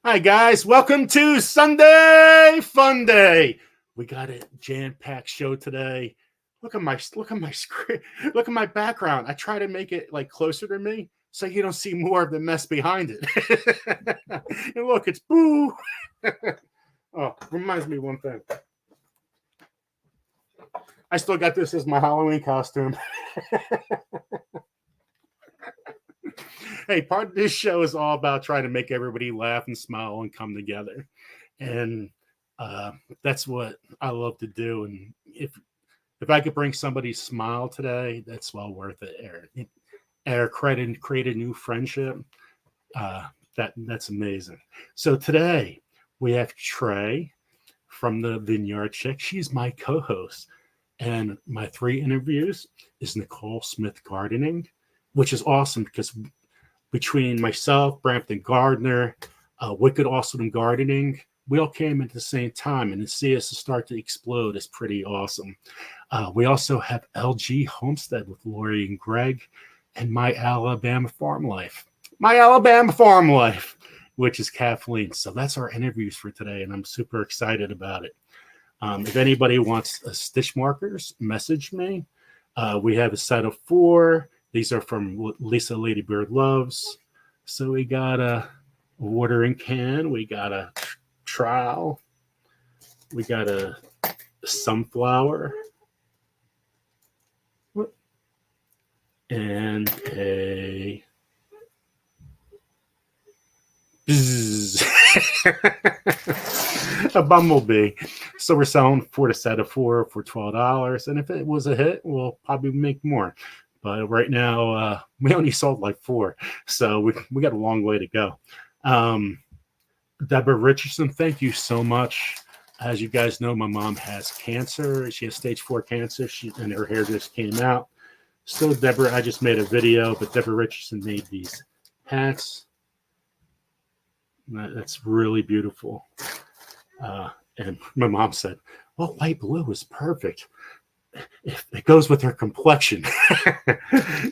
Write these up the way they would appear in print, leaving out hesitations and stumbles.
Hi guys, welcome to Sunday Funday. We got a jam-packed show today. Look at my screen. Look at my background. I try to make it like closer to me so you don't see more of the mess behind it. And look, it's boo. Oh, reminds me of one thing. I still got this as my Halloween costume. Hey, part of this show is all about trying to make everybody laugh and smile and come together. And that's what I love to do. And if I could bring somebody's smile today, that's well worth it. Or create a new friendship. That's amazing. So today we have Trey from the Vineyard Chick. She's my co-host. And my 3 interviews is Nicole Smith Gardening, which is awesome because between myself, Brampton Gardner, Wicked Awesome Gardening, we all came at the same time, and to see us start to explode is pretty awesome. We also have LG Homestead with Lori and Greg, and My Alabama Farm Life, which is Kathleen. So that's our interviews for today, and I'm super excited about it. If anybody wants stitch markers, message me. We have a set of 4. These are from Lisa Ladybird Loves. So we got a watering can. We got a trowel. We got a sunflower. And a a bumblebee. So we're selling for the set of 4 for $12. And if it was a hit, we'll probably make more. But right now, we only sold like 4. So we got a long way to go. Deborah Richardson, thank you so much. As you guys know, my mom has cancer. She has stage 4 cancer, and her hair just came out. So Deborah, I just made a video, but Deborah Richardson made these hats. That's really beautiful. And my mom said, well, light blue is perfect. It goes with her complexion.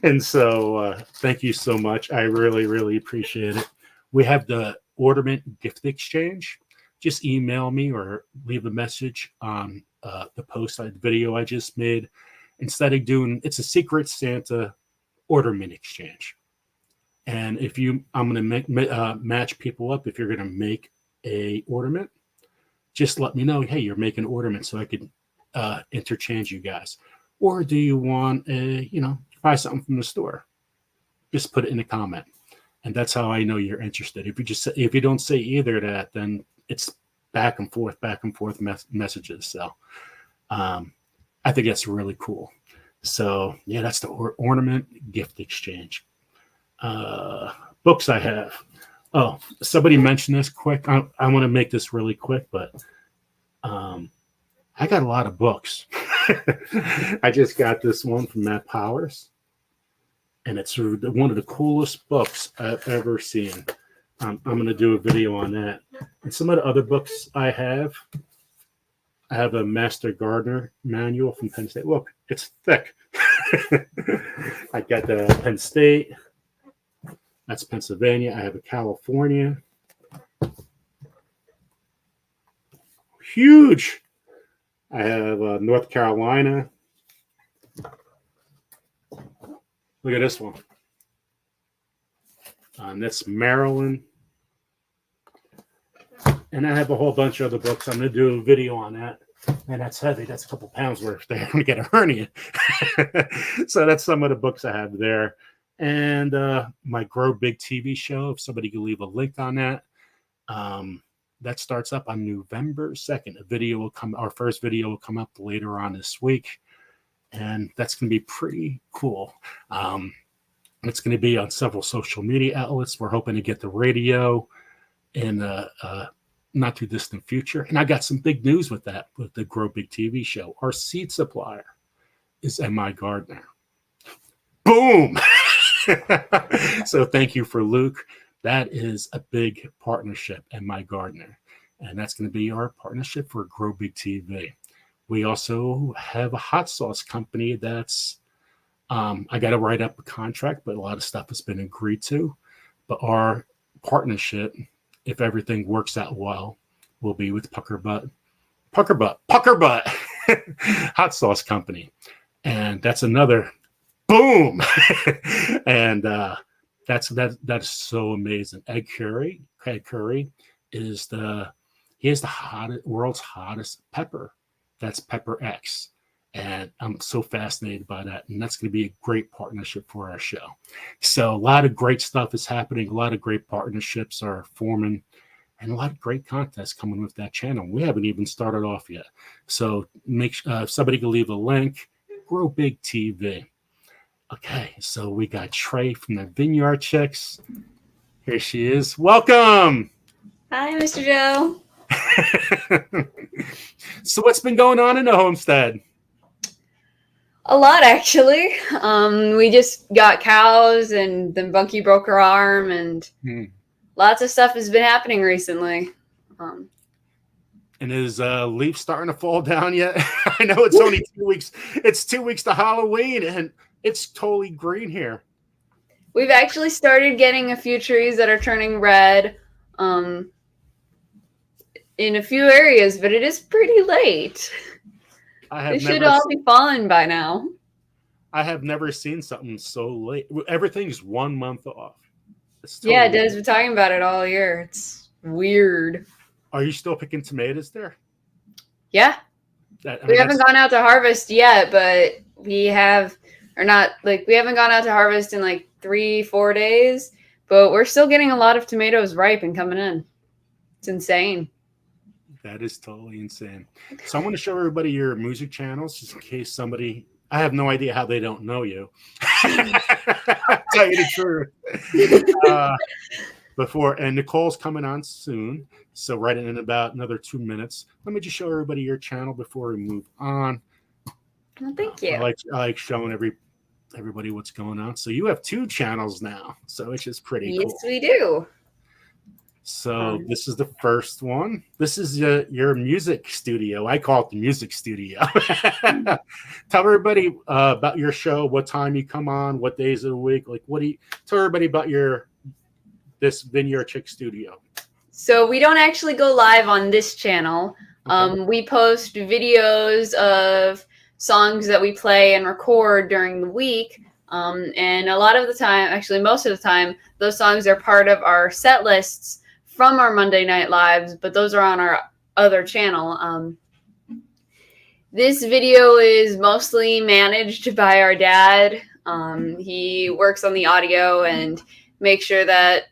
And so thank you so much. I really, really appreciate it. We have the ornament gift exchange. Just email me or leave a message on the video I just made. Instead of it's a Secret Santa ornament exchange. And I'm going to match people up. If you're going to make a ornament, just let me know, hey, you're making an ornament so I could interchange you guys. Or do you want buy something from the store? Just put it in a comment. And that's how I know you're interested. If you don't say either of that, then it's back and forth messages. So I think that's really cool. So yeah, that's the ornament gift exchange. Books I have. Oh, somebody mentioned this quick. I want to make this really quick, but I got a lot of books. I just got this one from Matt Powers, and it's one of the coolest books I've ever seen. I'm going to do a video on that. And some of the other books I have a Master Gardener manual from Penn State. Look, it's thick. I got the Penn State. That's Pennsylvania. I have a California. Huge. I have North Carolina. Look at this one. That's Maryland. And I have a whole bunch of other books. I'm going to do a video on that. And that's heavy. That's a couple pounds worth there. I'm going to get a hernia. So that's some of the books I have there. And my Grow Big TV show, if somebody could leave a link on that. That starts up on November 2nd. Our first video will come up later on this week. And that's going to be pretty cool. It's going to be on several social media outlets. We're hoping to get the radio in not too distant future. And I got some big news with the Grow Big TV show. Our seed supplier is MI Gardner. Boom! So thank you for Luke. That is a big partnership at My Gardener, and that's going to be our partnership for Grow Big TV. We also have a hot sauce company that's I got to write up a contract, but a lot of stuff has been agreed to. But our partnership if everything works out well, will be with Pucker Butt Hot Sauce Company. And that's another boom. And that's so amazing. Craig Curry is he has the world's hottest pepper. That's Pepper X. And I'm so fascinated by that. And that's going to be a great partnership for our show. So a lot of great stuff is happening. A lot of great partnerships are forming, and a lot of great contests coming with that channel. We haven't even started off yet. So make if somebody can leave a link, Grow Big TV. Okay, so we got Trey from the Vineyard Chicks. Here she is. Welcome. Hi, Mr. Joe. So what's been going on in the homestead? A lot, actually. We just got cows, and then Bunky broke her arm, and lots of stuff has been happening recently. And is leaf starting to fall down yet? I know it's only 2 weeks. It's 2 weeks to Halloween, and it's totally green here. We've actually started getting a few trees that are turning red in a few areas, but it is pretty late. They should all be fallen by now. I have never seen something so late. Everything's 1 month off. Totally Dad's been talking about it all year. It's weird. Are you still picking tomatoes there? Yeah. We haven't gone out to harvest yet, but we haven't gone out to harvest in like 3-4 days, but we're still getting a lot of tomatoes ripe and coming in. It's insane. That is totally insane. So I want to show everybody your music channels just in case somebody, I have no idea how they don't know you. I'll tell you the truth. And Nicole's coming on soon. So right in about another 2 minutes. Let me just show everybody your channel before we move on. Well, thank you. I like showing everybody what's going on. So you have 2 channels now. So it's just pretty cool. Yes, we do. So this is the first one. This is your music studio. I call it the music studio. Tell everybody about your show, what time you come on, what days of the week. Like, tell everybody about this Vineyard Chick studio. So we don't actually go live on this channel. Okay. We post videos of songs that we play and record during the week. And a lot of the time, actually most of the time, those songs are part of our set lists from our Monday Night Lives, but those are on our other channel. This video is mostly managed by our dad. He works on the audio and makes sure that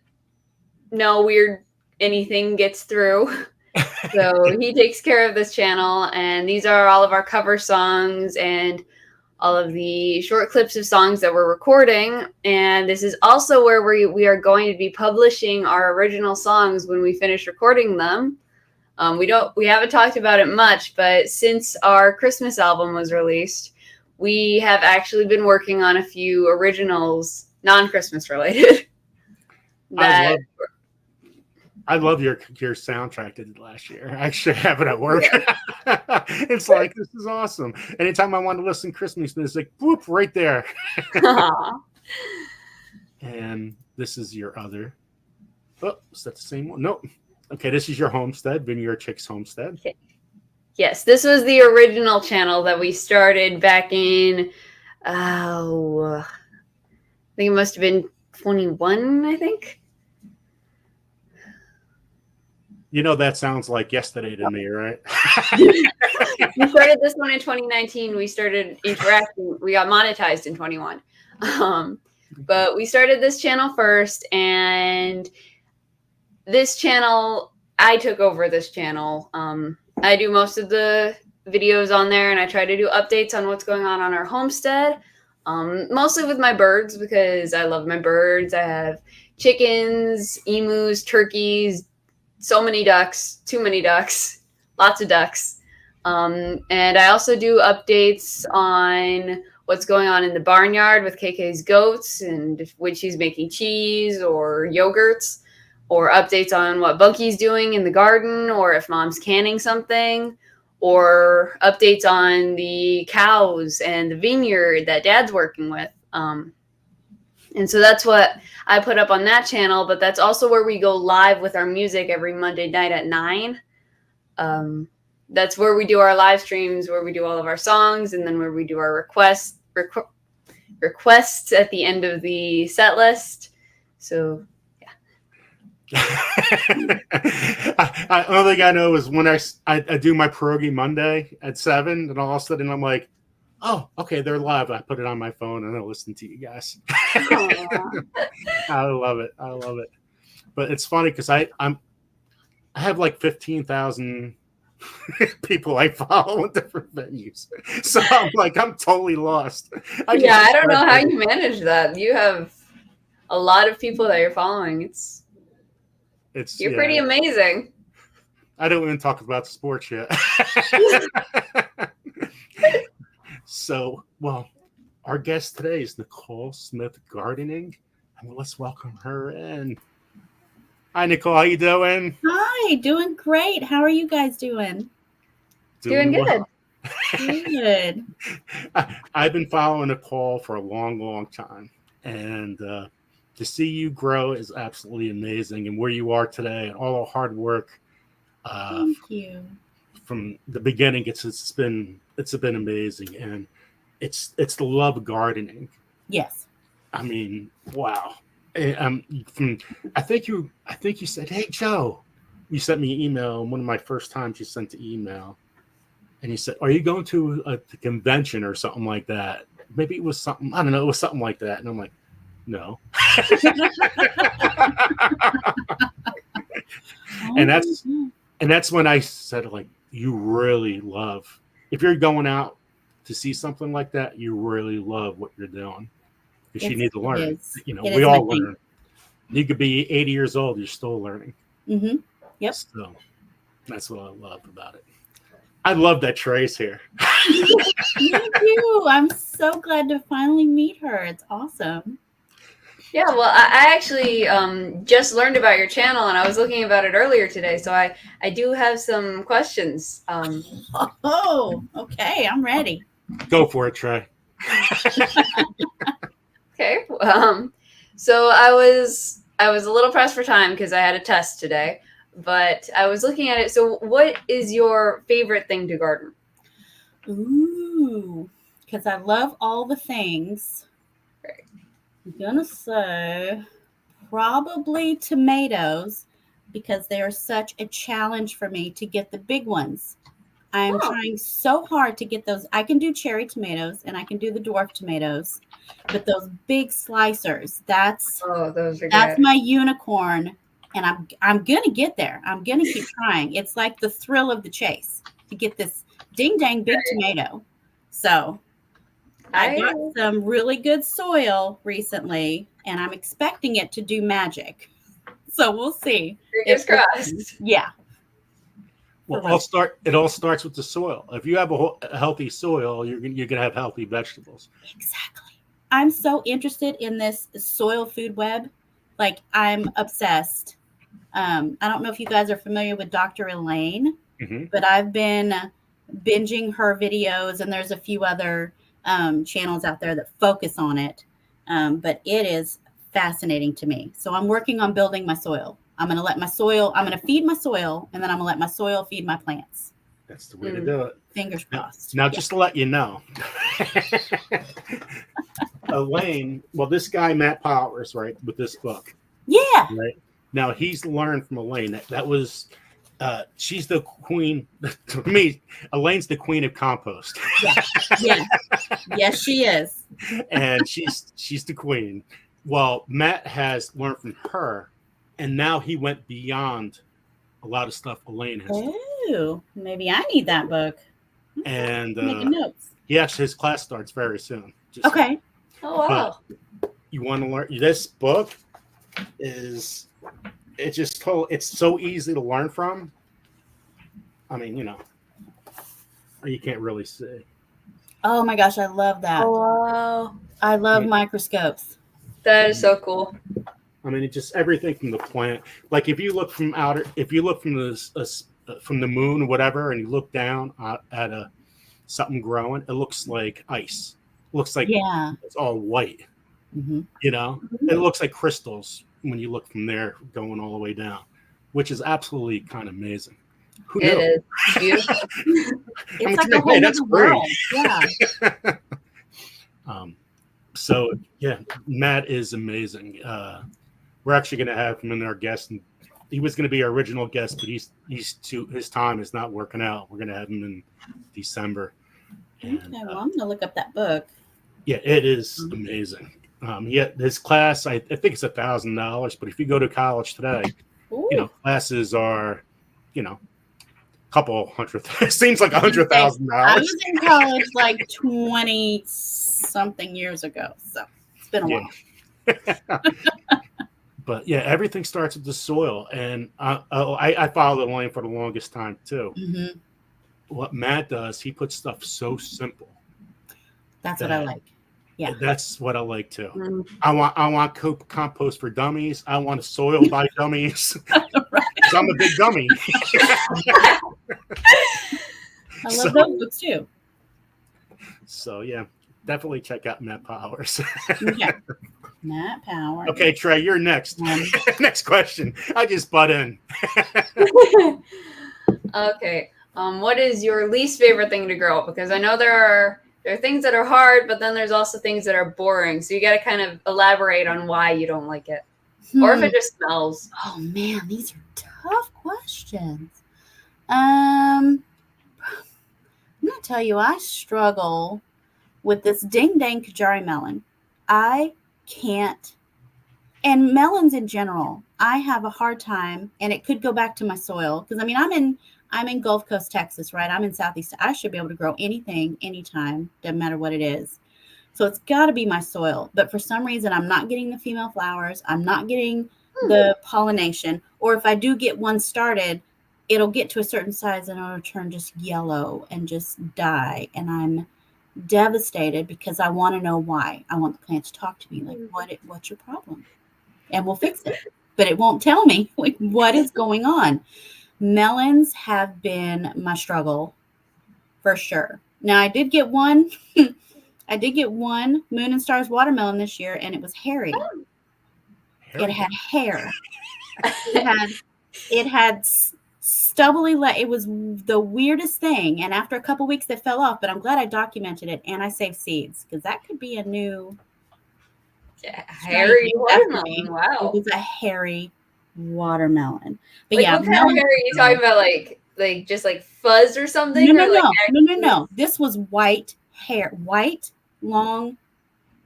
no weird anything gets through. So he takes care of this channel, and these are all of our cover songs and all of the short clips of songs that we're recording. And this is also where we are going to be publishing our original songs when we finish recording them. We haven't talked about it much, but since our Christmas album was released, we have actually been working on a few originals, non-Christmas related. I love your soundtrack that did last year. I actually have it at work. It's like, this is awesome. Anytime I want to listen to Christmas, it's like, whoop, right there. And this is your other. Oh, is that the same one? Nope. Okay, this is your homestead, Vineyard Chicks Homestead. Okay. Yes, this was the original channel that we started back in, I think it must have been 21, I think. You know, that sounds like yesterday to me, right? We started this one in 2019. We started interacting. We got monetized in 21. But we started this channel first, and this channel, I took over this channel. I do most of the videos on there, and I try to do updates on what's going on our homestead, mostly with my birds because I love my birds. I have chickens, emus, turkeys, so many ducks, too many ducks, lots of ducks. And I also do updates on what's going on in the barnyard with KK's goats and when she's making cheese or yogurts, or updates on what Bunky's doing in the garden, or if Mom's canning something, or updates on the cows and the vineyard that Dad's working with. And so that's what I put up on that channel, but that's also where we go live with our music every Monday night at 9. That's where we do our live streams, where we do all of our songs, and then where we do our requests at the end of the set list. So I only thing I know is when I do my pierogi Monday at 7, and all of a sudden I'm like, oh, okay, they're live. I put it on my phone and I listen to you guys. I love it. I love it. But it's funny because I have like 15,000 people I follow in different venues. So I'm totally lost. I don't know how you manage that. You have a lot of people that you're following. You're pretty amazing. I don't even talk about sports yet. So, well, our guest today is Nicole Smith Gardening, and let's welcome her in. Hi, Nicole. How you doing? Hi, doing great. How are you guys doing? Doing good. Good. I've been following Nicole for a long, long time, and to see you grow is absolutely amazing. And where you are today, and all the hard work. Thank you. From the beginning, it's been amazing, and it's the love of gardening. Yes. I mean, wow. I think you said, "Hey Joe," you sent me an email. One of my first times you sent the email, and you said, "Are you going to a convention or something like that?" Maybe it was something, I don't know. It was something like that, and I'm like, "No." And that's when I said, like, you really love, if you're going out to see something like that, you really love what you're doing, because you need to learn. We all learn. You could be 80 years old, you're still learning. Mm-hmm. Yep. So that's what I love about it. I love that Trey's here. Me too. I'm so glad to finally meet her. It's awesome. Yeah, well, I actually just learned about your channel, and I was looking about it earlier today, so I do have some questions. Oh, okay, I'm ready. Go for it, Trey. Okay. So I was a little pressed for time because I had a test today, but I was looking at it. So what is your favorite thing to garden? Ooh, because I love all the things. Right. I'm gonna say probably tomatoes, because they are such a challenge for me to get the big ones. I'm trying so hard to get those. I can do cherry tomatoes and I can do the dwarf tomatoes, but those big slicers, that's my unicorn, and I'm gonna get there. I'm gonna keep trying. It's like the thrill of the chase to get this ding dang big tomato. So I got some really good soil recently, and I'm expecting it to do magic. So we'll see. Fingers crossed. Yeah. Well, it all starts with the soil. If you have a healthy soil, you're gonna have healthy vegetables. Exactly. I'm so interested in this soil food web. Like, I'm obsessed. I don't know if you guys are familiar with Dr. Elaine, but I've been binging her videos, and there's a few other channels out there that focus on it. But it is fascinating to me. So I'm working on building my soil. I'm going to feed my soil, and then I'm going to let my soil feed my plants. That's the way to do it. Fingers crossed. Now, just to let you know, Elaine, well, this guy, Matt Powers, right, with this book. Yeah. Right. Now, he's learned from Elaine. That was, she's the queen. To me, Elaine's the queen of compost. Yeah. Yes, she is. And she's the queen. Well, Matt has learned from her, and now he went beyond a lot of stuff Elaine has. Oh, maybe I need that book. And making notes. Yes, his class starts very soon. Okay. Oh wow! But you want to learn this book? It's so easy to learn from. I mean, you can't really see. Oh my gosh, I love that. Oh, wow. I love microscopes. That is so cool. I mean, it's just everything from the plant. Like if you look from from the moon or whatever, and you look down at something growing, it looks like ice. It looks like it's all white. Mhm. You know, it looks like crystals when you look from there going all the way down, which is absolutely kind of amazing. Who It knew? is beautiful. It's like a whole Hey, that's other great. world. Yeah. So yeah, Matt is amazing. We're actually going to have him in our guest, and he was going to be our original guest, but his time is not working out. We're going to have him in December. And, Okay, well, I'm gonna look up that book. yeah, it is amazing. His class, I think it's $1,000, but if you go to college today, Ooh. classes are, couple hundred. It seems like Okay, I $100,000. was in college like 20 something years ago, so it's been a Yeah. while. But yeah, everything starts with the soil, and I followed the line for the longest time too. Mm-hmm. What Matt does, he puts stuff so simple. That's what I like. Yeah. That's what I like too. Mm. I want compost for dummies. I want a soil by dummies. Right. I'm a big dummy. I love those books too. So yeah, definitely check out Matt Powers. Okay. Matt Powers. Okay, Trey, you're next. Next question. I just butt in. Okay. What is your least favorite thing to grow up? Because I know there are things that are hard, but then there's also things that are boring. So you got to kind of elaborate on why you don't like it, or if it just smells. Oh man, these are tough questions. I'm gonna tell you, I struggle with this ding dang Kajari melon. I can't, and melons in general, I have a hard time, and it could go back to my soil because I mean I'm in Gulf Coast, Texas, right? I'm in Southeast. I should be able to grow anything, anytime, doesn't matter what it is. So it's got to be my soil. But for some reason, I'm not getting the female flowers. I'm not getting the pollination. Or if I do get one started, it'll get to a certain size and it'll turn just yellow and just die. And I'm devastated because I want to know why. I want the plant to talk to me like, what's your problem? And we'll fix it. But it won't tell me like what is going on. Melons have been my struggle for sure. Now I did get one. I did get one Moon and Stars watermelon this year, and it was hairy. It had hair. It had stubbly it was the weirdest thing. And after a couple weeks, it fell off. But I'm glad I documented it and I saved seeds because that could be a new hairy watermelon. Wow, it was a hairy watermelon. But like, yeah, what kind of hair are you talking about? Like just like fuzz or something? No. This was white hair, white, long,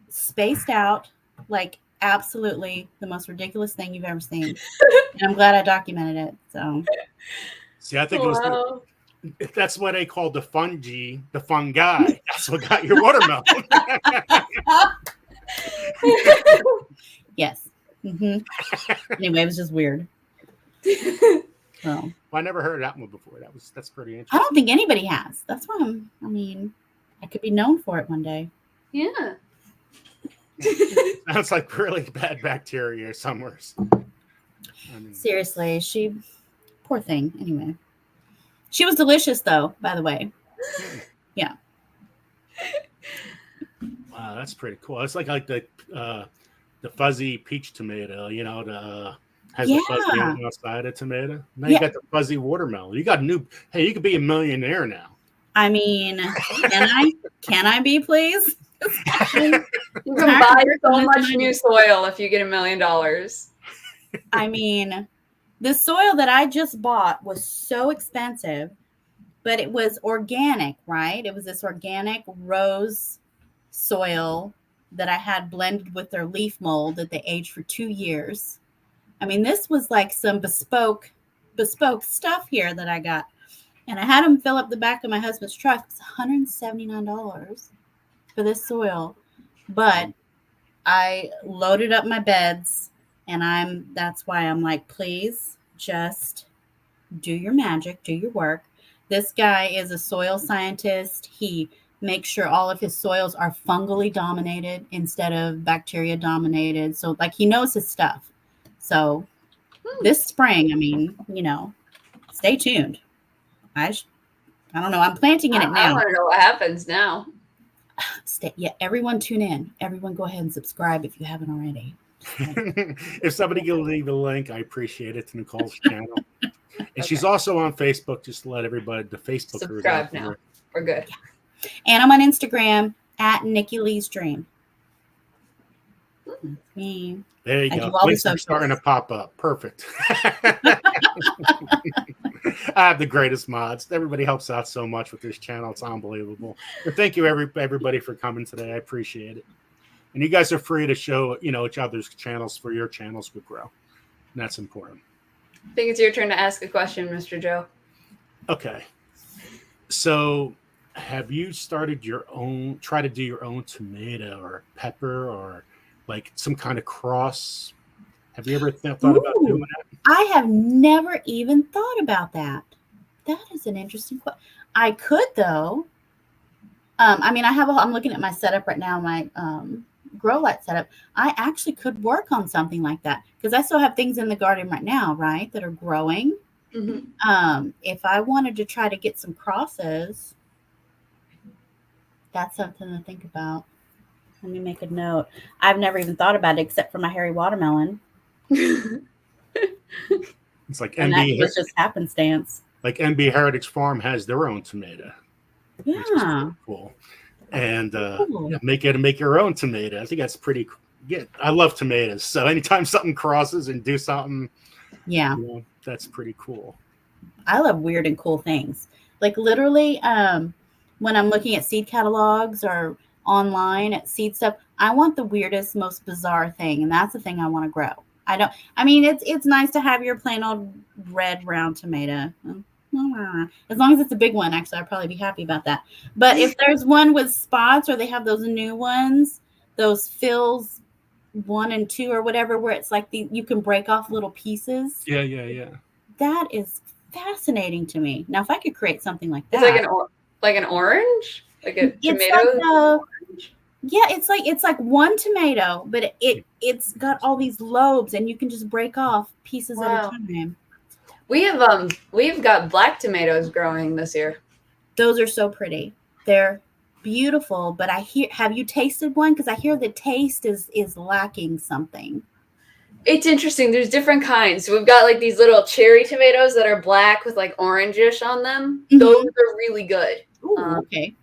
spaced out, like absolutely the most ridiculous thing you've ever seen. And I'm glad I documented it. So, see, I think it was that's what they call the fungi. That's what got your watermelon. Yes. Mm-hmm. Anyway, it was just weird. Well, I never heard that one before. That's pretty interesting. I don't think anybody has. That's why I could be known for it one day. Yeah. Sounds like really bad bacteria somewhere. Seriously, poor thing. Anyway, she was delicious though, by the way. Yeah. Wow, that's pretty cool. It's like the fuzzy peach tomato, has the fuzzy on the outside of tomato. Now you got the fuzzy watermelon. You got hey, you could be a millionaire now. I mean, can I be, please? You can buy so much new soil if you get $1 million. I mean, the soil that I just bought was so expensive, but it was organic, right? It was this organic rose soil that I had blended with their leaf mold that they aged for 2 years. I mean, this was like some bespoke stuff here that I got. And I had them fill up the back of my husband's truck. It's $179 for this soil. But I loaded up my beds, and that's why I'm like, please just do your magic, do your work. This guy is a soil scientist. He makes sure all of his soils are fungally dominated instead of bacteria dominated. So like he knows his stuff. So this spring, stay tuned. I don't know. I'm planting in it now. I want to know what happens now. Yeah, everyone tune in. Everyone go ahead and subscribe if you haven't already. If somebody can leave a link, I appreciate it to Nicole's channel. And she's also on Facebook, just to let everybody, the Facebookers out Subscribe now. there. We're good. And I'm on Instagram at Nikki Lee's Dream. That's me. There you I go. do all the Links are socials. starting to pop up. Perfect. I have the greatest mods. Everybody helps out so much with this channel. It's unbelievable. But thank you, everybody, for coming today. I appreciate it. And you guys are free to show, each other's channels for your channels to grow. And that's important. I think it's your turn to ask a question, Mr. Joe. Okay. So have you started try to do your own tomato or pepper or like some kind of cross? Have you ever thought about doing that? I have never even thought about that. That is an interesting question. I could, though. I'm looking at my setup right now, my grow light setup. I actually could work on something like that because I still have things in the garden right now, right, that are growing. Mm-hmm. If I wanted to try to get some crosses, that's something to think about. Let me make a note. I've never even thought about it except for my hairy watermelon. It's like And that was just happenstance. Like NB Heritage Farm has their own tomato. Yeah. Which is pretty cool. And make your own tomato. I think that's pretty cool. Yeah, I love tomatoes. So anytime something crosses and do something, that's pretty cool. I love weird and cool things. Like literally, when I'm looking at seed catalogs or online at seed stuff, I want the weirdest, most bizarre thing, and that's the thing I want to grow. It's nice to have your plain old red round tomato. As long as it's a big one, actually, I'd probably be happy about that. But if there's one with spots, or they have those new ones, those Phil's 1 and 2 or whatever, where it's like you can break off little pieces. Yeah. That is fascinating to me. Now, if I could create something like that, it's like an orange, like a tomato. It's like one tomato, but it's got all these lobes, and you can just break off pieces at a time. We've got black tomatoes growing this year. Those are so pretty. They're beautiful, but have you tasted one? Because I hear the taste is lacking something. It's interesting. There's different kinds. We've got like these little cherry tomatoes that are black with like orangish on them. Mm-hmm. Those are really good. Ooh, okay.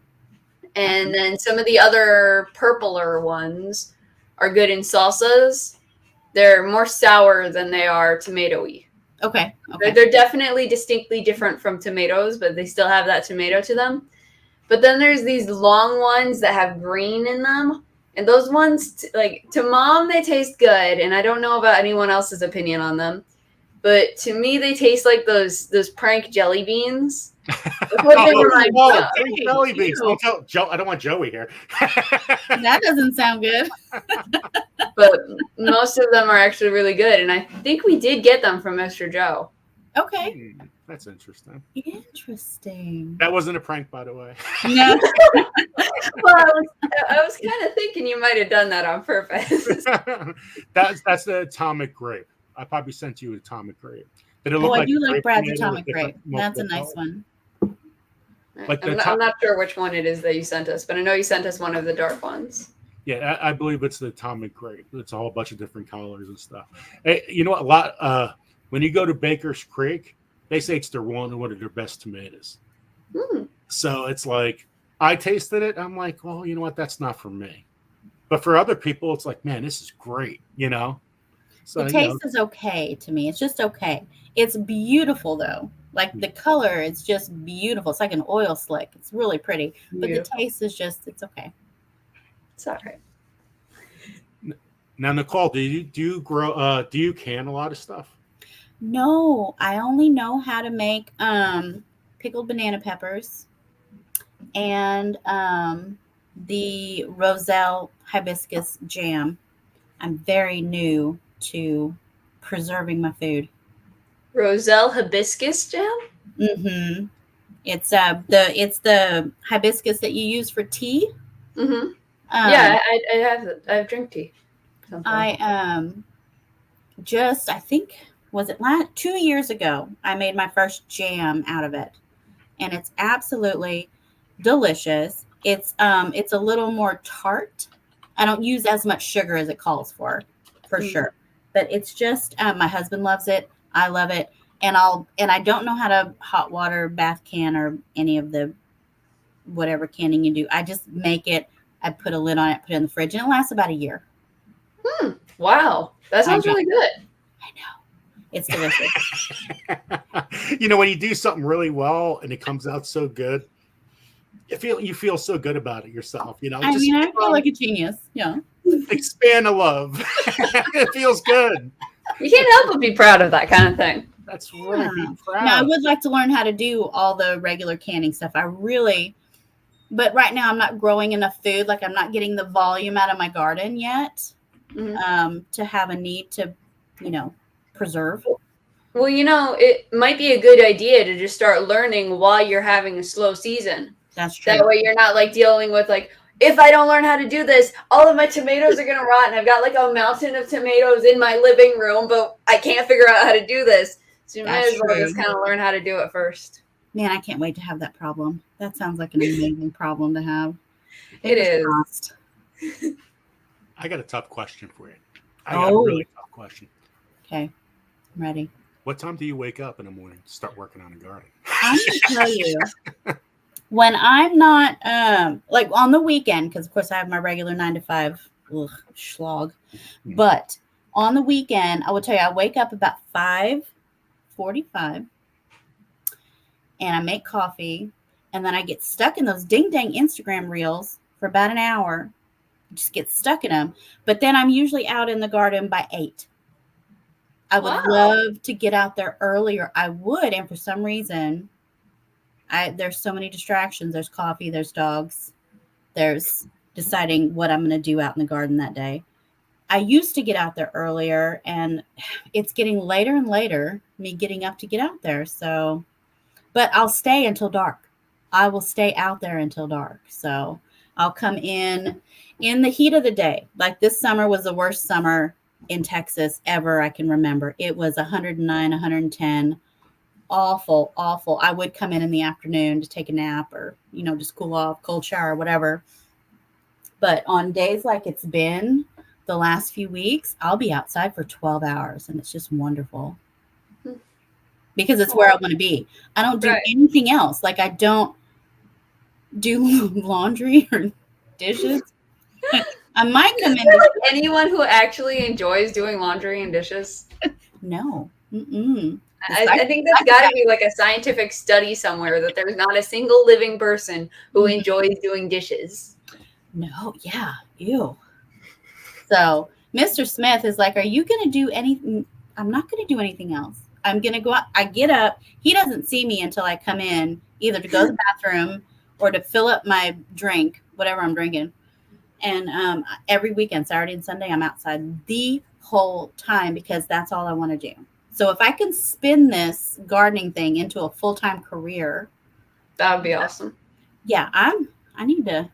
And then some of the other purpler ones are good in salsas. They're more sour than they are tomato-y. Okay. They're definitely distinctly different from tomatoes, but they still have that tomato to them. But then there's these long ones that have green in them. And those ones, to Mom, they taste good. And I don't know about anyone else's opinion on them. But to me, they taste like those prank jelly beans. Jelly beans. Don't tell Joe. I don't want Joey here. That doesn't sound good. But most of them are actually really good. And I think we did get them from Mr. Joe. Okay. That's interesting. Interesting. That wasn't a prank, by the way. No. Well, I was kind of thinking you might have done that on purpose. That's the atomic grape. I probably sent you atomic grape. Did it look I do like Brad's atomic grape. That's a nice one. I'm not sure which one it is that you sent us, but I know you sent us one of the dark ones. Yeah, I believe it's the atomic grape. It's a whole bunch of different colors and stuff. Hey, you know what? When you go to Baker's Creek, they say it's one of their best tomatoes. So it's like, I tasted it. I'm like, well, you know what? That's not for me. But for other people, it's like, man, this is great. So the taste is okay to me. It's just okay. It's beautiful though. Like the color is just beautiful. It's like an oil slick. It's really pretty. But the taste is it's okay. It's all right. Now, Nicole, do you grow? Do you can a lot of stuff? No, I only know how to make pickled banana peppers and the Roselle hibiscus jam. I'm very new to preserving my food. Roselle hibiscus jam? Mm-hmm. It's the hibiscus that you use for tea. Mm-hmm. I have drink tea. I think, was it 2 years ago, I made my first jam out of it. And it's absolutely delicious. It's a little more tart. I don't use as much sugar as it calls for sure. But it's just my husband loves it. I love it. And I don't know how to hot water bath can or any of the whatever canning you do. I just make it. I put a lid on it, put it in the fridge, and it lasts about a year. Wow. That sounds really good. I know. It's delicious. When you do something really well and it comes out so good, you feel so good about it yourself. I feel like a genius. Yeah. Expand the love. It feels good. You can't help but be proud of that kind of thing. That's really being proud. Now, I would like to learn how to do all the regular canning stuff. But right now I'm not growing enough food. Like I'm not getting the volume out of my garden yet to have a need to, preserve. Well, it might be a good idea to just start learning while you're having a slow season. That's true. That way you're not like dealing with like, if I don't learn how to do this, all of my tomatoes are going to rot. And I've got like a mountain of tomatoes in my living room, but I can't figure out how to do this. So you might as well just kind of learn how to do it first. Man, I can't wait to have that problem. That sounds like an amazing problem to have. It is. I got a tough question for you. I got a really tough question. Okay, I'm ready. What time do you wake up in the morning to start working on the garden? I'm going to tell you, when I'm not, like on the weekend, because of course I have my regular 9 to 5 slog, but on the weekend, I will tell you, I wake up about 5:45 and I make coffee, and then I get stuck in those ding-dang Instagram reels for about an hour. Just get stuck in them. But then I'm usually out in the garden by 8. I would love to get out there earlier. I would, and for some reason, there's so many distractions. There's coffee, there's dogs, there's deciding what I'm going to do out in the garden that day. I used to get out there earlier, and it's getting later and later, me getting up to get out there. So, but I'll stay until dark. I will stay out there until dark. So I'll come in the heat of the day. Like this summer was the worst summer in Texas ever I can remember. It was 109, 110. Awful, awful. I would come in the afternoon to take a nap or, just cool off, cold shower, whatever. But on days like it's been the last few weeks, I'll be outside for 12 hours, and it's just wonderful. Because it's where I want to be. I don't do anything else. Like I don't do laundry or dishes. I might come in. Like anyone who actually enjoys doing laundry and dishes? No. Mm-mm. I think there's got to be like a scientific study somewhere that there's not a single living person who enjoys doing dishes. No. Yeah. Ew. So Mr. Smith is like, are you going to do anything? I'm not going to do anything else. I'm going to go out. I get up. He doesn't see me until I come in, either to go to the bathroom or to fill up my drink, whatever I'm drinking. And every weekend, Saturday and Sunday, I'm outside the whole time because that's all I want to do. So if I can spin this gardening thing into a full-time career, that would be awesome. Yeah, I need to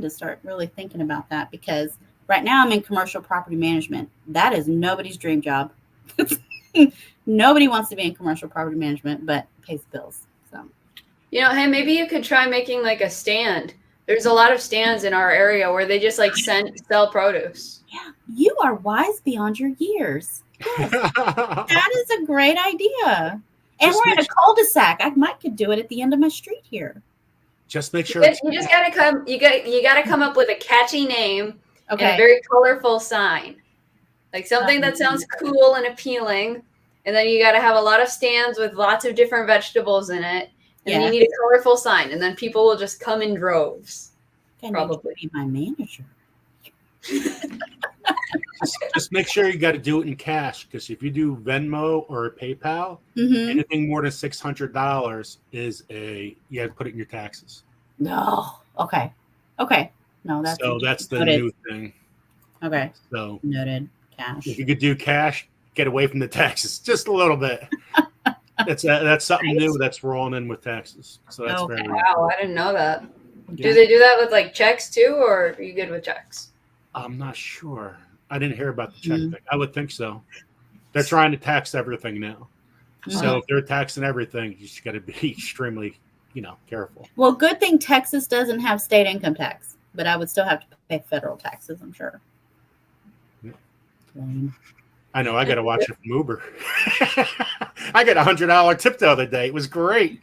start really thinking about that, because right now I'm in commercial property management. That is nobody's dream job. Nobody wants to be in commercial property management, but pays bills. So, hey, maybe you could try making like a stand. There's a lot of stands in our area where they just like sell produce. Yeah, you are wise beyond your years. Yes. That is a great idea. And we're in a cul-de-sac. I could do it at the end of my street here. Just make sure you just gotta come. You gotta come up with a catchy name and a very colorful sign, like something that sounds cool and appealing. And then you gotta have a lot of stands with lots of different vegetables in it. And then you need a colorful sign, and then people will just come in droves. Probably be my manager. just make sure you got to do it in cash, because if you do Venmo or PayPal, anything more than $600 is you have to put it in your taxes. No. Okay. No, that's the new thing. Okay. So noted. Cash. If you could do cash, get away from the taxes just a little bit. That's something new that's rolling in with taxes. So that's very wow. I didn't know that. Yeah. Do they do that with like checks too, or are you good with checks? I'm not sure. I didn't hear about the check thing. I would think so. They're trying to tax everything now. So if they're taxing everything, you just got to be extremely careful. Well, good thing Texas doesn't have state income tax, but I would still have to pay federal taxes, I'm sure. I know. I got to watch it from Uber. I got $100 tip the other day. It was great.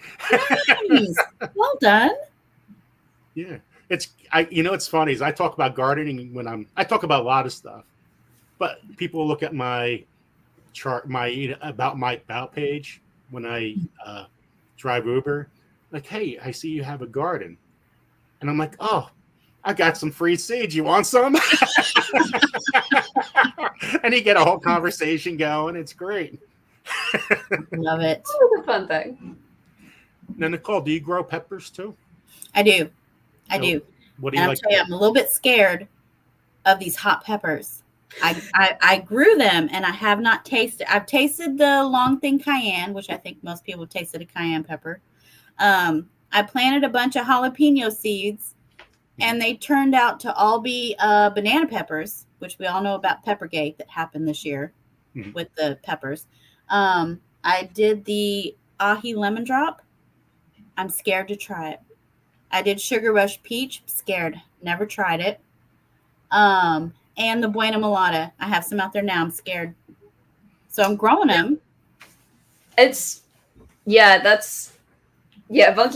Nice. Well done. Yeah, it's funny is I talk about gardening when I talk about a lot of stuff, but people look at my chart, my about page when I drive Uber, like, hey, I see you have a garden, and I'm like, oh, I got some free seeds. You want some? And you get a whole conversation going. It's great. Love it. That was a fun thing. Now, Nicole, do you grow peppers too? I do. I do. What do you And like? I'll tell you, I'm a little bit scared of these hot peppers. I grew them and I have not tasted. I've tasted the long thing cayenne, which I think most people have tasted a cayenne pepper. I planted a bunch of jalapeno seeds, and they turned out to all be banana peppers, which we all know about Peppergate that happened this year with the peppers. I did the ahi lemon drop. I'm scared to try it. I did Sugar Rush Peach. Scared. Never tried it. And the Buena Mulata. I have some out there now. I'm scared. So I'm growing them. Bunky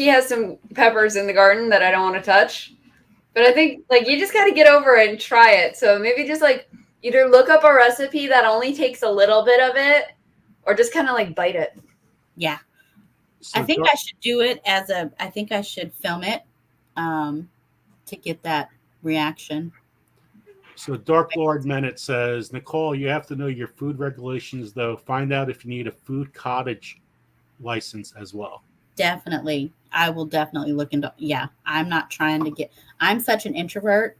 has some peppers in the garden that I don't want to touch. But I think you just got to get over it and try it. So maybe just either look up a recipe that only takes a little bit of it, or just kind of bite it. Yeah. So I think I should do it I think I should film it to get that reaction. So Dark Lord Menet says, Nicole, you have to know your food regulations, though. Find out if you need a food cottage license as well. Definitely. I will definitely look into, I'm not trying to I'm such an introvert.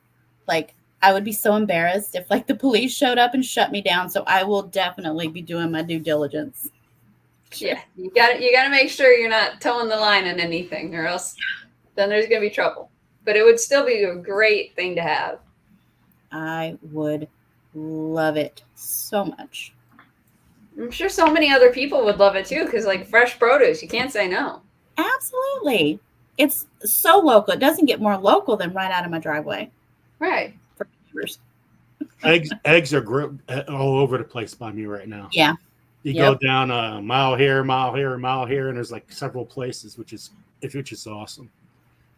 I would be so embarrassed if the police showed up and shut me down. So I will definitely be doing my due diligence. Yeah, you got to make sure you're not towing the line on anything, or else then there's going to be trouble. But it would still be a great thing to have. I would love it so much. I'm sure so many other people would love it too, because fresh produce, you can't say no. Absolutely. It's so local. It doesn't get more local than right out of my driveway. Right. For neighbors. Eggs are all over the place by me right now. Yeah. You go down a mile here, a mile here, and there's several places, which is awesome.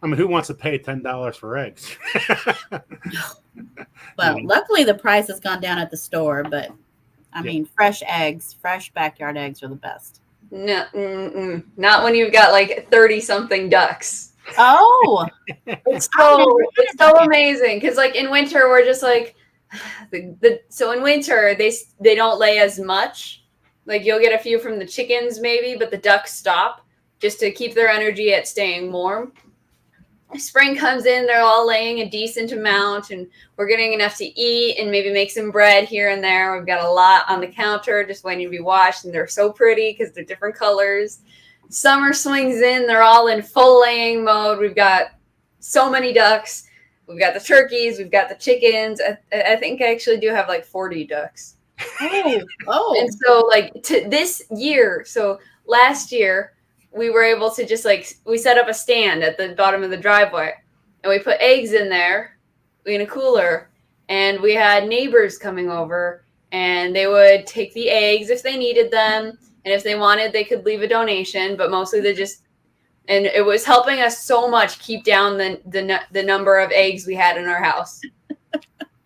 I mean, who wants to pay $10 for eggs? Well, luckily the price has gone down at the store, but I mean, fresh backyard eggs are the best. No, not when you've got 30-something ducks. Oh, it's so amazing because in winter we're just so in winter they don't lay as much. You'll get a few from the chickens maybe, but the ducks stop just to keep their energy at staying warm. Spring comes in, they're all laying a decent amount, and we're getting enough to eat and maybe make some bread here and there. We've got a lot on the counter just waiting to be washed, and they're so pretty because they're different colors. Summer swings in, they're all in full laying mode. We've got so many ducks. We've got the turkeys, we've got the chickens. I think I actually do have 40 ducks. Oh. And so to this year, so last year, we were able to just we set up a stand at the bottom of the driveway and we put eggs in there in a cooler, and we had neighbors coming over and they would take the eggs if they needed them. And if they wanted, they could leave a donation, but mostly and it was helping us so much keep down the number of eggs we had in our house.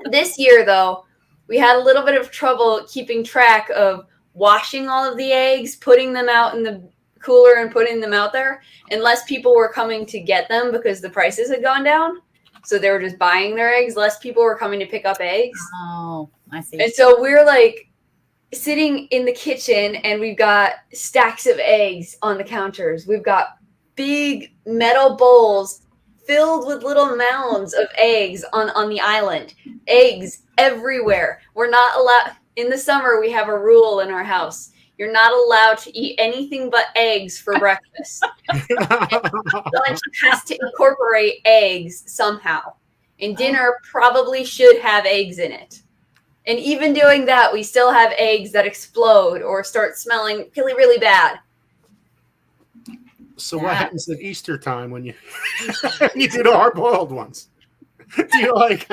This year though, we had a little bit of trouble keeping track of washing all of the eggs, putting them out in the cooler and putting them out there, and less people were coming to get them because the prices had gone down. So they were just buying their eggs. Less people were coming to pick up eggs. Oh, I see. And so we're sitting in the kitchen and we've got stacks of eggs on the counters. We've got big metal bowls filled with little mounds of eggs on the island. Eggs everywhere. We're not allowed, in the summer, we have a rule in our house. You're not allowed to eat anything but eggs for breakfast. Lunch has to incorporate eggs somehow. And dinner probably should have eggs in it. And even doing that, we still have eggs that explode or start smelling really, really bad. So what happens at Easter time when you you do the hard boiled ones? Do you like?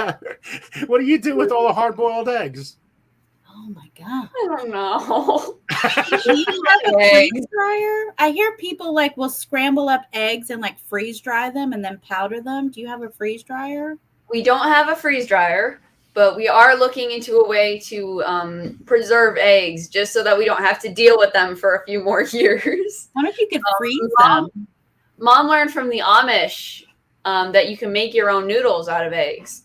What do you do with all the hard boiled eggs? Oh my god. I don't know. Do you have a Eggs. freeze dryer? I hear people like will scramble up eggs and like freeze dry them and then powder them. Do you have a freeze dryer? We don't have a freeze dryer, but we are looking into a way to preserve eggs just so that we don't have to deal with them for a few more years. I wonder if you could freeze Mom, them. Mom learned from the Amish that you can make your own noodles out of eggs.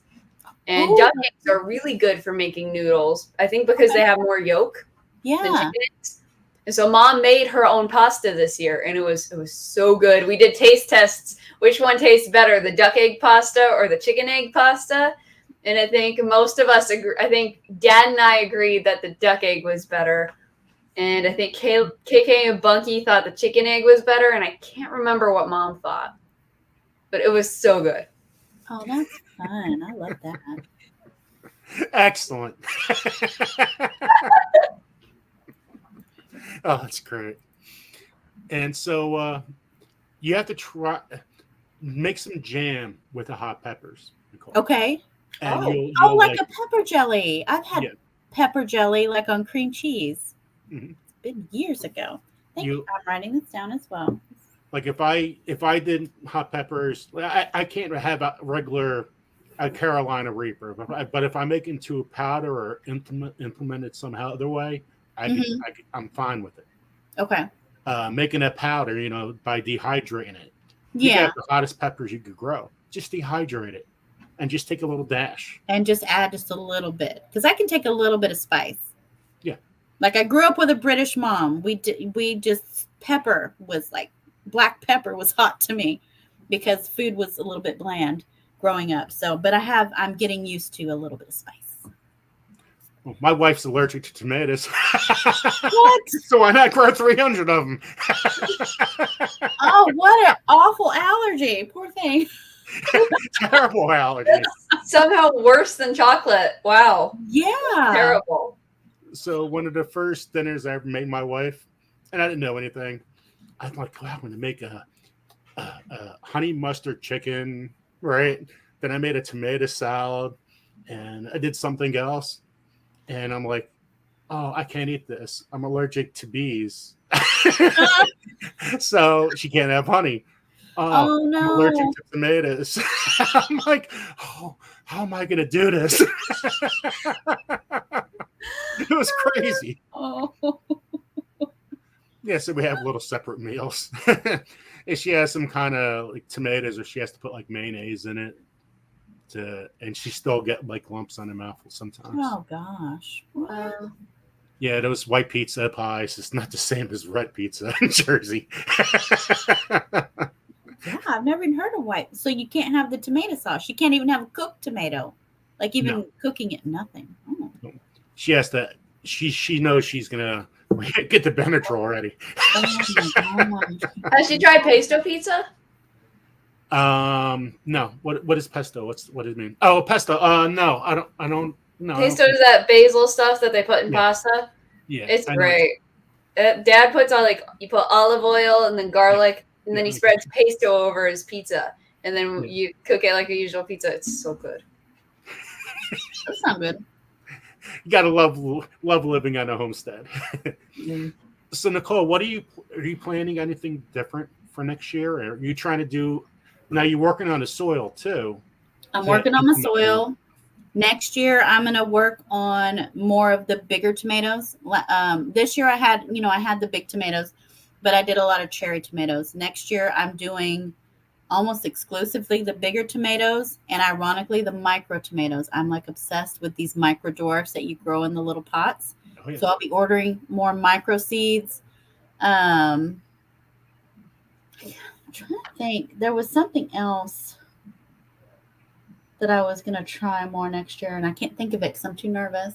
And Ooh. duck eggs are really good for making noodles. I think because they have more yolk than Yeah. chicken eggs. And so Mom made her own pasta this year, and it was so good. We did taste tests. Which one tastes better, the duck egg pasta or the chicken egg pasta? And I think most of us agree. I think Dad and I agreed that the duck egg was better. And I think KK and Bunky thought the chicken egg was better, and I can't remember what Mom thought. But it was so good. Oh, that's fun. I love that. Excellent. Oh, that's great. And so you have to try make some jam with the hot peppers, Nicole. Okay. And Oh. you'll like a pepper jelly. I've had Yeah. pepper jelly like on cream cheese. Mhm. It's been years ago. Thank You- you. I'm writing this down as well. like if I did hot peppers, I can't have a regular Carolina Reaper, but if I make it into a powder or implement it somehow other way, I'm fine with it. Okay. Making a powder, by dehydrating it. You Yeah. got the hottest peppers you could grow. Just dehydrate it and just take a little dash. And just add just a little bit because I can take a little bit of spice. Yeah. Like I grew up with a British mom. We just pepper was like black pepper was hot to me because food was a little bit bland growing up. So, but I'm getting used to a little bit of spice. Well, my wife's allergic to tomatoes. What? So why not grow 300 of them? Oh, what an awful allergy. Poor thing. Terrible allergy. Somehow worse than chocolate. Wow. Yeah. Terrible. So one of the first dinners I ever made my wife, and I didn't know anything. I'm like, wow, I'm going to make a honey mustard chicken, right? Then I made a tomato salad, and I did something else. And I'm like, oh, I can't eat this. I'm allergic to bees. So she can't have honey. Oh, no. I'm allergic to tomatoes. I'm like, oh, how am I going to do this? It was crazy. Oh. Yeah, so we have little separate meals. And she has some kind of like tomatoes, or she has to put like mayonnaise in it. And she still get like lumps on her mouth sometimes. Oh gosh. Yeah, those white pizza pies is not the same as red pizza in Jersey. Yeah, I've never even heard of white. So you can't have the tomato sauce. You can't even have a cooked tomato. Like even cooking it, nothing. Oh. She has to. She knows she's gonna get the Benadryl already. Oh my gosh. Has she tried pesto pizza? No. What is pesto? What does it mean? Oh, pesto. No, I don't. No. Pesto is that basil stuff that they put in Yeah. pasta. Yeah, It's I know. great. Dad puts on you put olive oil and then garlic, and then he spreads pesto over his pizza, and then you cook it like a usual pizza. It's so good. That's not good. You gotta love living on a homestead. So Nicole, are you planning anything different for next year? Or are you trying to do? Now you're working on the soil too. I'm working on my soil. Next year, I'm going to work on more of the bigger tomatoes. This year, I had the big tomatoes, but I did a lot of cherry tomatoes. Next year, I'm doing almost exclusively the bigger tomatoes, and ironically, the micro tomatoes. I'm like obsessed with these micro dwarfs that you grow in the little pots. Oh, yeah. So I'll be ordering more micro seeds. I'm trying to think. There was something else that I was going to try more next year, and I can't think of it because I'm too nervous.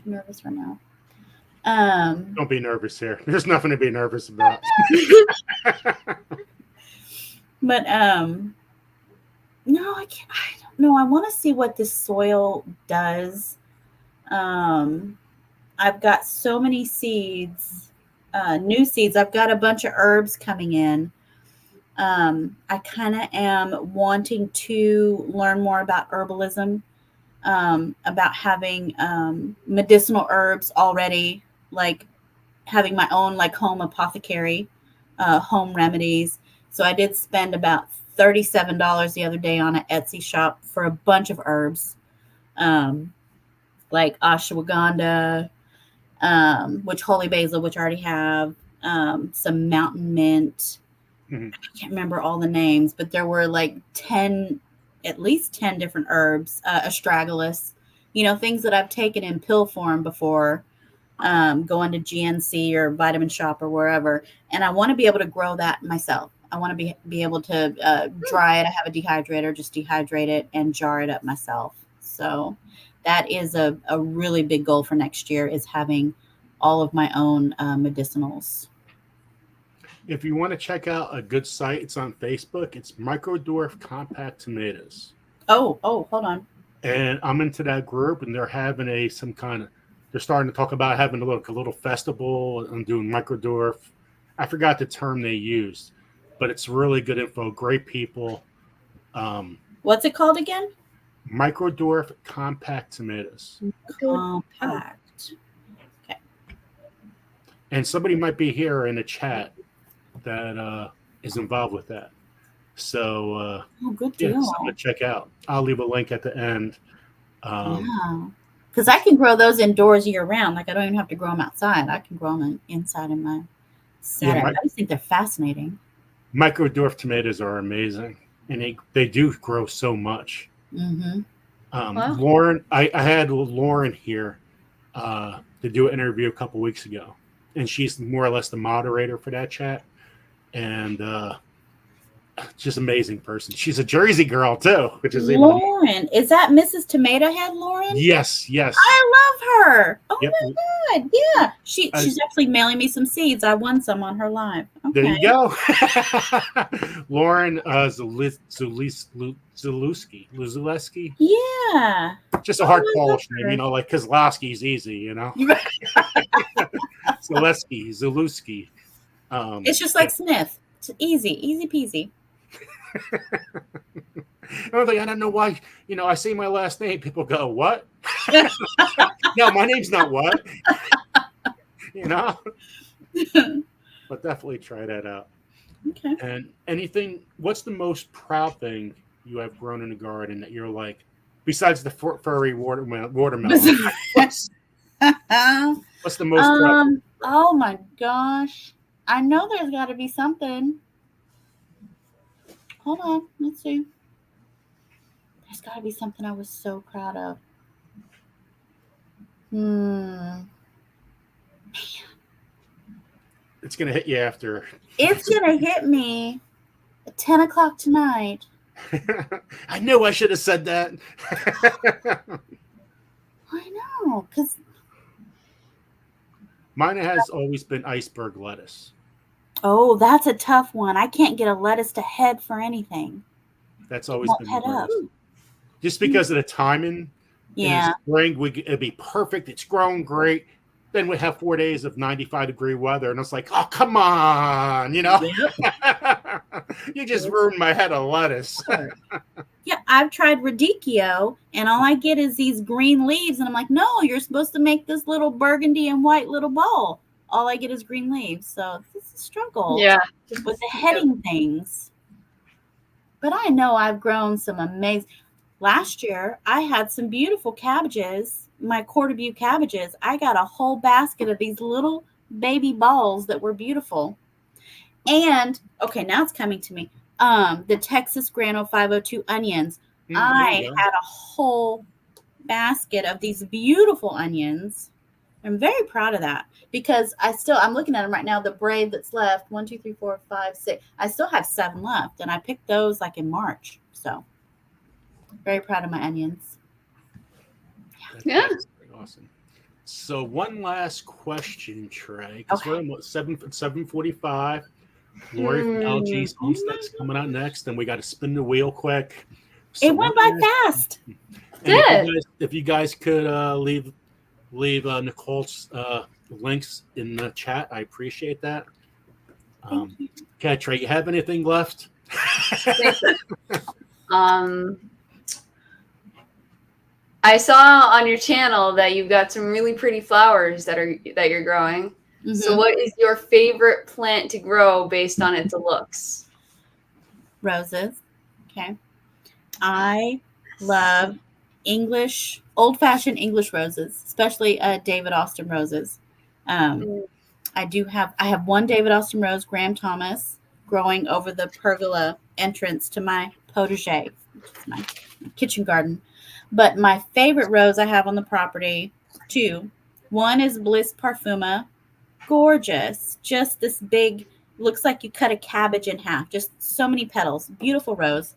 Right now. Don't be nervous here. There's nothing to be nervous about. But no, I can't. I don't know. I want to see what this soil does. I've got so many seeds new seeds. I've got a bunch of herbs coming in. I kind of am wanting to learn more about herbalism, about having medicinal herbs already, like having my own like home apothecary, home remedies. So I did spend about $37 the other day on an Etsy shop for a bunch of herbs, like ashwagandha, which holy basil, which I already have, some mountain mint. Mhm. I can't remember all the names, but there were like 10, at least 10 different herbs, astragalus, things that I've taken in pill form before, going to GNC or Vitamin Shop or wherever. And I want to be able to grow that myself. I want to be able to dry it. I have a dehydrator, just dehydrate it and jar it up myself. So that is a really big goal for next year, is having all of my own medicinals. If you want to check out a good site, it's on Facebook. It's Microdwarf Compact Tomatoes. Oh, hold on. And I'm into that group, and they're having they're starting to talk about having a little festival and doing Microdwarf. I forgot the term they used, but it's really good info. Great people. What's it called again? Microdwarf Compact Tomatoes. Compact. Okay. And somebody might be here in the chat that is involved with that. So Good deal. yeah, something to check out. I'll leave a link at the end. Yeah. Because I can grow those indoors year round. Like I don't even have to grow them outside. I can grow them inside in my setup. I just think they're fascinating. Microdwarf tomatoes are amazing, and they do grow so much. Mm-hmm. Wow. Lauren, I had Lauren here to do an interview a couple weeks ago, and she's more or less the moderator for that chat, and just amazing person. She's a Jersey girl too, which is Lauren. Is that Mrs. Tomato Head, Lauren? Yes. I love her. Oh Yep. my God. Yeah. She's actually mailing me some seeds. I won some on her live. Okay. There you go. Lauren Zalewski. Yeah. Just a hard Polish name, like Kozlowski's easy, Zalewski. It's just like Smith. It's easy peasy. I don't know why, I say my last name, people go, what? No, my name's not what. But definitely try that out. Okay. And what's the most proud thing you have grown in the garden that you're like, besides the furry watermelon? What's the most proud thing? Oh my gosh. I know there's got to be something. Hold on. Let's see. There's got to be something I was so proud of. Man. It's going to hit you after. It's going to hit me at 10 o'clock tonight. I knew I should have said that. I know. Because mine has always been iceberg lettuce. Oh, that's a tough one. I can't get a lettuce to head for anything. That's always been head up. Just because of the timing. Yeah. In the spring, it'd be perfect. It's grown great. Then we have 4 days of 95-degree weather, and it's like, oh, come on, Yep. You just ruined my head of lettuce. Yeah, I've tried radicchio, and all I get is these green leaves, and I'm like, no, you're supposed to make this little burgundy and white little ball. All I get is green leaves, so it's a struggle. Yeah, with the heading things. But I know I've grown some amazing. Last year, I had some beautiful cabbages. My Quarterview cabbages. I got a whole basket of these little baby balls that were beautiful. And okay, now it's coming to me. The Texas Grano 502 onions. I had a whole basket of these beautiful onions. I'm very proud of that because I'm looking at them right now. The braid that's left, 1, 2, 3, 4, 5, 6. I still have 7 left, and I picked those like in March. So very proud of my onions. That's awesome. So one last question, Trey, because we're almost 7:45. Lori from LG's Homestead's coming out next, and we got to spin the wheel quick. So it went by fast. If you guys could leave Nicole's links in the chat. I appreciate that. Thank you. Okay, Trey, you have anything left? I saw on your channel that you've got some really pretty flowers that you're growing. Mm-hmm. So what is your favorite plant to grow based on its looks? Roses. Okay. I love old-fashioned English roses, especially David Austin roses. I have one David Austin rose, Graham Thomas, growing over the pergola entrance to my potager, which is my kitchen garden. But my favorite rose I have on the property, two. One is Bliss Parfuma. Gorgeous. Just this big, looks like you cut a cabbage in half. Just so many petals. Beautiful rose.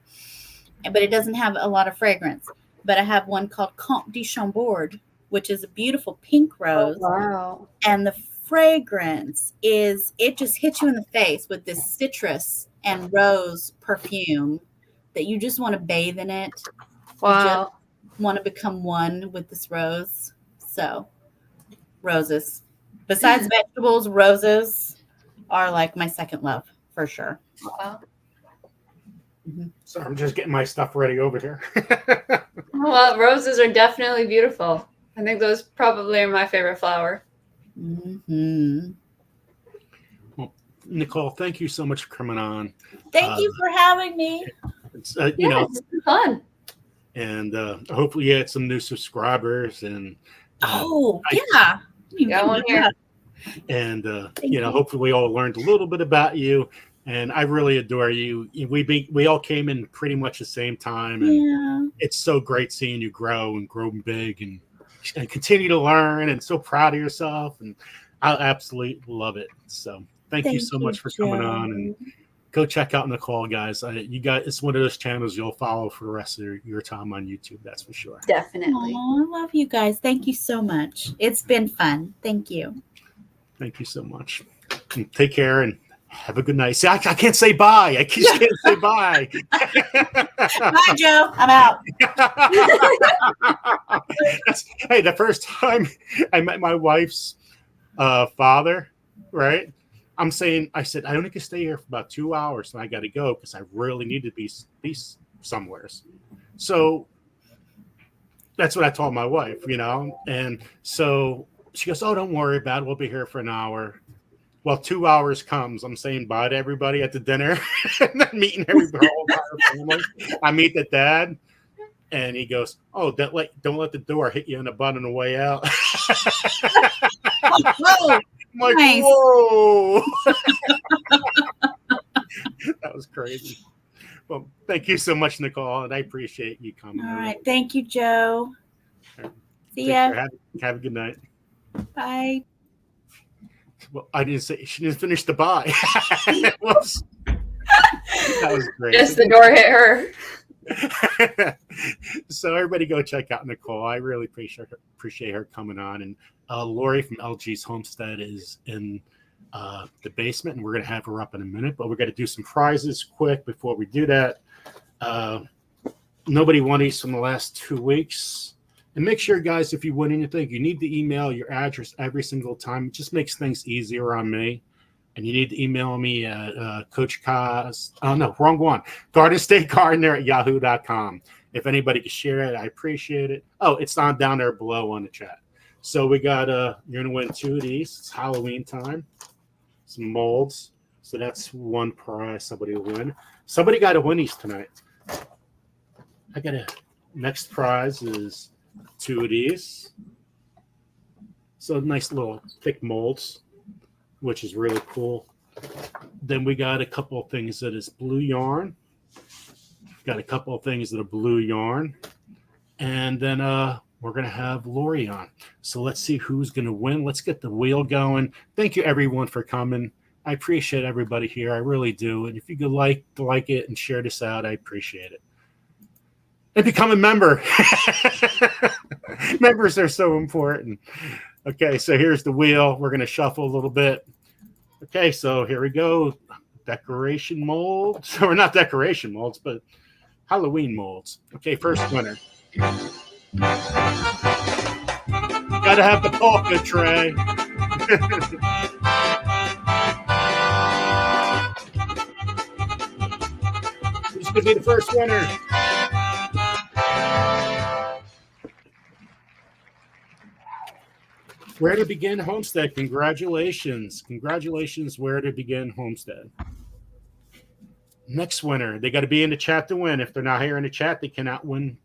But it doesn't have a lot of fragrance. But I have one called Comte de Chambord, which is a beautiful pink rose. Oh, wow. And the fragrance it just hits you in the face with this citrus and rose perfume that you just want to bathe in it. Wow. Want to become one with this rose. So roses, besides vegetables, roses are like my second love for sure. Wow. Mm-hmm. So I'm just getting my stuff ready over here. Well, roses are definitely beautiful. I think those probably are my favorite flower. Mm-hmm. Well, Nicole, thank you so much for coming on. Thank you for having me. It's It's been fun. And hopefully you had some new subscribers and yeah. Got one here. And hopefully we all learned a little bit about you. And I really adore you. We all came in pretty much the same time, and it's so great seeing you grow big and continue to learn, and so proud of yourself. And I absolutely love it. So thank you so much for coming on, and go check out Nicole, guys. It's one of those channels you'll follow for the rest of your time on YouTube. That's for sure. Definitely. I love you guys. Thank you so much. It's been fun. Thank you. Thank you so much. And take care and have a good night. See, I can't say bye. I just can't say bye. Bye, Joe. I'm out. Hey, the first time I met my wife's father, right? I said, I only can stay here for about 2 hours and I got to go because I really need to be somewhere. So that's what I told my wife, And so she goes, oh, don't worry about it. We'll be here for an hour. Well, 2 hours comes. I'm saying bye to everybody at the dinner and then meeting everybody. Family. I meet the dad and he goes, oh, don't let the door hit you in the butt on the way out. Whoa. I'm like, Nice. Whoa. That was crazy. Well, thank you so much, Nicole, and I appreciate you coming. All right. Thank you, Joe. Right. See ya. Have a good night. Bye. Well, I didn't say she didn't finish the bye. Whoops. That was great. Yes, the door hit her. So everybody go check out Nicole. I really appreciate her coming on. And Lori from LG's Homestead is in the basement, and we're going to have her up in a minute. But we're going to do some prizes quick before we do that. Nobody won these from the last 2 weeks. And make sure, guys, if you win anything, you need to email your address every single time. It just makes things easier on me. And you need to email me at Coach Kaz. Oh, no, wrong one. Garden State Gardener at yahoo.com. If anybody can share it, I appreciate it. Oh, it's on down there below on the chat. So we got, you're going to win 2 of these. It's Halloween time. Some molds. So that's one prize somebody will win. Somebody got to win these tonight. Next prize is 2 of these. So nice little thick molds, which is really cool. Then we got a couple of things that is blue yarn. Got a couple of things that are blue yarn. And then we're going to have Lori on. So let's see who's going to win. Let's get the wheel going. Thank you, everyone, for coming. I appreciate everybody here. I really do. And if you could like it and share this out, I appreciate it. And become a member. Members are so important. Okay, so here's the wheel. We're going to shuffle a little bit. Okay, so here we go. Decoration molds. Or not decoration molds, but Halloween molds. Okay, first winner. Gotta have the polka tray. Who's going to be the first winner? Where to Begin Homestead. Congratulations. Congratulations, Where to Begin Homestead. Next winner. They got to be in the chat to win. If they're not here in the chat, they cannot win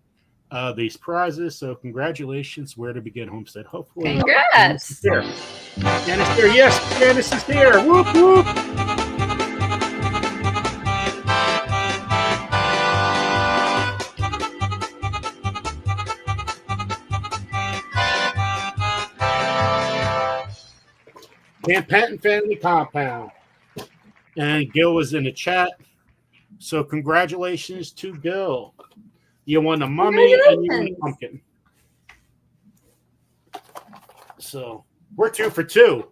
these prizes. So congratulations, Where to Begin Homestead. Hopefully. Congrats. Janice here. Yes, Janice is here. Whoop, whoop. Camp Patton Family Compound. And Gil was in the chat. So congratulations to Gil. You won a mummy and you won a pumpkin. So we're 2 for 2.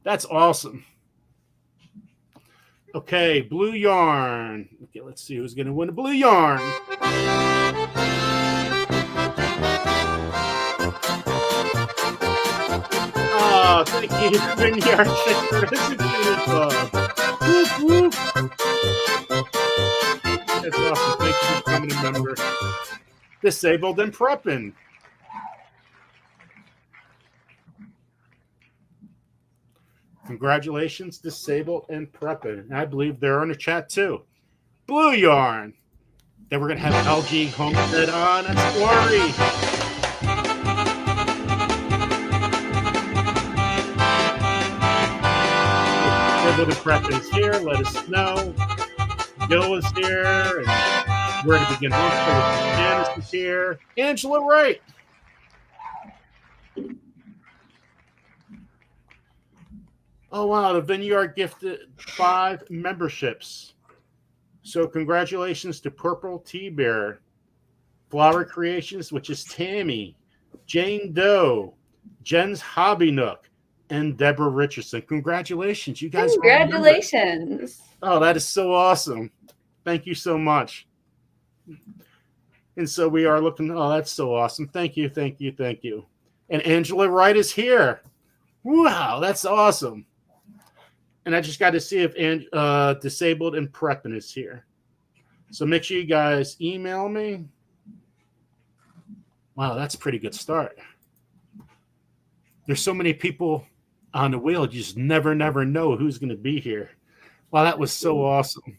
That's awesome. Okay, blue yarn. Okay, let's see who's going to win the blue yarn. Oh, thank you, Vineyard. Whoop, whoop. That's awesome. Thank you for becoming a member. Disabled and Prepping. Congratulations, Disabled and Prepping. I believe they're in the chat too. Blue yarn. Then we're going to have LG Homestead on. That's Lori. Disabled and Prepping is here. Let us know. Gil is here. And Where to Begin Homestead. Janice is here. Angela Wright. Oh, wow. The Vineyard gifted 5 memberships. So congratulations to Purple Tea Bear, Flower Creations, which is Tammy, Jane Doe, Jen's Hobby Nook, and Deborah Richardson. Congratulations. You guys. Congratulations. Oh, that is so awesome. Thank you so much. And so we are looking. Oh, that's so awesome. Thank you. Thank you. Thank you. And Angela Wright is here. Wow, that's awesome. And I just got to see if Disabled and Prepping is here. So make sure you guys email me. Wow, that's a pretty good start. There's so many people on the wheel. You just never know who's going to be here. Wow, that was so awesome.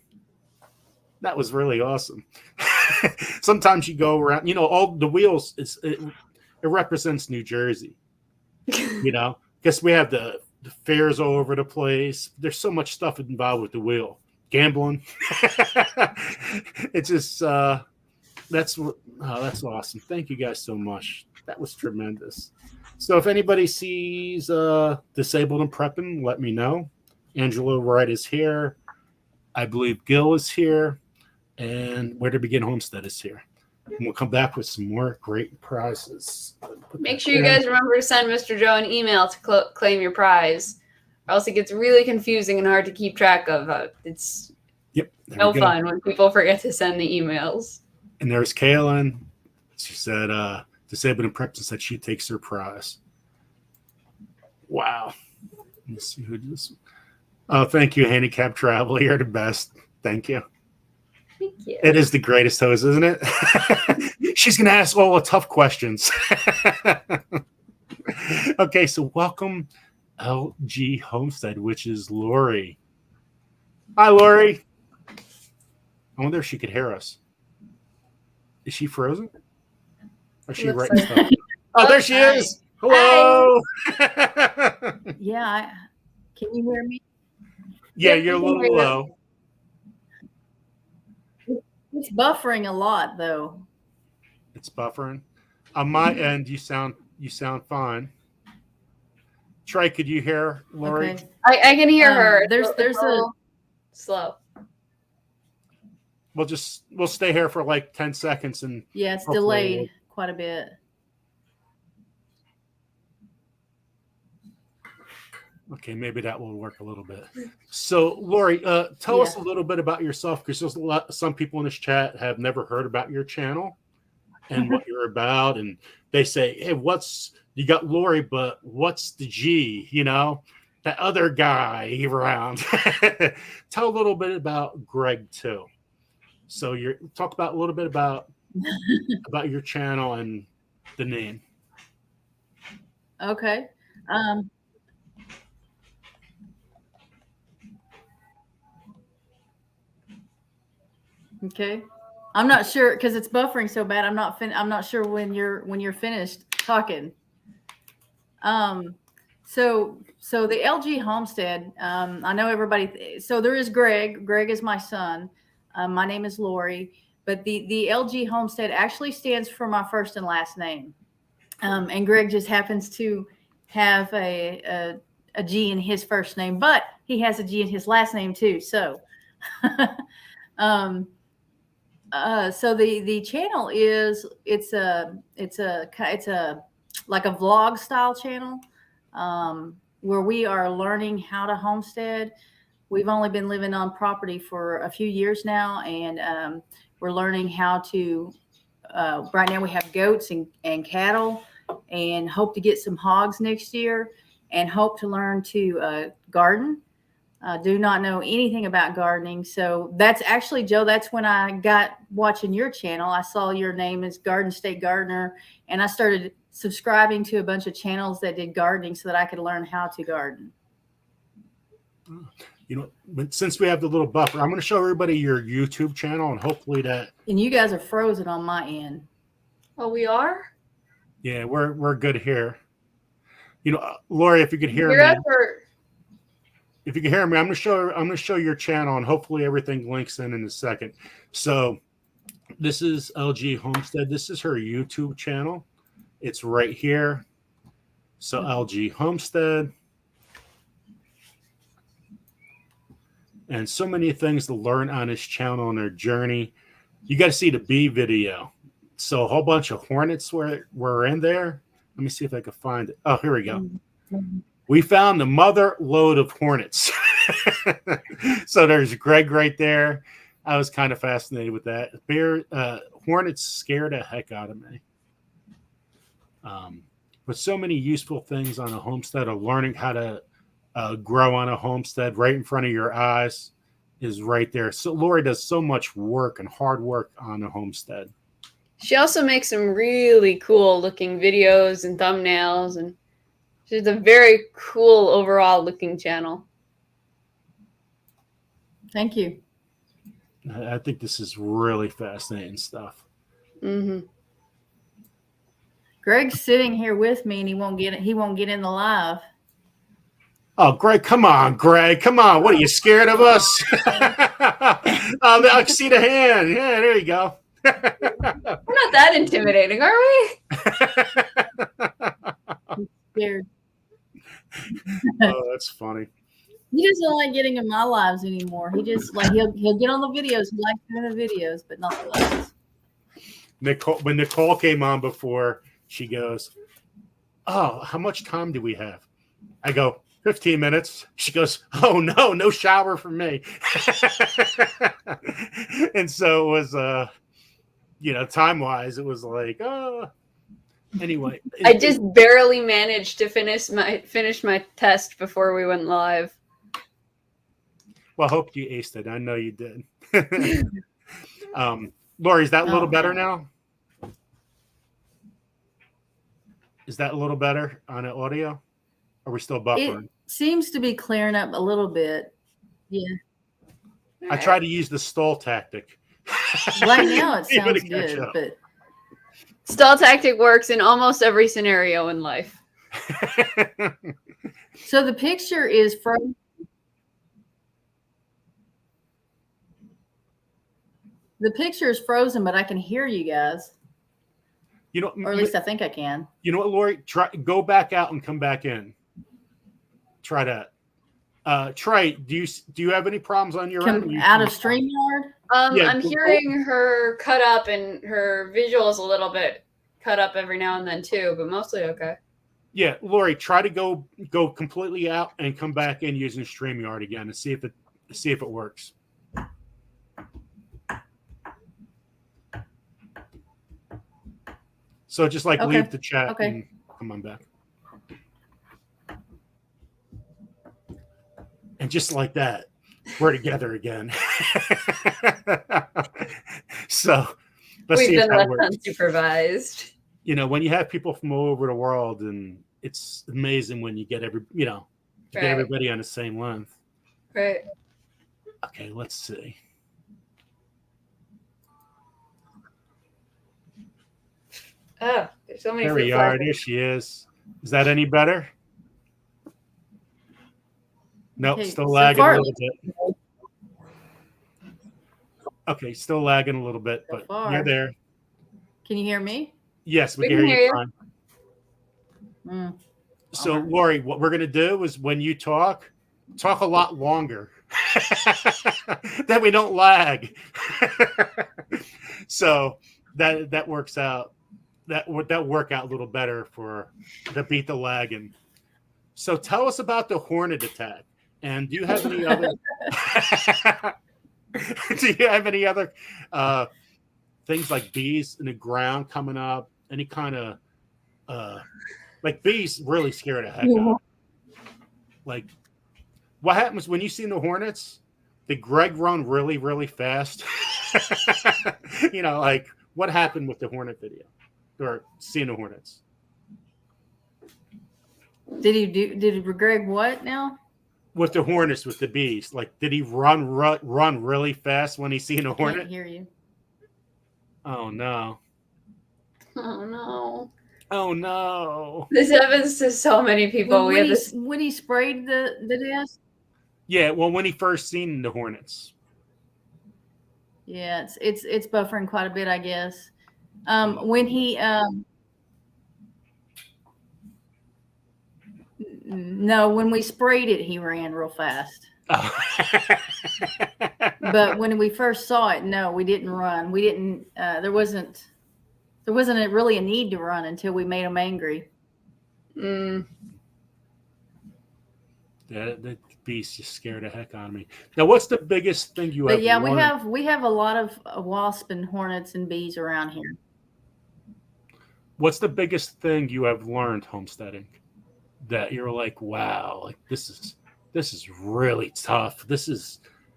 That was really awesome. Sometimes you go around, all the wheels, it represents New Jersey, because we have the fairs all over the place. There's so much stuff involved with the wheel. Gambling. It's just, that's awesome. Thank you guys so much. That was tremendous. So if anybody sees Disabled and Prepping, let me know. Angela Wright is here. I believe Gil is here. And Where to Begin Homestead is here. And we'll come back with some more great prizes. Make sure you guys remember to send Mr. Joe an email to claim your prize, or else it gets really confusing and hard to keep track of. It's no fun when people forget to send the emails. And there's Kaylin. She said, Disabled and Prepping said she takes her prize. Wow. Let's see who this. Oh, thank you, Handicap Traveler. You're the best. Thank you. Thank you. It is the greatest hose, isn't it? She's going to ask all the tough questions. Okay, so welcome LG Homestead, which is Lori. Hi, Lori. I wonder if she could hear us. Is she frozen? Or is she writing stuff? Oh, there she is. Hello. Yeah. Can you hear me? Yeah, you're a little low. It's buffering a lot, though. It's buffering. On my end, you sound fine. Trey, could you hear Lori? Okay. I can hear her. There's a slow. We'll stay here for like 10 seconds and it's delayed quite a bit. Okay, maybe that will work a little bit. So, Lori, tell us a little bit about yourself, because there's some people in this chat have never heard about your channel and what you're about, and they say, "Hey, what's you got Lori, but what's the G? You know, that other guy around. Tell a little bit about Greg too. So you talk about a little bit about your channel and the name. Okay. Um, okay. I'm not sure because it's buffering so bad. I'm not sure when you're finished talking. Um, so the LG homestead. I know everybody. So there is Greg. Greg is my son. My name is Lori. But the LG homestead actually stands for my first and last name. And Greg just happens to have a G in his first name, but he has a G in his last name too. So, um, so the channel is it's a like a vlog style channel where we are learning how to homestead. We've only been living on property for a few years now, and we're learning how to. Right now, we have goats and cattle, and hope to get some hogs next year, and hope to learn to garden. Do not know anything about gardening. So that's actually, Joe, that's when I got watching your channel. I saw your name as Garden State Gardener, and I started subscribing to a bunch of channels that did gardening so that I could learn how to garden. You know, but since we have the little buffer, I'm going to show everybody your YouTube channel, and hopefully that. And you guys are frozen on my end. Oh, we are? Yeah, we're good here. You know, Lori, if you could hear You're me. up for... If you can hear me, I'm going to show your channel, and hopefully everything links in a second. So this is LG Homestead. This is her YouTube channel. It's right here. So LG Homestead. And so many things to learn on this channel and their journey. You got to see the bee video. So a whole bunch of hornets were in there. Let me see if I can find it. Oh, here we go. We found the mother load of hornets. So there's Greg right there. I was kind of fascinated with that. Hornets scared the heck out of me. But so many useful things on a homestead, of learning how to grow on a homestead right in front of your eyes is right there. So Lori does so much work and hard work on a homestead. She also makes some really cool looking videos and thumbnails, and she's a very cool overall looking channel. Thank you. I think this is really fascinating stuff. Mm-hmm. Greg's sitting here with me, and he won't get in the live. Oh, Greg, come on, Greg. Come on. What, are you scared of us? I see the hand. Yeah, there you go. We're not that intimidating, are we? Scared. Oh, that's funny. He doesn't like getting in my lives anymore. He just like he'll get on the videos. He likes doing the videos, but not the lives. When Nicole came on before, she goes, "Oh, how much time do we have?" I go, 15 minutes. She goes, "Oh no shower for me." And so it was, time wise, it was like, anyway. I just barely managed to finish my test before we went live. Well, I hope you aced it. I know you did. Lori, is that a little better now? Is that a little better on the audio? Are we still buffering? It seems to be clearing up a little bit. Yeah. I try to use the stall tactic. Right now it sounds good, but stall tactic works in almost every scenario in life. So the picture is frozen. The picture is frozen, but I can hear you guys. Or at least I think I can. You know what, Lori? Go back out and come back in. Try that. Trey, do you have any problems on your end? Out of StreamYard? Yeah, I'm hearing her cut up, and her visuals a little bit cut up every now and then too, but mostly okay. Yeah, Lori, try to go completely out and come back in using StreamYard again and see if it works. So just leave the chat and come on back. And just like that, we're together again. So let's We've see if been that left works. unsupervised. You know, when you have people from all over the world, and it's amazing when you get get Right. everybody on the same length. Right. Okay, let's see. Oh, there's so many There we fruit are. flies. There she is. Is that any better? Nope, Okay, still so lagging far a it little bit. Okay, still lagging a little bit, So but far. you're there. Can you hear me? Yes, we We can can hear hear you you. fine. Mm. So, Okay. Lori, what we're going to do is when you talk a lot longer. That we don't lag. So that works out. That work out a little better for the beat the lagging. So tell us about the hornet attack. And do you have any other do you have any other things like bees in the ground coming up? Any kind of like bees really scare the heck out of me. Like, what happens when you see the hornets? Did Greg run really, really fast? Like what happened with the hornet video or seeing the hornets? Did Greg what now? With the hornets, with the bees, like did he run really fast when he seen a Can't hornet? hear you. Oh no! Oh no. Oh no! This happens to so many people. We have this. When he sprayed the desk. Yeah, well, when he first seen the hornets. Yeah, it's buffering quite a bit, I guess. When he no, when we sprayed it, he ran real fast. Oh. But when we first saw it, no, we didn't run. We didn't. There wasn't really a need to run until we made him angry. Mm, The beast just scared the heck out of me. Now, what's the biggest thing you have? But yeah, learned? we have a lot of wasp and hornets and bees around here. What's the biggest thing you have learned homesteading that you're like, wow, like this is really tough.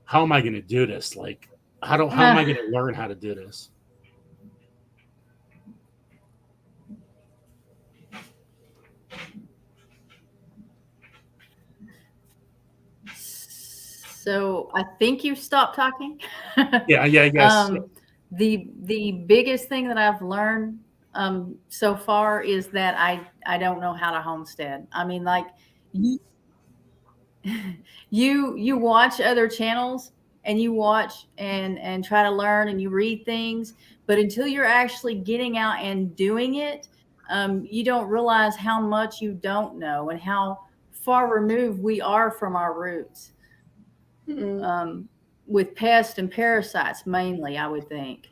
How am I going to do this? Like, how am I going to learn how to do this? So I think you stopped talking. Yeah, I guess. The biggest thing that I've learned so far is that I don't know how to homestead. I mean, like you watch other channels and you watch and try to learn and you read things, but until you're actually getting out and doing it, you don't realize how much you don't know and how far removed we are from our roots. With pests and parasites mainly, I would think.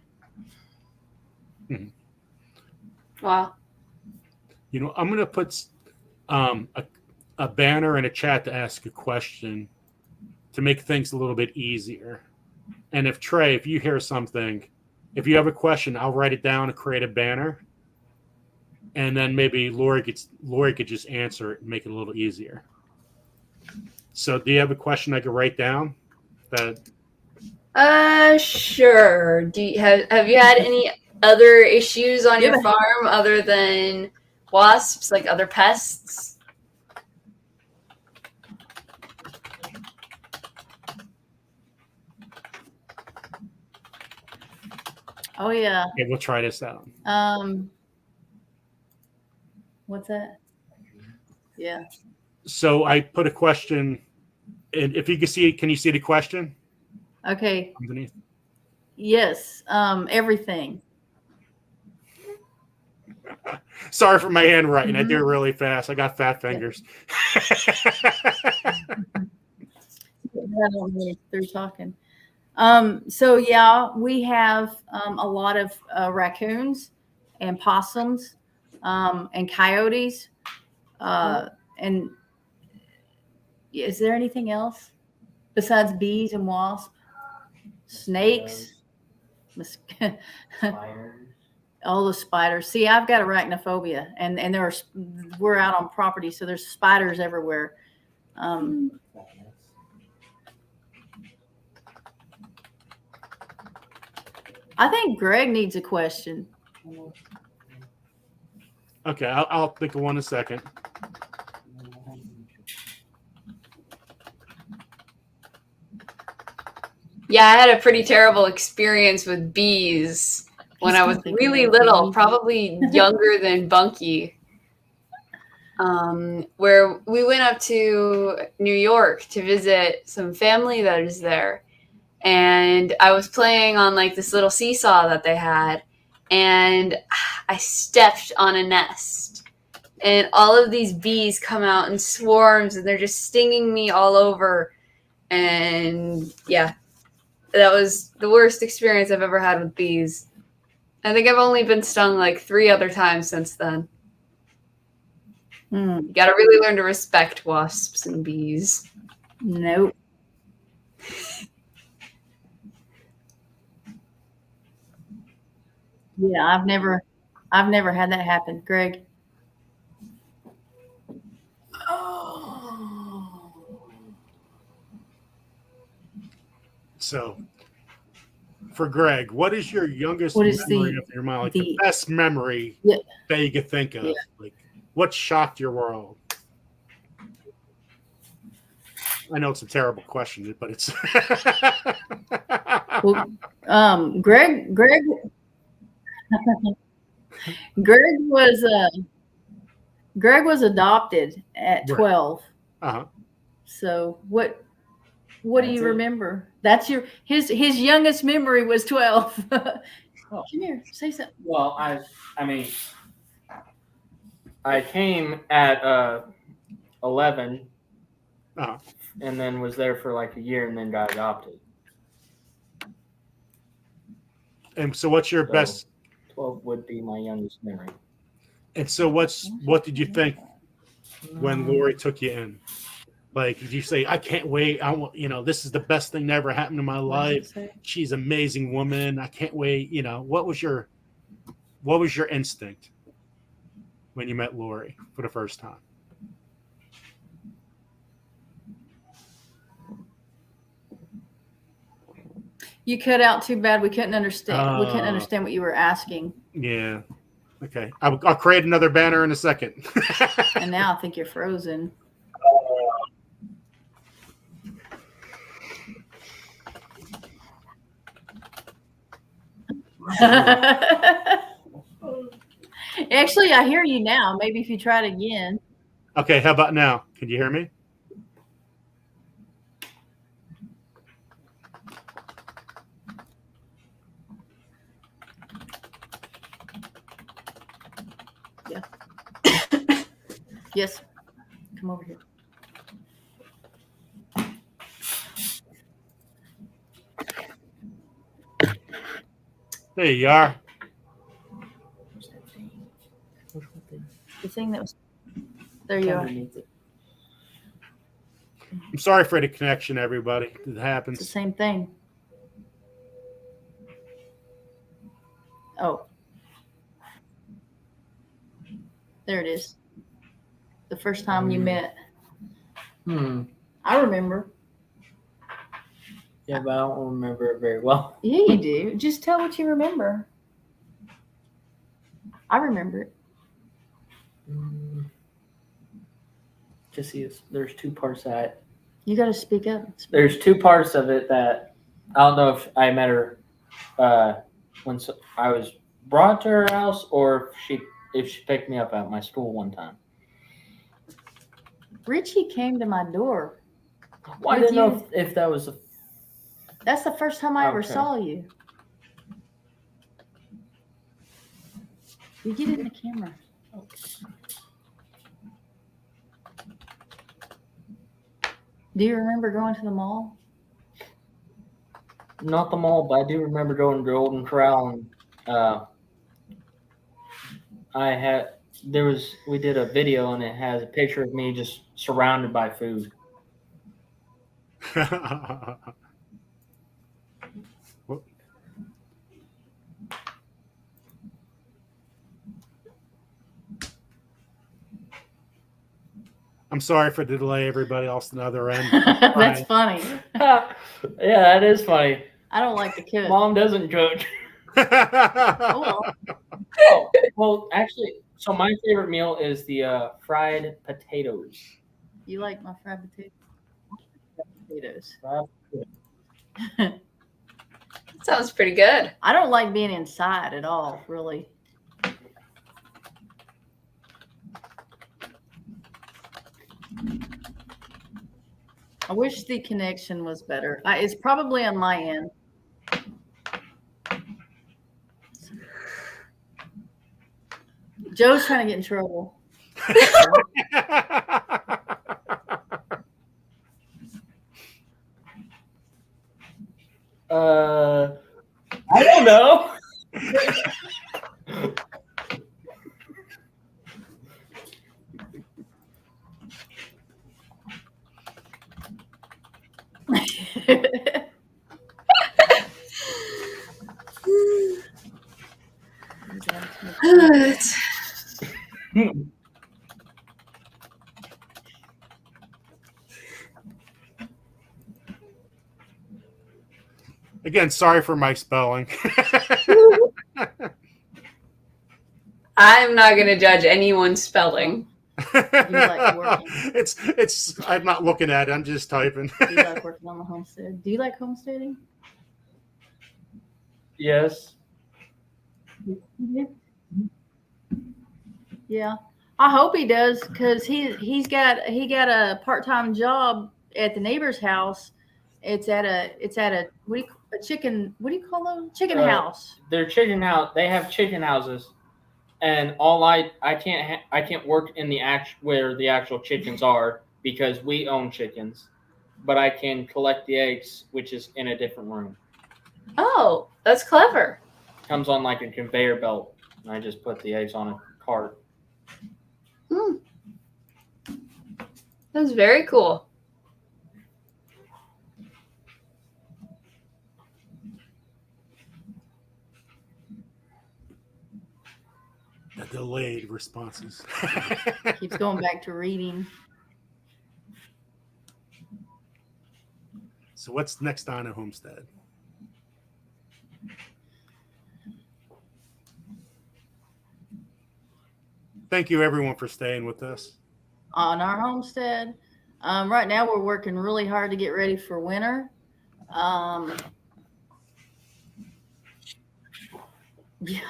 wow. I'm going to put a banner in a chat to ask a question to make things a little bit easier. And if Trey, if you hear something, if you have a question, I'll write it down and create a banner. And then maybe Lori could just answer it and make it a little easier. So do you have a question I could write down? Sure. Have you had any other issues on your farm other than wasps, like other pests? Oh yeah. Okay, we'll try this out. What's that? Yeah. So I put a question, and if you can you see the question? Okay. Underneath. Yes. Everything. Sorry for my handwriting. I do it really fast. I got fat fingers. They're talking. So yeah, we have a lot of raccoons and possums and coyotes. And is there anything else besides bees and wasps? Snakes? Spiders. All the spiders. See, I've got arachnophobia, and we're out on property, so there's spiders everywhere. I think Greg needs a question. Okay, I'll think of one in a second. Yeah, I had a pretty terrible experience with bees when I was really little, probably younger than Bunky. Where we went up to New York to visit some family that is there. And I was playing on like this little seesaw that they had, and I stepped on a nest. And all of these bees come out in swarms, and they're just stinging me all over. And yeah, that was the worst experience I've ever had with bees. I think I've only been stung like 3 other times since then. You got to really learn to respect wasps and bees. Nope. Yeah, I've never had that happen, Greg. So, for Greg, what is your youngest What is memory of your mind? Like the best memory that you could think of? Yeah. Like, what shocked your world? I know it's a terrible question, but it's. Well, Greg was adopted at 12. Uh-huh. So what do you remember? That's his youngest memory was 12. Come here, say something. Well, I mean, I came at 11, and then was there for like a year, and then got adopted. And so, what's your best? 12 would be my youngest memory. And so, what did you think when Lori took you in? Like, did you say, "I can't wait. I want, this is the best thing that ever happened in my life. She's an amazing woman. I can't wait." What was your instinct when you met Lori for the first time? You cut out too bad. We couldn't understand. We couldn't understand what you were asking. Yeah. Okay. I'll create another banner in a second. And now I think you're frozen. Actually, I hear you now. Maybe if you try it again. Okay. How about now? Can you hear me? Yeah. Yes. Come over here. There you are. The thing that was there. You are. I'm sorry for the connection, everybody. It happens. It's the same thing. Oh. There it is. The first time you met. I remember. Yeah, but I don't remember it very well. Yeah, you do. Just tell what you remember. I remember it. Just see, there's 2 parts that You got to speak up. there's 2 parts of it that I don't know if I met her when I was brought to her house, or if she picked me up at my school one time. Richie came to my door. Well, I didn't know if that was That's the first time I ever saw you. You get in the camera. Do you remember going to the mall? not the mall, but I do remember going to Golden Corral, and we did a video, and it has a picture of me just surrounded by food. I'm sorry for the delay, everybody else on the other end. That's funny. Yeah, that is funny. I don't like to cook. Mom doesn't cook. Oh, Oh, well, actually, so my favorite meal is the fried potatoes. you like my fried potatoes? Fried Sounds pretty good. I don't like being inside at all, really. I wish the connection was better. It's probably on my end. Joe's trying to get in trouble. I don't know. Again, sorry for my spelling. I'm not going to judge anyone's spelling. like working? It's. I'm not looking at it. I'm just typing. Do you like working on the homestead? Do you like homesteading? Yes. Yeah, I hope he does because he got a part-time job at the neighbor's house. It's at a chicken, what do you call them? Chicken house. They're chicken house. They have chicken houses, and I can't work in the where the actual chickens are because we own chickens, but I can collect the eggs, which is in a different room. Oh, that's clever. Comes on like a conveyor belt, and I just put the eggs on a cart. That's very cool. The delayed responses. Keeps going back to reading. So what's next on a homestead? Thank you, everyone, for staying with us. On our homestead, right now we're working really hard to get ready for winter. Yeah,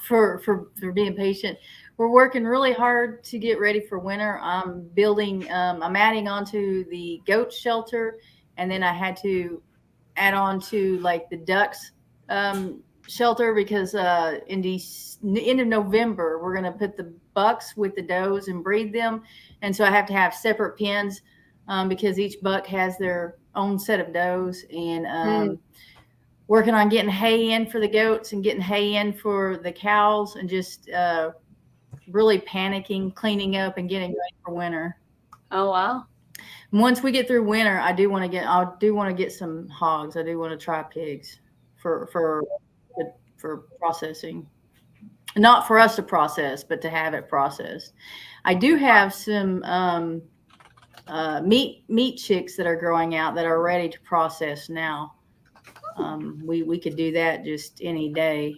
for being patient. We're working really hard to get ready for winter. I'm adding onto the goat shelter, and then I had to add on to like the ducks shelter because in the end of November we're going to put the bucks with the does and breed them, and so I have to have separate pens because each buck has their own set of does, and working on getting hay in for the goats and getting hay in for the cows, and just really panicking, cleaning up, and getting ready for winter. Oh wow! Once we get through winter, I do want to get some hogs. I do want to try pigs for processing, not for us to process, but to have it processed. I do have some meat chicks that are growing out that are ready to process now. We could do that just any day.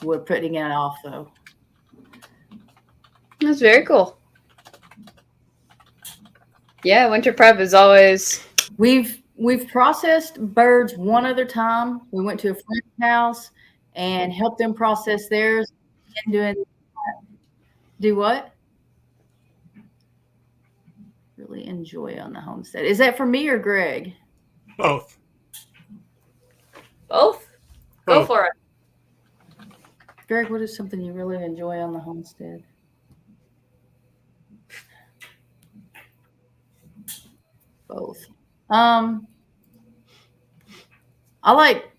We're putting it off though. That's very cool. Yeah, winter prep is always. We've processed birds one other time. We went to a friend's house and helped them process theirs. And do what? Really enjoy on the homestead. Is that for me or Greg? Both. Both? Go for it. Greg, what is something you really enjoy on the homestead? Both. I like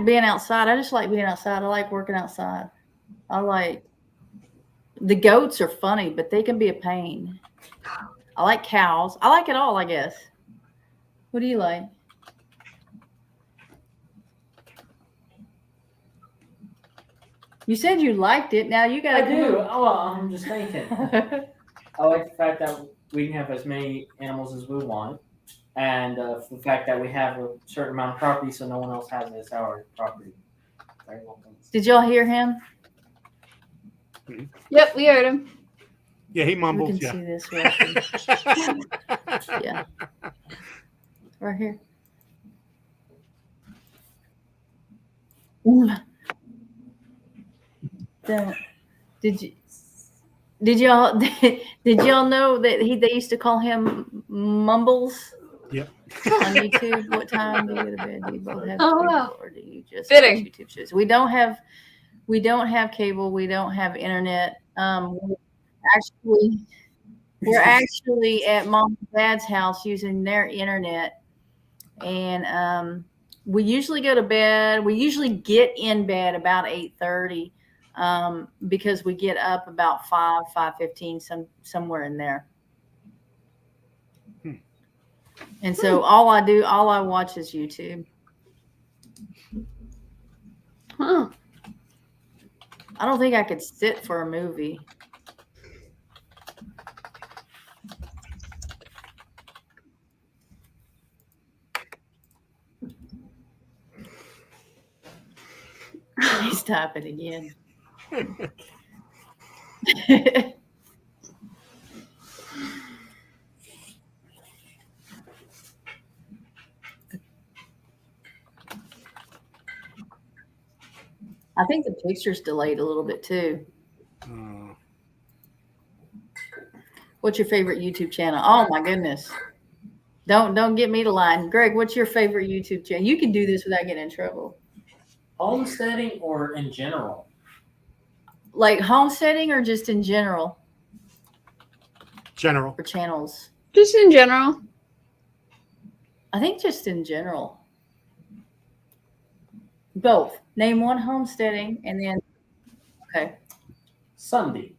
being outside. I just like being outside. I like working outside. The goats are funny, but they can be a pain. I like cows. I like it all, I guess. What do you like? You said you liked it. Now you got I do. Oh, well, I'm just thinking. I like the fact that we can have as many animals as we want, and the fact that we have a certain amount of property, so no one else has it as our property. Very well done. Did y'all hear him? Yep, we heard him. Yeah, he We mumbles. can Yeah. see this right here. Yeah. Right here. Don't- Did y'all know that they used to call him Mumbles? Yep. On YouTube. What time do you go to bed? Do you both have Oh, cable, wow. or do you just Fitting. watch YouTube shows? We don't have cable. We don't have internet. We're actually at mom and dad's house using their internet, and we usually go to bed. We usually get in bed about 8:30, because we get up about 5:15, somewhere in there. And so all I watch is YouTube. Huh. I don't think I could sit for a movie. He's typing again. I think the picture's delayed a little bit too. What's your favorite YouTube channel? Oh my goodness. Don't get me to line. Greg, what's your favorite YouTube channel? You can do this without getting in trouble. Homesteading or in general? Like homesteading or just in general? General. For channels? Just in general. I think just in general. Both. Name one homesteading and then okay. Sunday.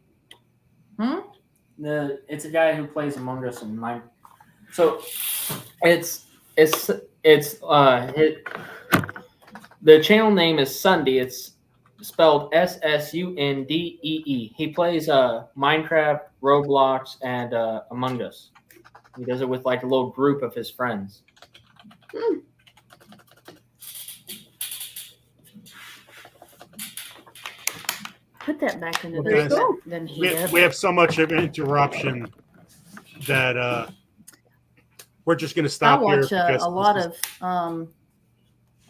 It's a guy who plays Among Us and Mine. So it's the channel name is Sunday. It's spelled SSUNDEE. He plays Minecraft, Roblox, and Among Us. He does it with like a little group of his friends. Put that back into Well, guys, then we have so much of interruption that we're just going to I stop here. watch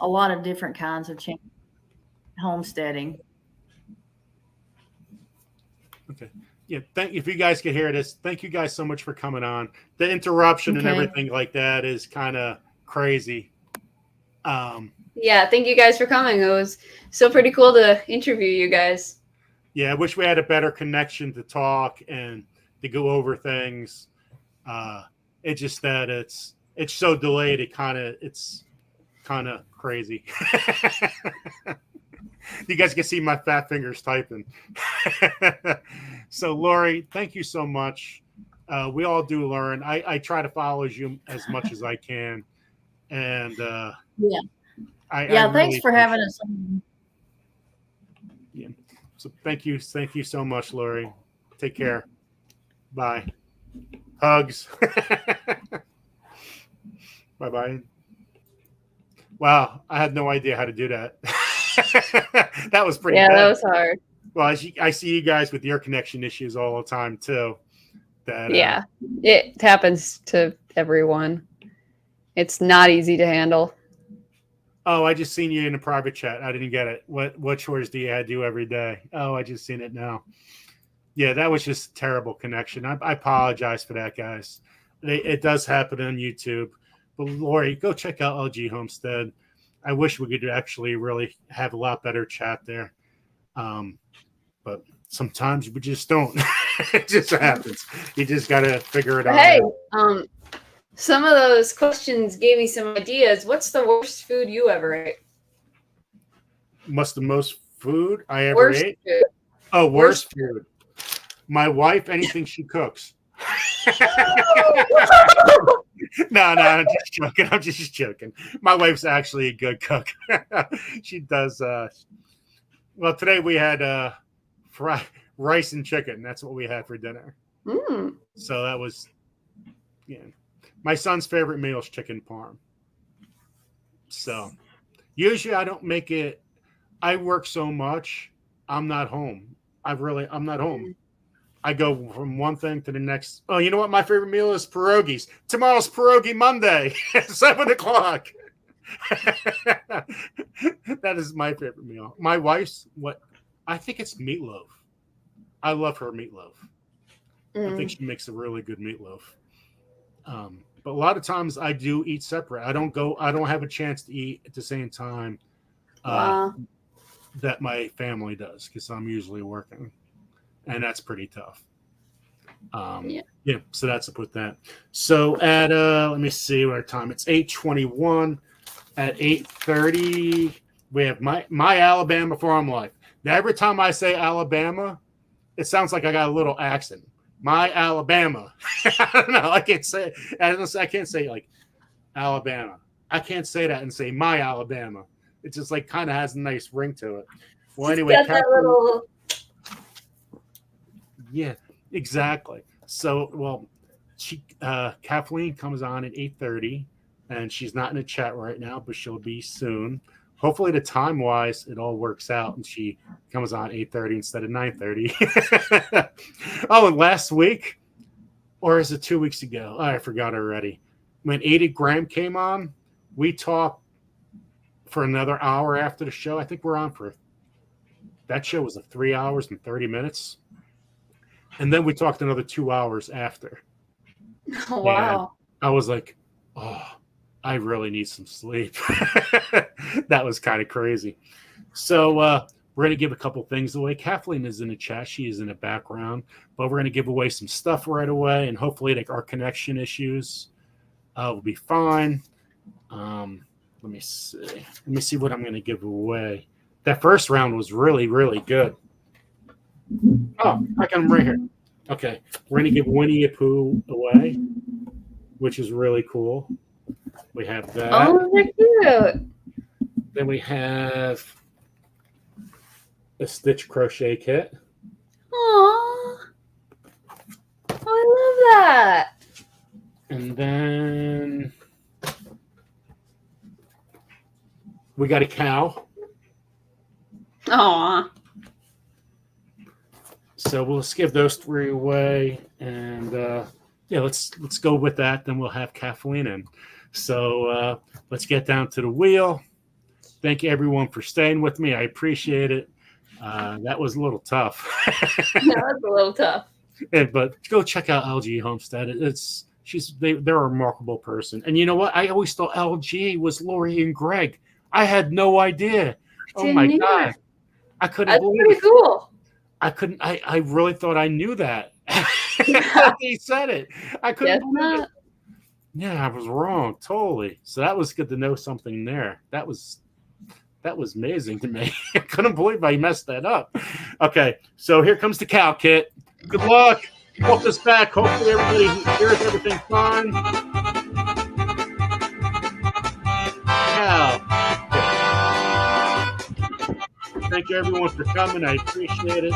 a lot of different kinds of homesteading. Okay. Yeah. If you guys can hear this, thank you guys so much for coming on. The interruption and everything like that is kind of crazy. Yeah, thank you guys for coming. It was so pretty cool to interview you guys. Yeah, I wish we had a better connection to talk and to go over things. It's just that it's so delayed. It's kind of crazy. You guys can see my fat fingers typing. So, Lori, thank you so much. We all do learn. I try to follow you as much as I can, and thanks for having us on. Yeah. So thank you so much, Lori. Take care. Bye. Hugs. Bye-bye. Wow, I had no idea how to do that. That was pretty bad. That was hard. Well, I see you guys with your connection issues all the time too. It happens to everyone. It's not easy to handle. Oh, I just seen you in a private chat. I didn't get it. What chores do you do every day? Oh, I just seen it now. Yeah, that was just a terrible connection. I apologize for that, guys. It does happen on YouTube. But Lori, go check out LG Homestead. I wish we could actually really have a lot better chat there. But sometimes we just don't. It just happens. You just got to figure it out. Hey, some of those questions gave me some ideas. What's the worst food you ever ate? What's the most food I ever ate? Food. Oh, worst food. My wife, anything she cooks. No, I'm just joking. I'm just joking. My wife's actually a good cook. She does. Well, today we had rice and chicken. That's what we had for dinner. Mm. So that was, yeah. My son's favorite meal is chicken parm. So usually I don't make it. I work so much, I'm not home. I'm not home. I go from one thing to the next. Oh, you know what? My favorite meal is pierogies. Tomorrow's pierogi Monday at 7:00. That is my favorite meal. My wife's I think it's meatloaf. I love her meatloaf. I think she makes a really good meatloaf. But a lot of times I do eat separate. I don't have a chance to eat at the same time that my family does because I'm usually working. And that's pretty tough. Yeah, so that's up with that. So at let me see what our time. It's 8:21. At 8:30, we have my Alabama Farm Life. Now, every time I say Alabama, it sounds like I got a little accent. My Alabama. I don't know. I can't say like Alabama. I can't say that and say my Alabama. It just like kind of has a nice ring to it. Well, anyway, yeah, exactly. So, well, Kathleen comes on at 8:30, and she's not in the chat right now, but she'll be soon. Hopefully, the time wise, it all works out, and she comes on 8:30 instead of 9:30. Oh, and last week, or is it 2 weeks ago? Oh, I forgot already. When 80 Graham came on, we talked for another hour after the show. I think we're on for that show was 3 hours and 30 minutes. And then we talked another 2 hours after. Oh, wow. And I was like, oh, I really need some sleep. That was kind of crazy. So we're going to give a couple things away. Kathleen is in the chat. She is in the background. But we're going to give away some stuff right away. And hopefully our connection issues will be fine. Let me see. Let me see what I'm going to give away. That first round was really, really good. Oh, I got them right here. Okay, we're going to give Winnie a Pooh away, which is really cool. We have that. Oh, they're cute. Then we have a Stitch crochet kit. Aww. Oh, I love that. And then we got a cow. Aww. So we'll just give those three away, and let's go with that. Then we'll have Kathleen in. So let's get down to the wheel. Thank you everyone for staying with me. I appreciate it. That was a little tough. That was a little tough. But go check out LG Homestead. They're a remarkable person. And you know what? I always thought LG was Lori and Greg. I had no idea. Oh my God. I couldn't believe it. That's pretty cool. I really thought I knew that. He said it. I couldn't believe it. Yeah, I was wrong. Totally. So that was good to know something there. That was amazing to me. I couldn't believe I messed that up. Okay, so here comes the cow kit. Good luck. Hope this back. Hopefully everybody hears everything fine. Cow. Thank you everyone for coming. I appreciate it.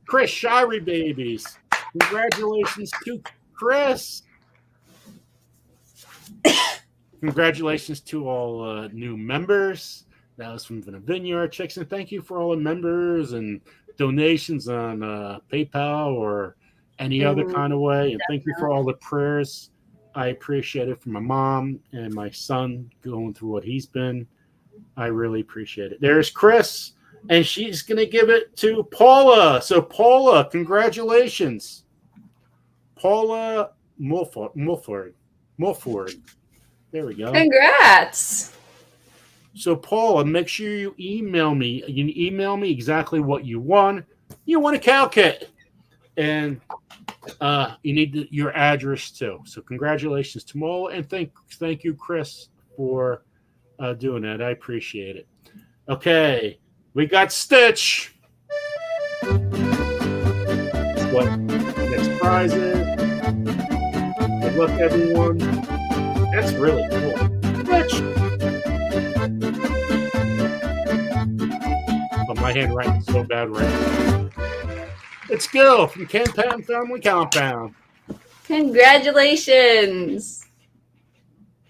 Chris Shirey babies. Congratulations to Chris. Congratulations to all new members. That was from the Vineyard Chicks. And thank you for all the members and donations on PayPal or any other kind of way. And thank you for all the prayers. I appreciate it from my mom and my son going through what he's been. I really appreciate it. There's Chris, and she's going to give it to Paula. So, Paula, congratulations. Paula Mulford. There we go. Congrats. So, Paula, make sure you email me. You can email me exactly what you want. You want a cow kit. And you need your address too. So congratulations to Mola, and thank you, Chris, for doing that. I appreciate it. Okay, we got Stitch. What next prize is? Good luck, everyone. That's really cool. Stitch. My handwriting's so bad right now. It's Gil from Campan Family Compound. Congratulations.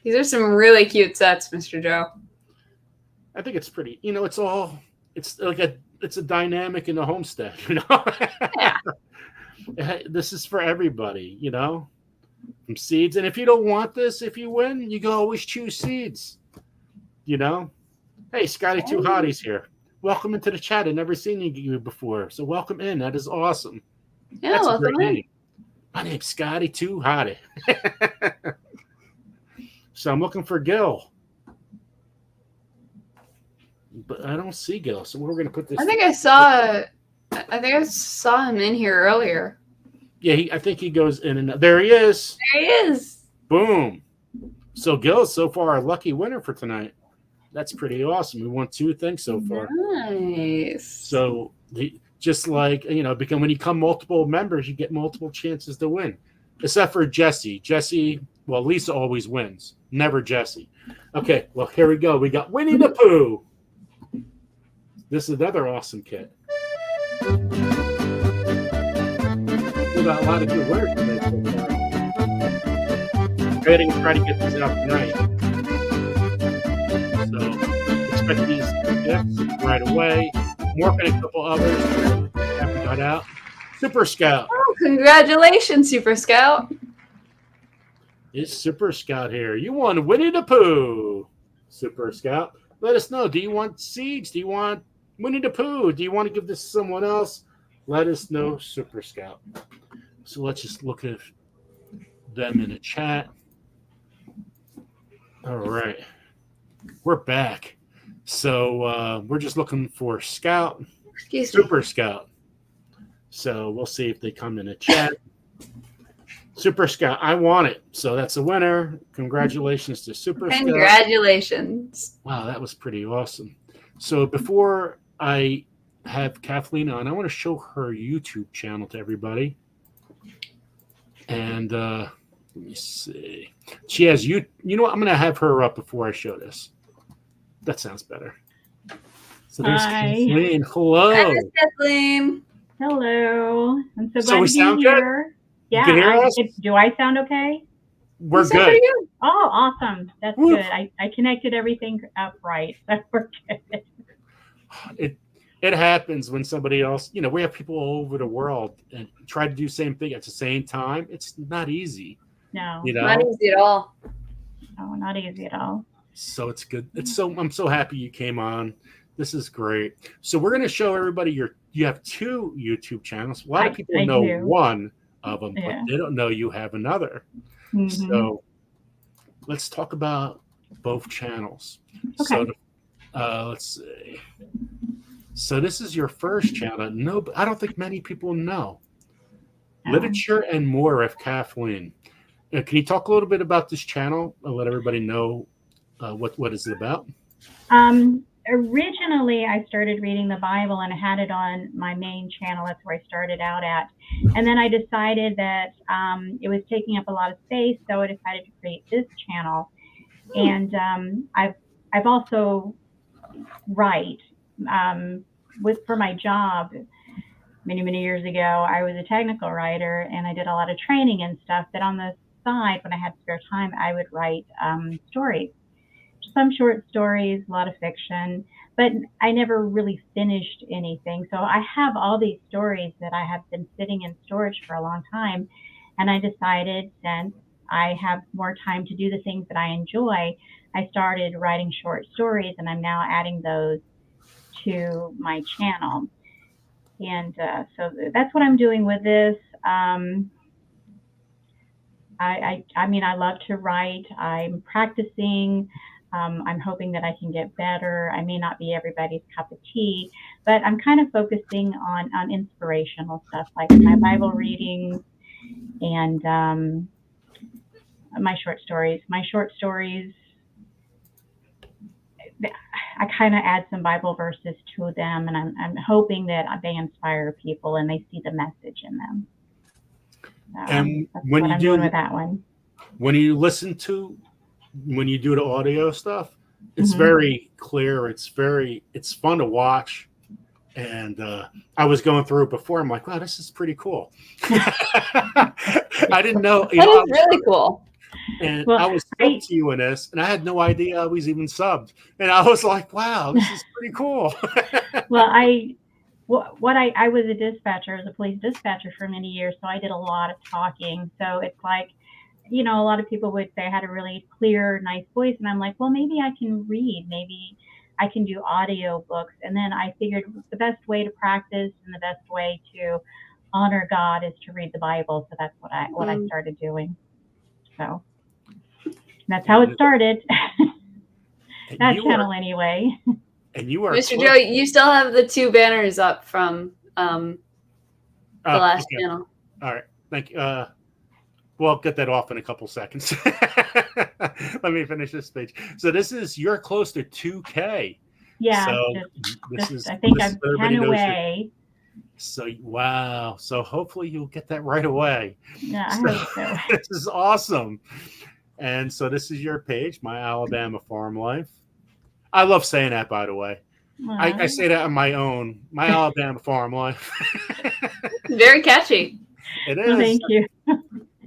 These are some really cute sets, Mr. Joe. I think it's pretty. It's a dynamic in the homestead. Yeah. This is for everybody. From seeds. And if you don't want this, if you win, you can always choose seeds. Hey, Scotty Two Hotties here. Welcome into the chat. I've never seen you before, so welcome in. That is awesome. Yeah, That's a welcome great in. name. My name's Scotty Two Hottie. So I'm looking for Gil, but I don't see Gil. So we're going to put this. I think I saw him in here earlier. Yeah, I think he goes in and out. There he is. There he is. Boom. So Gil is so far our lucky winner for tonight. That's pretty awesome. We won 2 things so far. Nice. So just like, because when you come multiple members, you get multiple chances to win. Except for Jesse. Well, Lisa always wins. Never Jesse. Okay, well, here we go. We got Winnie the Pooh. This is another awesome kit. We got a lot of good winners today so far. Going to try to get these out tonight. So expect these gifts right away. Morphin a couple others haven't got out. Super Scout. Oh, congratulations, Super Scout. It's Super Scout here. You won Winnie the Pooh. Super Scout. Let us know. Do you want seeds? Do you want Winnie the Pooh? Do you want to give this to someone else? Let us know, Super Scout. So let's just look at them in the chat. All right. We're back. So we're just looking for Scout, Super Scout. So we'll see if they come in the chat. Super Scout, I want it. So that's a winner. Congratulations to Super Scout. Congratulations. Wow, that was pretty awesome. So before I have Kathleen on, I want to show her YouTube channel to everybody. And let me see. She has you. You know what? I'm going to have her up before I show this. That sounds better. So there's Hi. Kathleen. Hello. Hi, Miss Kathleen. Hello. I'm so So glad we to be sound good? here. You Yeah. can hear us? Do I sound okay? We're You sound good. pretty good. Oh, awesome. That's Woo. good. I connected everything up right. So we're good. It happens when somebody else, we have people all over the world and try to do the same thing at the same time. It's not easy, No, Not easy at all. no, not easy at all. So it's good. I'm so happy you came on. This is great. So we're going to show everybody you have 2 YouTube channels. A lot of people I know do. one of them, Yeah. but they don't know you have another. Mhm. So let's talk about both channels. Okay. So let's see. So this is your first channel. No, I don't think many people know. Literature and More of Kathleen. Can you talk a little bit about this channel and let everybody know what is it about? Originally, I started reading the Bible and I had it on my main channel. That's where I started out at. And then I decided that it was taking up a lot of space, so I decided to create this channel. And I've also write for my job. Many years ago, I was a technical writer and I did a lot of training and stuff. But on the side, when I had spare time, I would write stories. Some short stories, a lot of fiction, but I never really finished anything. So I have all these stories that I have been sitting in storage for a long time. And I decided, since I have more time to do the things that I enjoy, I started writing short stories, and I'm now adding those to my channel. And so that's what I'm doing with this. I mean, I love to write. I'm practicing. I'm hoping that I can get better. I may not be everybody's cup of tea, but I'm kind of focusing on inspirational stuff like my Bible readings and my short stories. My short stories, I kind of add some Bible verses to them, and I'm hoping that they inspire people and they see the message in them. And that's when what you I'm do doing with that one. when you do the audio stuff, it's Mhm. very clear. It's fun to watch, And I was going through it before. I'm like, wow, this is pretty cool. I didn't know. That is really cool. And Well, I was subbed to you in this, and I had no idea I was even subbed. And I was like, wow, this is pretty cool. Well, I was a dispatcher, I was a police dispatcher for many years, so I did a lot of talking. So it's like, a lot of people would say I had a really clear, nice voice, and I'm like, well, maybe I can read, maybe I can do audio books. And then I figured the best way to practice and the best way to honor God is to read the Bible. So that's what I started doing. So that's how it started. That channel anyway. And you are Mr. Joe, you still have the 2 banners up from the last channel. All right. Thank you. Well, I'll get that off in a couple seconds. Let me finish this page. So you're close to 2K. Yeah. So I think I'm 10 away. So, wow. So hopefully you'll get that right away. Yeah, I hope so. This is awesome. And so this is your page, My Alabama Farm Life. I love saying that, by the way. I say that on my own, My Alabama Farm Life. Very catchy. It is. Well, thank you.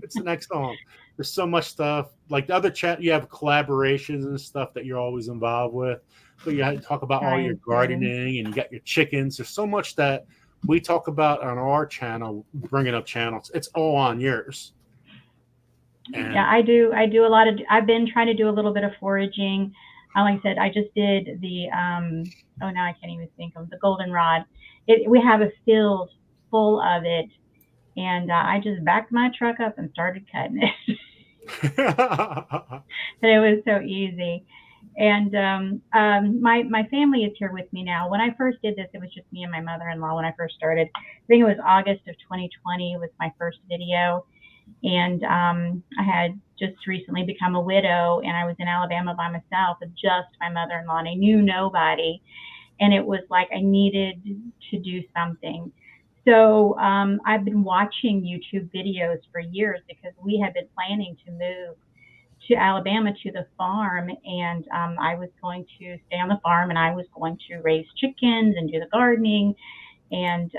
It's the next song. There's so much stuff. Like the other chat, you have collaborations and stuff that you're always involved with. But you talk about all your gardening and you got your chickens. There's so much that we talk about on our channel, bringing up channels. It's all on yours. And yeah, I do a lot of. I've been trying to do a little bit of foraging. Like I said, I just did the. Now I can't even think of the goldenrod. We have a field full of it. And I just backed my truck up and started cutting it. And it was so easy. And my family is here with me now. When I first did this, it was just me and my mother-in-law when I first started. I think it was August of 2020 was my first video. And I had just recently become a widow, and I was in Alabama by myself with just my mother-in-law, and I knew nobody. And it was like I needed to do something. So I've been watching YouTube videos for years because we had been planning to move to Alabama to the farm, and I was going to stay on the farm, and I was going to raise chickens and do the gardening, and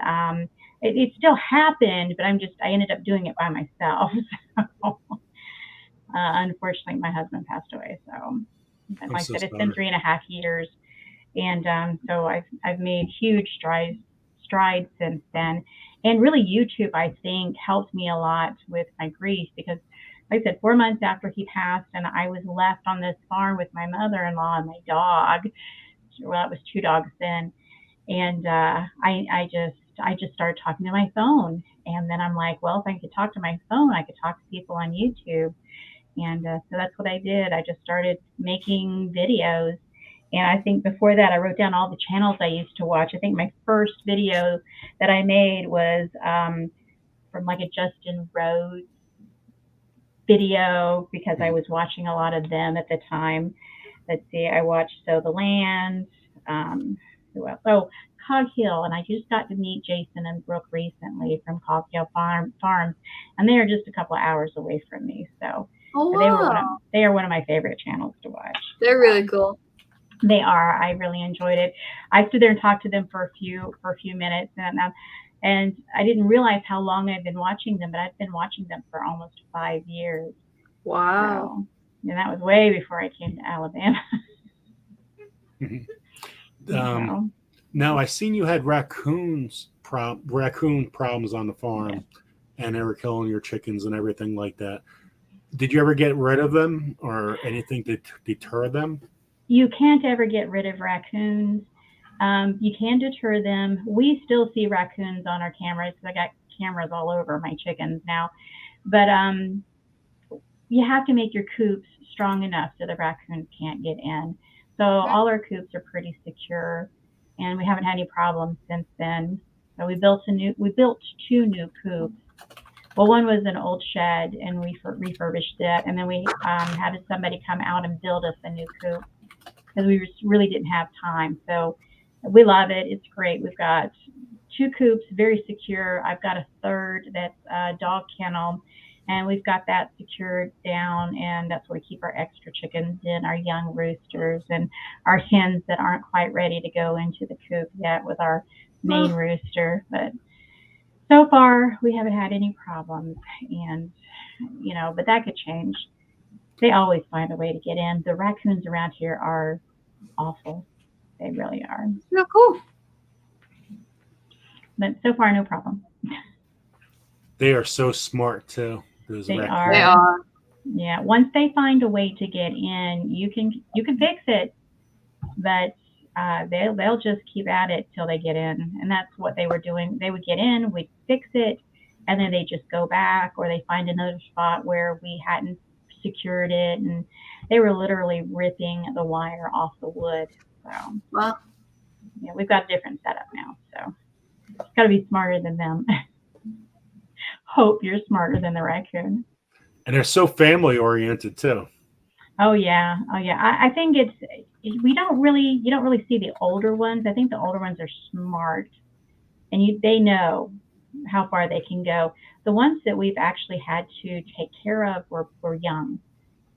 it still happened, but I ended up doing it by myself. So, unfortunately, my husband passed away. So, like I said, it's been 3.5 years, and so I've made huge strides since then. And really YouTube, I think, helped me a lot with my grief because, like I said, 4 months after he passed, and I was left on this farm with my mother-in-law and my dog. Well, it was 2 dogs then. And I just started talking to my phone. And then I'm like, well, if I could talk to my phone, I could talk to people on YouTube. And so that's what I did. I just started making videos. And I think before that, I wrote down all the channels I used to watch. I think my first video that I made was from like a Justin Rhodes video because I was watching a lot of them at the time. Let's see, I watched Sow the Land, who else? Oh, Cog Hill, and I just got to meet Jason and Brooke recently from Cog Hill Farms, and they are just a couple of hours away from me. So they are one of my favorite channels to watch. They're really cool. They are. I really enjoyed it. I stood there and talked to them for a few minutes, and I didn't realize how long I've been watching them, but I've been watching them for almost 5 years. Wow. So, and that was way before I came to Alabama. Now I seen you had raccoon problems on the farm, and they were killing your chickens and everything like that. Did you ever get rid of them or anything to deter them? You can't ever get rid of raccoons. You can deter them. We still see raccoons on our cameras. I got cameras all over my chickens now. But you have to make your coops strong enough so the raccoons can't get in. So all our coops are pretty secure, and we haven't had any problems since then. So we built 2 new coops. Well, one was an old shed, and we refurbished it, and then we had somebody come out and build us a new coop because we really didn't have time. So we love it. It's great. We've got 2 coops, very secure. I've got a third that's a dog kennel, and we've got that secured down, and that's where we keep our extra chickens in, our young roosters, and our hens that aren't quite ready to go into the coop yet with our main rooster. But so far, we haven't had any problems. And, but that could change. They always find a way to get in. The raccoons around here are awful. They really are. Oh, cool. But so far, no problem. They are so smart too. Those They raccoons. are. They are. Yeah. Once they find a way to get in, you can fix it, but they'll just keep at it till they get in, and that's what they were doing. They would get in, we'd fix it, and then they just go back, or they find another spot where we hadn't secured it, and they were literally ripping the wire off the wood. So, Well, yeah, we've got a different setup now. So, it's got to be smarter than them. Hope you're smarter than the raccoon. And they're so family oriented too. Oh yeah. I think you don't really see the older ones. I think the older ones are smart, and they know how far they can go. The ones that we've actually had to take care of were young,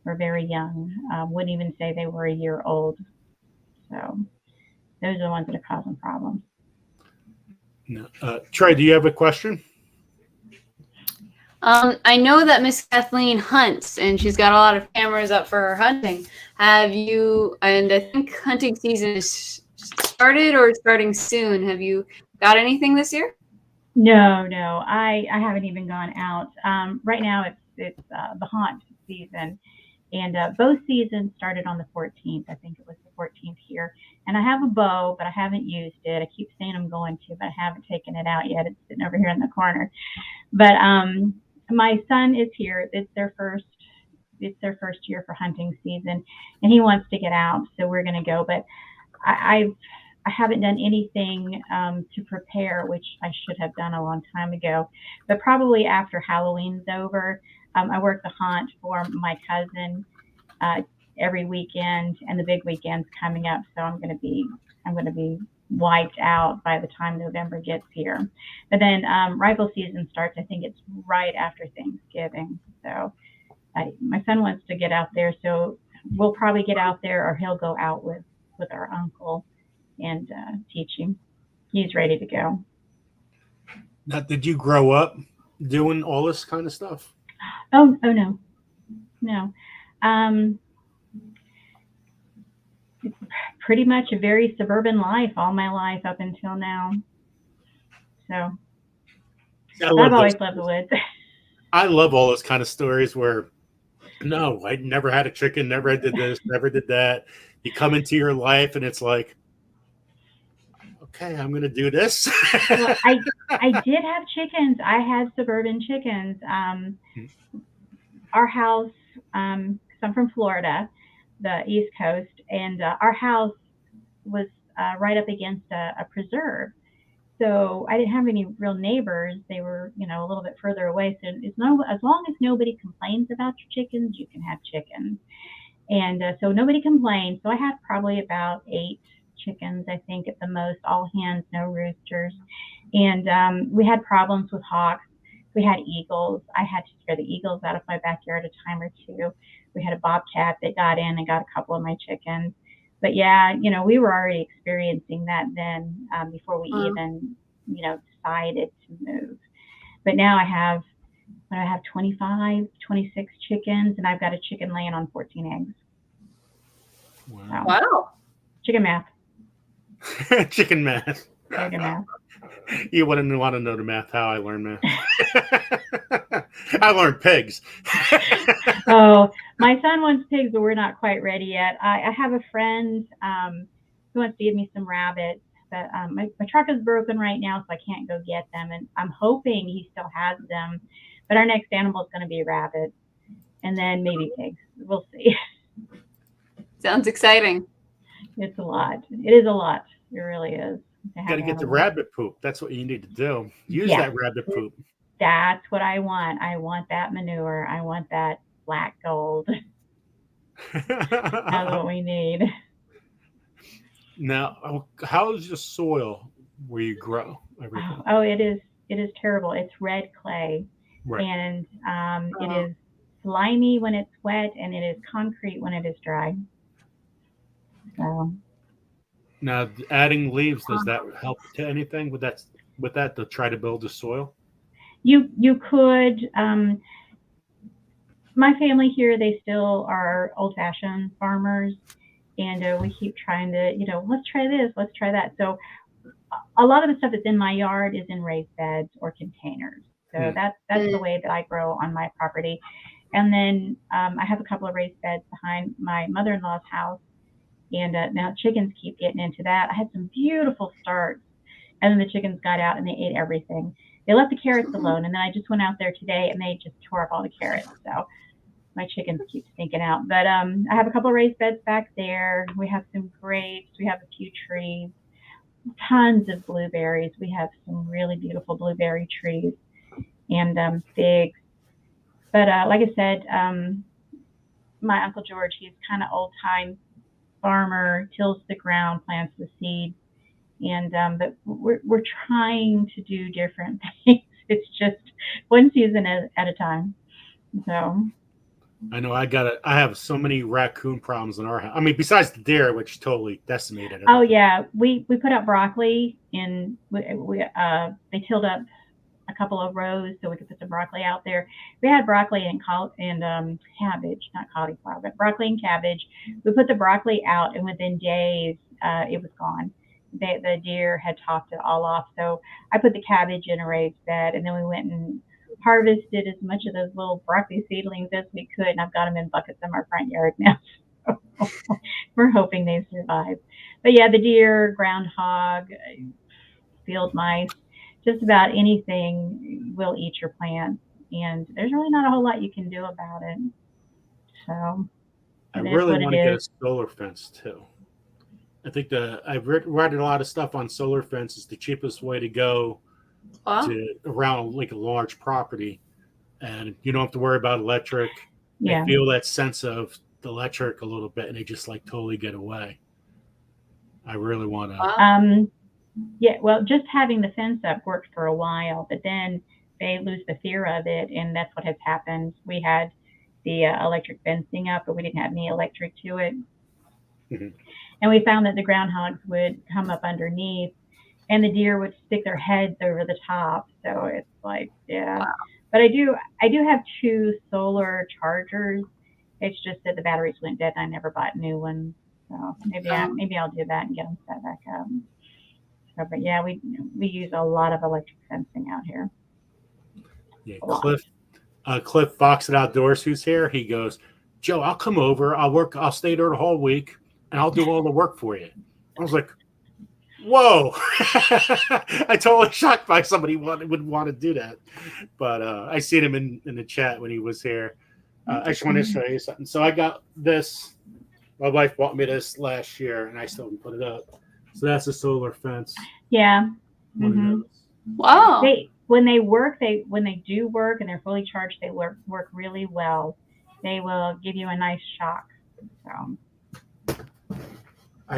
were very young. Wouldn't even say they were a year old. So those are the ones that are causing problems. No. Trey, do you have a question? I know that Miss Kathleen hunts, and she's got a lot of cameras up for her hunting. Have you? And I think hunting season is started or starting soon. Have you got anything this year? No, I haven't even gone out. Right now it's the haunt season, and bow season started on the 14th. I think it was the 14th here. And I have a bow, but I haven't used it. I keep saying I'm going to, but I haven't taken it out yet. It's sitting over here in the corner. But my son is here. It's their first year for hunting season, and he wants to get out, so we're going to go. But I haven't done anything to prepare, which I should have done a long time ago. But probably after Halloween's over, I work the haunt for my cousin every weekend, and the big weekend's coming up, so I'm going to be wiped out by the time November gets here. But then rifle season starts. I think it's right after Thanksgiving. So my son wants to get out there, so we'll probably get out there, or he'll go out with our uncle and teach him. He's ready to go. Now, did you grow up doing all this kind of stuff? Oh no. Pretty much a very suburban life all my life up until now. So I've always loved the woods. I love all those kind of stories where, no, I never had a chicken, never did this, never did that. You come into your life and it's like, okay, I'm going to do this. Well, I did have chickens. I had suburban chickens. Our house, 'cause I'm from Florida, the East Coast, and our house was right up against a preserve. So I didn't have any real neighbors. They were, a little bit further away. So as long as nobody complains about your chickens, you can have chickens. And so nobody complained. So I had probably about 8 chickens, I think, at the most, all hens, no roosters. And we had problems with hawks. We had eagles. I had to scare the eagles out of my backyard a time or two. We had a bobcat that got in and got a couple of my chickens. But yeah, we were already experiencing that then before we even, decided to move. But now I have 25, 26 chickens, and I've got a chicken laying on 14 eggs. Wow. Wow. Chicken math. Chicken math. Chicken math. You wouldn't want to know the math, how I learned math. I learned pigs. Oh, my son wants pigs, but we're not quite ready yet. I have a friend who wants to give me some rabbits, but my truck is broken right now, so I can't go get them. And I'm hoping he still has them. But our next animal is going to be rabbits, and then maybe pigs. We'll see. Sounds exciting. It's a lot. It is a lot. It really is. Got to get the rabbit poop. That's what you need to do. Use that rabbit poop. That's what I want. I want that manure. I want that black gold. That's what we need. Now, how's your soil where you grow everything? Oh, it is terrible. It's red clay, Right. and it is slimy when it's wet, and it is concrete when it is dry. So Now, adding leaves, does that help to anything with that to try to build the soil? You could. My family here, they still are old-fashioned farmers, and we keep trying to, let's try this, let's try that. So a lot of the stuff that's in my yard is in raised beds or containers. So that's the way that I grow on my property. And then I have a couple of raised beds behind my mother-in-law's house, and now chickens keep getting into that. I had some beautiful starts, and then the chickens got out and they ate everything. They left the carrots alone, and then I just went out there today and they just tore up all the carrots. So my chickens keep stinking out. But I have a couple of raised beds back there. We have some grapes. We have a few trees, tons of blueberries. We have some really beautiful blueberry trees and figs. But like I said, my Uncle George, he's kind of old-time farmer, tills the ground, plants the seed. And but we're trying to do different things. It's just one season at a time. So I know I have so many raccoon problems in our house. I mean, besides the deer, which totally decimated it. Oh yeah, we put up broccoli, and they tilled up a couple of rows so we could put some broccoli out there. We had broccoli and cabbage, not cauliflower, but broccoli and cabbage. We put the broccoli out, and within days it was gone. The deer had topped it all off. So I put the cabbage in a raised bed, and then we went and harvested as much of those little broccoli seedlings as we could, and I've got them in buckets in our front yard now. We're hoping they survive. But yeah, the deer, groundhog, field mice, just about anything will eat your plants, and there's really not a whole lot you can do about it. So I really want to get a solar fence too. I think I've read a lot of stuff on solar fence is the cheapest way to go to around like a large property, and you don't have to worry about electric. Yeah. I feel that sense of the electric a little bit, and they just like totally get away. I really want to. Yeah, well, just having the fence up worked for a while, but then they lose the fear of it, and that's what has happened. We had the electric fencing up, but we didn't have any electric to it. Mm-hmm. And we found that the groundhogs would come up underneath, and the deer would stick their heads over the top. So it's like, yeah. Wow. But I do have 2 solar chargers. It's just that the batteries went dead, and I never bought new ones. So maybe I'll do that and get them set back up. So, but yeah, we use a lot of electric fencing out here. Yeah, Cliff Fox at Outdoors, who's here, he goes, Joe, I'll come over. I'll stay there the whole week, and I'll do all the work for you. I was like, whoa. I totally shocked by somebody would want to do that. But I seen him in the chat when he was here. I just want to show you something. So I got this. My wife bought me this last year, and I still haven't put it up. So that's a solar fence. Yeah. Mm-hmm. Wow. When they do work and they're fully charged, they work really well. They will give you a nice shock. So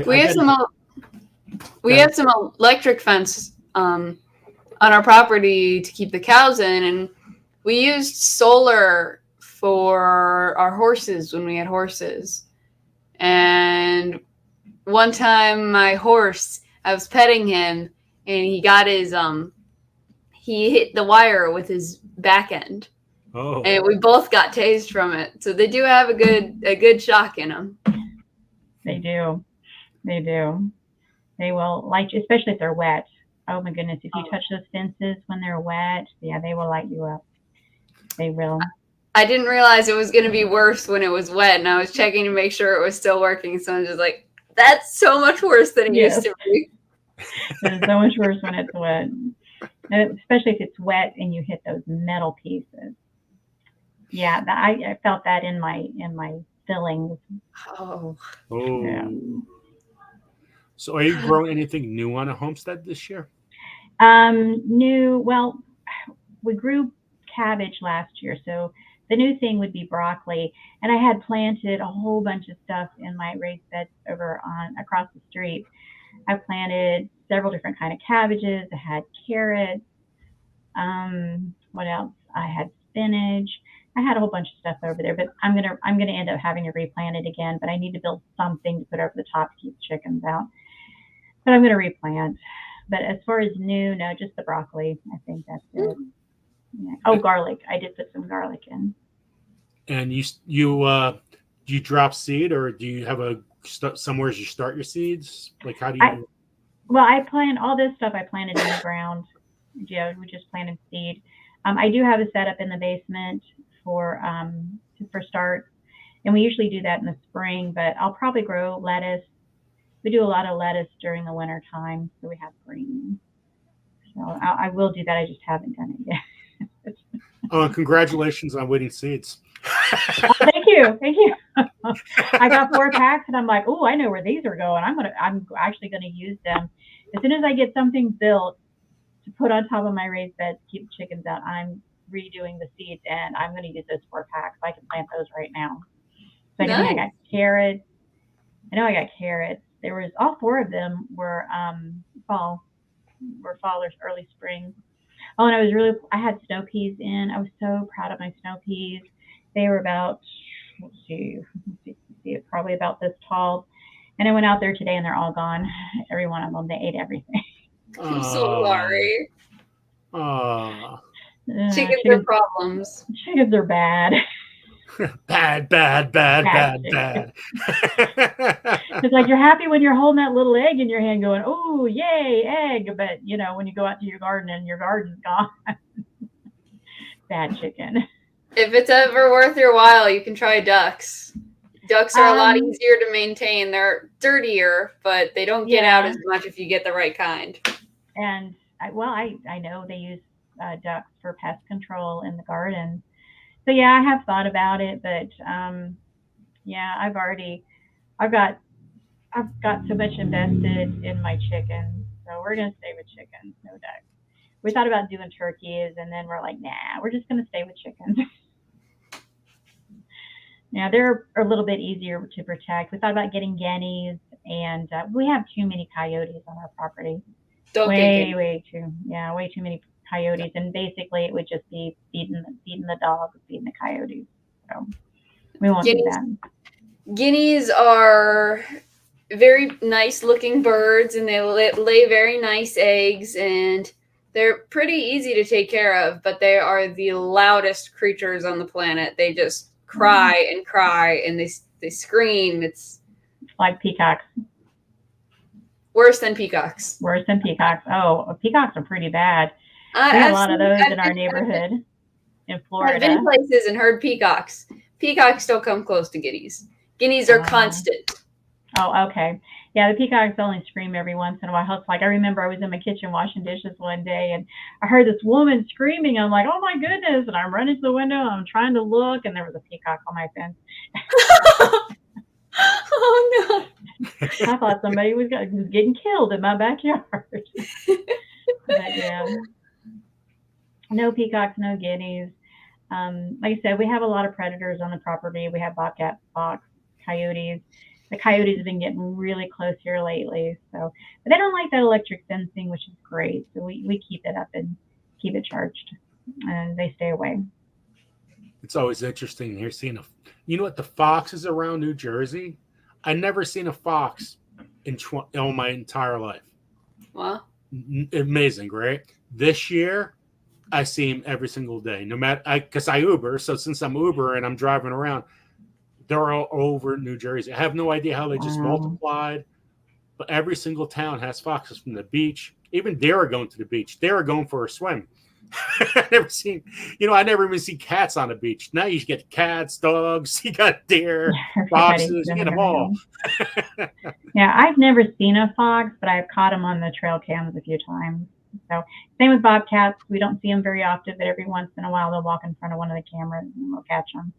we have some electric fence on our property to keep the cows in, and we used solar for our horses when we had horses. And one time my horse, I was petting him, and he got his he hit the wire with his back end. Oh. And we both got tased from it. So they do have a good shock in them. They do. They will light you, especially if they're wet. Oh my goodness, if you touch those fences when they're wet, yeah, they will light you up. They will. I didn't realize it was going to be worse when it was wet, and I was checking to make sure it was still working. So I'm just like, that's so much worse than it used to be. It's so much worse when it's wet, and especially if it's wet and you hit those metal pieces. Yeah, I felt that in my fillings. Oh. Yeah. So, are you growing anything new on a homestead this year? New. Well, we grew cabbage last year, so the new thing would be broccoli. And I had planted a whole bunch of stuff in my raised beds across the street. I planted several different kind of cabbages. I had carrots. What else? I had spinach. I had a whole bunch of stuff over there, but I'm gonna end up having to replant it again. But I need to build something to put over the top to keep the chickens out. but I'm going to replant. But as far as new, no, just the broccoli. I think that's it. Yeah. Oh, garlic. I did put some garlic in. And do you drop seed, or do you have somewhere you start your seeds? Like, how do you? I plant all this stuff. I planted in the ground. Yeah, we just planted seed. I do have a setup in the basement for start, and we usually do that in the spring. But I'll probably grow lettuce. We do a lot of lettuce during the winter time, so we have green. So I will do that. I just haven't done it yet. Oh, congratulations on winning seeds. Thank you. I got 4 packs, and I'm like, oh, I know where these are going. I'm actually gonna use them as soon as I get something built to put on top of my raised bed to keep the chickens out. I'm redoing the seeds, and I'm gonna use those 4 packs. I can plant those right now. So I got carrots. I know I got carrots. There was all 4 of them were fall or early spring. Oh, and I had snow peas in. I was so proud of my snow peas. They were about, probably about this tall. And I went out there today, and they're all gone. Every one of them, they ate everything. I'm so sorry. Chickens are problems. Chickens are bad. bad. It's like you're happy when you're holding that little egg in your hand going, oh, yay, egg. But, when you go out to your garden and your garden's gone. Bad chicken. If it's ever worth your while, you can try ducks. Ducks are a lot easier to maintain. They're dirtier, but they don't get out as much if you get the right kind. And, I know they use ducks for pest control in the garden. So I have thought about it, but I've got so much invested in my chickens, so we're gonna stay with chickens, no ducks. We thought about doing turkeys, and then we're like, nah, we're just gonna stay with chickens. Yeah, they're a little bit easier to protect. We thought about getting guineas, and we have too many coyotes on our property. Way too many coyotes, and basically it would just be feeding the dogs, feeding the coyotes. So we won't do that. Guineas are very nice looking birds, and they lay very nice eggs, and they're pretty easy to take care of, but they are the loudest creatures on the planet. They just cry and cry, and they scream. It's like peacocks. Worse than peacocks. Oh, peacocks are pretty bad. We have a lot of those in our neighborhood in Florida. I've been places and heard peacocks. Peacocks don't come close to guineas. Guineas are constant. Oh, okay. Yeah, the peacocks only scream every once in a while. It's like, I remember I was in my kitchen washing dishes one day, and I heard this woman screaming. I'm like, oh my goodness. And I'm running to the window, and I'm trying to look, and there was a peacock on my fence. Oh no. I thought somebody was getting killed in my backyard. But yeah. No peacocks, no guineas. Like I said, we have a lot of predators on the property. We have bobcat, fox, coyotes. The coyotes have been getting really close here lately. So, but they don't like that electric fencing, which is great. So we keep it up and keep it charged, and they stay away. It's always interesting here seeing you know what, the foxes around New Jersey. I never seen a fox in all my entire life. Wow. Amazing, right? This year, I see them every single day. No matter, because I Uber. So since I'm Uber and I'm driving around, they're all over New Jersey. I have no idea how they just multiplied, but every single town has foxes from the beach. Even deer are going to the beach. They are going for a swim. I never even see cats on the beach. Now you get cats, dogs, you got deer, foxes, you get them all. Yeah, I've never seen a fox, but I've caught them on the trail cams a few times. So same with bobcats. We don't see them very often, but every once in a while they'll walk in front of one of the cameras and we'll catch them.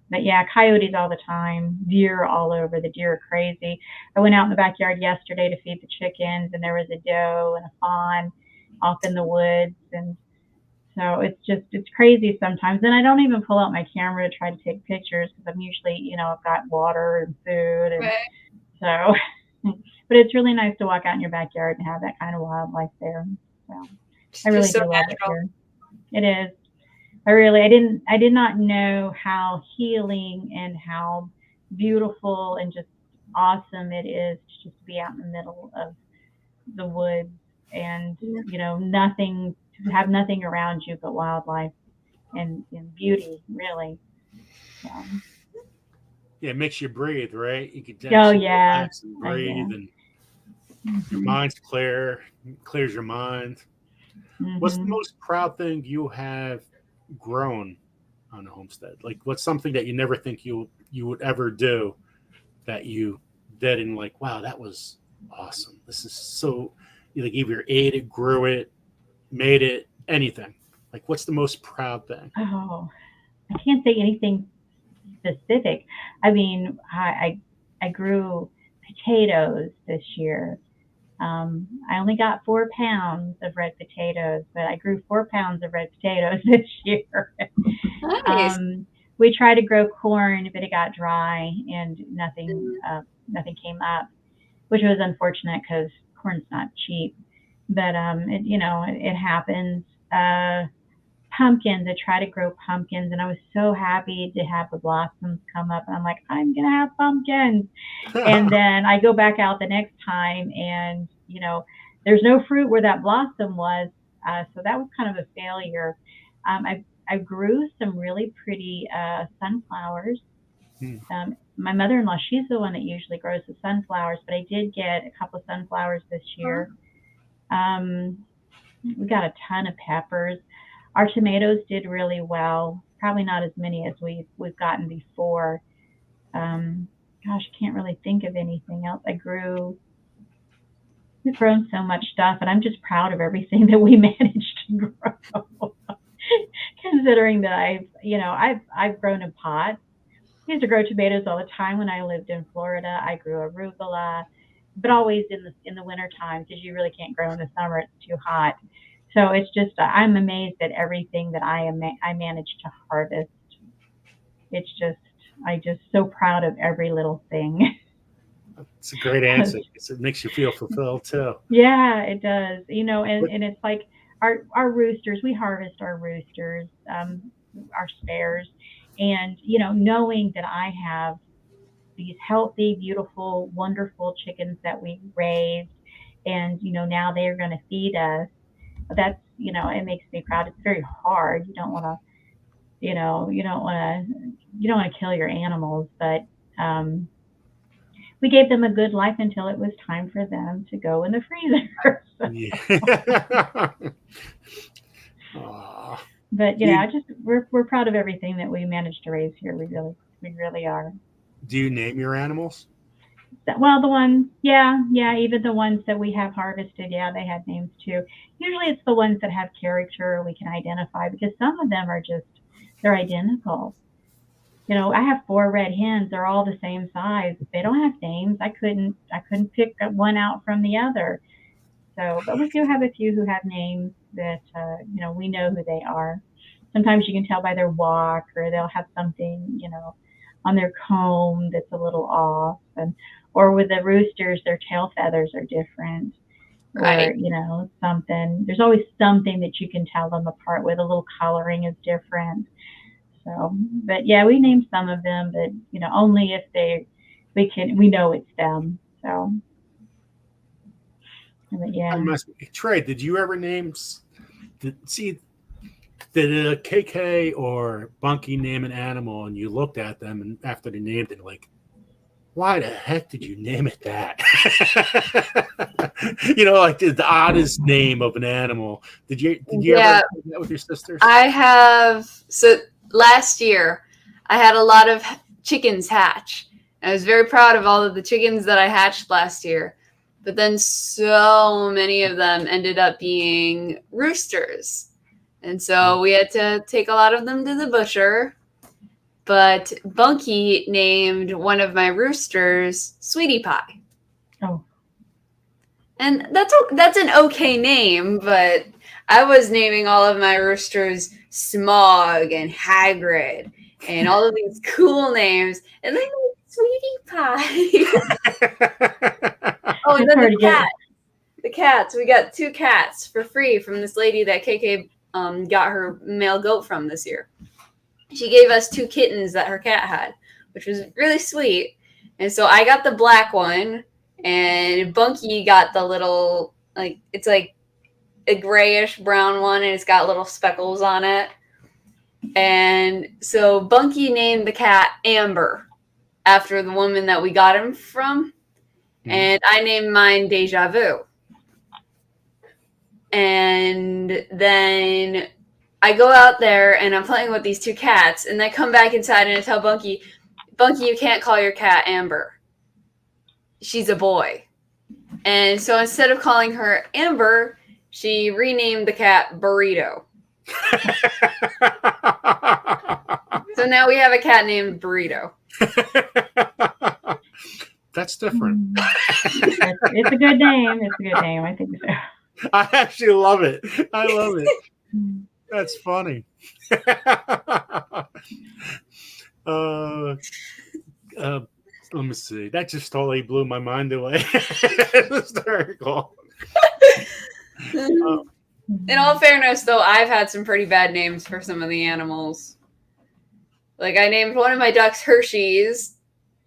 But yeah, coyotes all the time, deer all over. The deer are crazy. I went out in the backyard yesterday to feed the chickens, and there was a doe and a fawn off in the woods, and so it's crazy sometimes. And I don't even pull out my camera to try to take pictures because I'm usually, I've got water and food. And so, but it's really nice to walk out in your backyard and have that kind of wildlife there. So I really do love it here. It is. I did not know how healing and how beautiful and just awesome it is to just be out in the middle of the woods and, nothing, to have nothing around you but wildlife and beauty, really. So, Yeah, it makes you breathe, right? You can oh, actually yeah. relax and breathe, and your Mhm. mind's clear, clears your mind. What's the Mhm. most proud thing you have grown on a homestead? Like, what's something that you never think you would ever do that you did, and like, wow, that was awesome. This is so. You like either ate it, grew it, made it, anything. Like, what's the most proud thing? Oh, I can't say anything specific. I mean, I grew potatoes this year. I only got 4 pounds of red potatoes, but I grew 4 pounds of red potatoes this year. Nice. We tried to grow corn, but it got dry and nothing came up, which was unfortunate because corn's not cheap. But it happens. Pumpkins. I try to grow pumpkins, and I was so happy to have the blossoms come up. And I'm like, I'm gonna have pumpkins. And then I go back out the next time, and there's no fruit where that blossom was. So that was kind of a failure. I grew some really pretty sunflowers. Hmm. My mother-in-law, she's the one that usually grows the sunflowers, but I did get a couple of sunflowers this year. We got a ton of peppers. Our tomatoes did really well. Probably not as many as we've gotten before. Gosh, I can't really think of anything else. We've grown so much stuff, and I'm just proud of everything that we managed to grow. Considering that I've grown in pots. I used to grow tomatoes all the time when I lived in Florida. I grew arugula, but always in the winter time because you really can't grow in the summer; it's too hot. So it's just I'm amazed at everything that I managed to harvest. It's just I'm just so proud of every little thing. It's a great answer because it makes you feel fulfilled too. Yeah, it does. And it's like our roosters. We harvest our roosters, our spares, and knowing that I have these healthy, beautiful, wonderful chickens that we raised, and now they are going to feed us. That's it makes me proud. It's very hard. You don't want to you don't want to kill your animals, but we gave them a good life until it was time for them to go in the freezer. Yeah. But we're proud of everything that we managed to raise here. We really are. Do you name your animals? Well, the ones, yeah, even the ones that we have harvested, yeah, they had names too. Usually it's the ones that have character we can identify because some of them they're identical. I have 4 red hens. They're all the same size. They don't have names. I couldn't pick one out from the other. So, but we do have a few who have names that, we know who they are. Sometimes you can tell by their walk or they'll have something, on their comb that's a little off. Or with the roosters, their tail feathers are different. Right. Or, something. There's always something that you can tell them apart with. A little coloring is different. So, but yeah, we named some of them, but only if we know it's them. So, but yeah. Trey, did you ever name? Did a KK or Bunky name an animal and you looked at them and after they named it, like, why the heck did you name it that? Like the oddest name of an animal. Did you ever do that with your sisters? I have. So last year, I had a lot of chickens hatch. I was very proud of all of the chickens that I hatched last year. But then so many of them ended up being roosters. And so we had to take a lot of them to the butcher. But Bunky named one of my roosters Sweetie Pie. Oh. And that's an okay name, but I was naming all of my roosters Smog and Hagrid and all of these cool names. And then Sweetie Pie. Oh, and then the cat. The cats. We got 2 cats for free from this lady that KK got her male goat from this year. She gave us 2 kittens that her cat had, which was really sweet. And so I got the black one, and Bunky got the little like it's like a grayish brown one, and it's got little speckles on it. And so Bunky named the cat Amber after the woman that we got him from. And I named mine Deja Vu. And then I go out there and I'm playing with these two cats, and I come back inside and I tell Bunky, you can't call your cat Amber. She's a boy. And so instead of calling her Amber, she renamed the cat Burrito. So now we have a cat named Burrito. That's different. It's a good name. It's a good name. I think so. I actually love it. I love it. That's funny. Let me see. That just totally blew my mind away. Hysterical. In all fairness, though, I've had some pretty bad names for some of the animals. Like, I named one of my ducks Hershey's,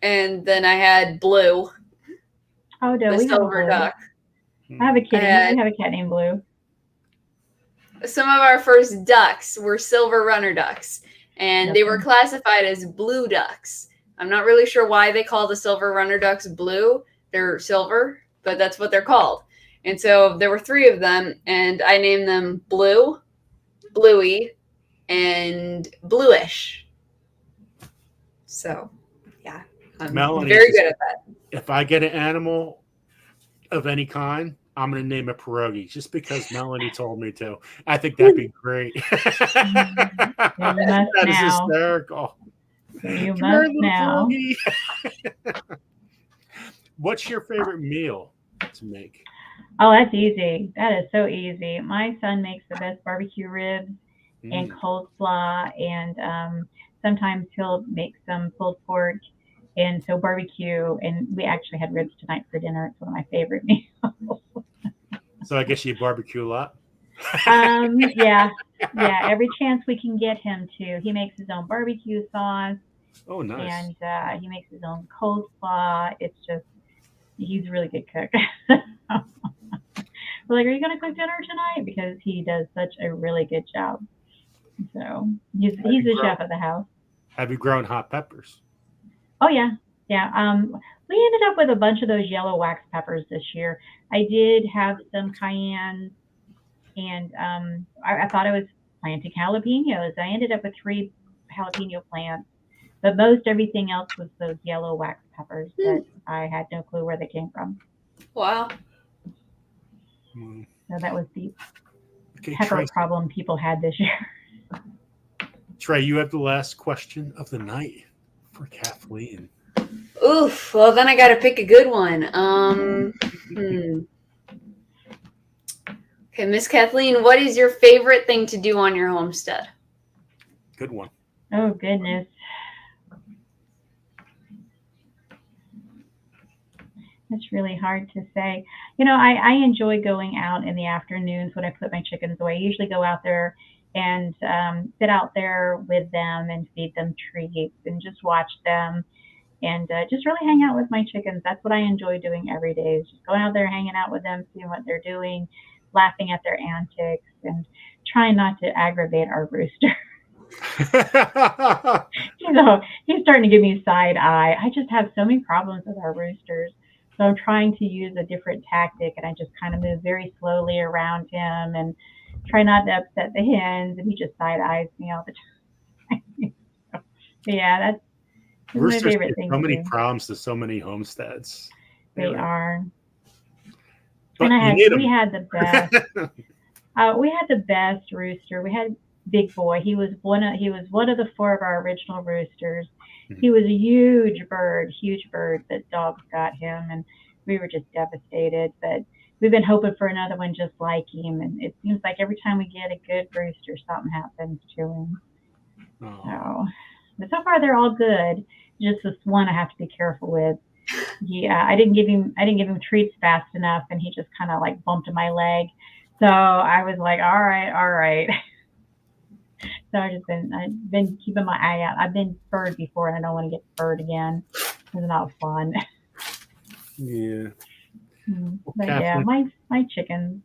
and then I had Blue, Oh, no, the we have a silver Blue. duck. I have a kitty. And- We have a cat named Blue. Some of our first ducks were silver runner ducks, and they were Okay. classified as blue ducks. I'm not really sure why they call the silver runner ducks blue. They're silver, but that's what they're called. And so there were 3 of them, and I named them Blue, Bluey, and Bluish. So, yeah, I'm Melanie very just- good at that. If I get an animal of any kind, I'm going to name it Pierogi just because Melanie told me to. I think that'd be great. Yeah, you must That is now. hysterical. You Come here, must little now. Pierogi. What's your favorite meal to make? Oh, that's easy. That is so easy. My son makes the best barbecue ribs and coleslaw, and sometimes he'll make some pulled pork and so barbecue. And we actually had ribs tonight for dinner. It's one of my favorite meals. So I guess you barbecue a lot. Yeah. Every chance we can get him to. He makes his own barbecue sauce, Oh, nice. and he makes his own coleslaw. It's just, he's a really good cook. We're like, are you going to cook dinner tonight? Because he does such a really good job. So he's the chef of the house. Have you grown hot peppers? Oh yeah. We ended up with a bunch of those yellow wax peppers this year. I did have some cayenne, and I thought I was planting jalapenos. I ended up with 3 jalapeno plants, but most everything else was those yellow wax peppers that I had no clue where they came from. Wow. So that was the Okay, pepper problem people had this year. Trey, you have the last question of the night for Kathleen. Oof. Well, then I got to pick a good one. Okay, Miss Kathleen, what is your favorite thing to do on your homestead? Good one. Oh goodness. It's really hard to say. I enjoy going out in the afternoons when I put my chickens away. I usually go out there and sit out there with them and feed them treats and just watch them and just really hang out with my chickens. That's what I enjoy doing every day, is just going out there, hanging out with them, seeing what they're doing, laughing at their antics, and trying not to aggravate our rooster. He's starting to give me side eye. I just have so many problems with our roosters. So I'm trying to use a different tactic, and I just kind of move very slowly around him and try not to upset the hens, and he just side eyes me all the time. So, yeah, that's my Roosters favorite give thing so to many do. problems to so many homesteads. They are. But And you need we 'em. had the best. We had the best rooster. We had Big Boy. He was one of the 4 of our original roosters. He was a huge bird that dogs got him, and we were just devastated. But we've been hoping for another one just like him, and it seems like every time we get a good rooster, something happens to him. Oh. But so far they're all good. Just this one I have to be careful with. I didn't give him treats fast enough, and he just kind of like bumped my leg. So I was like, all right. So I've been keeping my eye out. I've been furred before, and I don't want to get furred again. It's not fun. Yeah. But yeah, Kathleen, my chickens.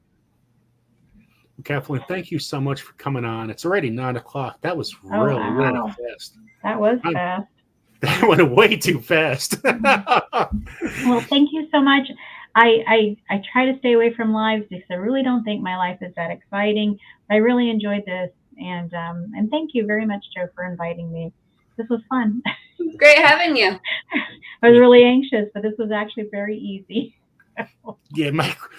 Kathleen, thank you so much for coming on. It's already 9:00. That was Oh, really, really wow. fast. That was I'm- fast. That went way too fast. Well, thank you so much. I try to stay away from lives because I really don't think my life is that exciting. I really enjoyed this, and thank you very much, Joe, for inviting me. This was fun. Great having you. I was really anxious, but this was actually very easy. Yeah,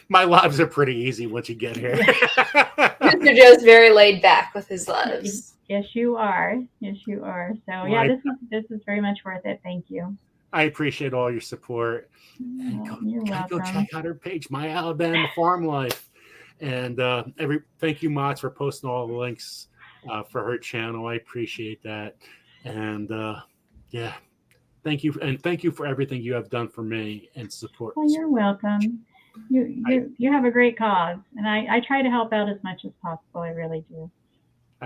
my lives are pretty easy once you get here. Mr. Joe's very laid back with his lives. Yes, you are. Yes, you are. So yeah, this is very much worth it. Thank you. I appreciate all your support. You're Go welcome. check out her page, My Alabama Farm Life. And thank you, Mots, for posting all the links for her channel. I appreciate that. And yeah, thank you, and thank you for everything you have done for me and support. Well, you're welcome. You have a great cause, and I try to help out as much as possible. I really do.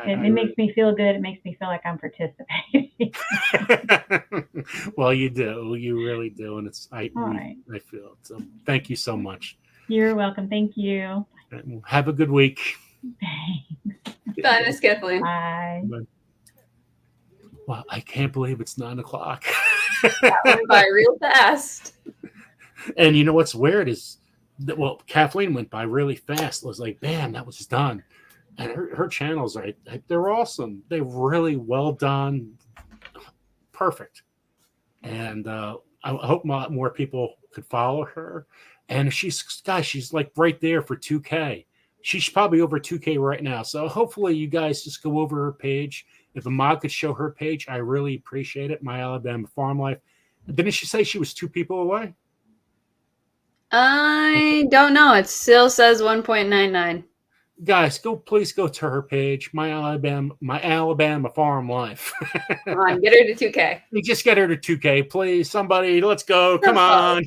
It makes me feel good. It makes me feel like I'm participating. Well, you do. You really do, and I feel it. So thank you so much. You're welcome. Thank you. Have a good week. Bye, Miss Kathleen. Bye. Well, I can't believe it's 9:00. That went by real fast. And you know what's weird is that, well, Kathleen went by really fast. It was like, bam, that was done. And her channels they're awesome. They're really well done. Perfect. And I hope more people could follow her. And she's like right there for 2K. She's probably over 2K right now. So hopefully you guys just go over her page. If a mod could show her page, I really appreciate it. My Alabama Farm Life. Didn't she say she was 2 people away? I don't know. It still says 1.99. Guys, please go to her page, My Alabama Farm Life. Come on, get her to 2K. You just get her to 2K, please. Somebody, let's go. Come on.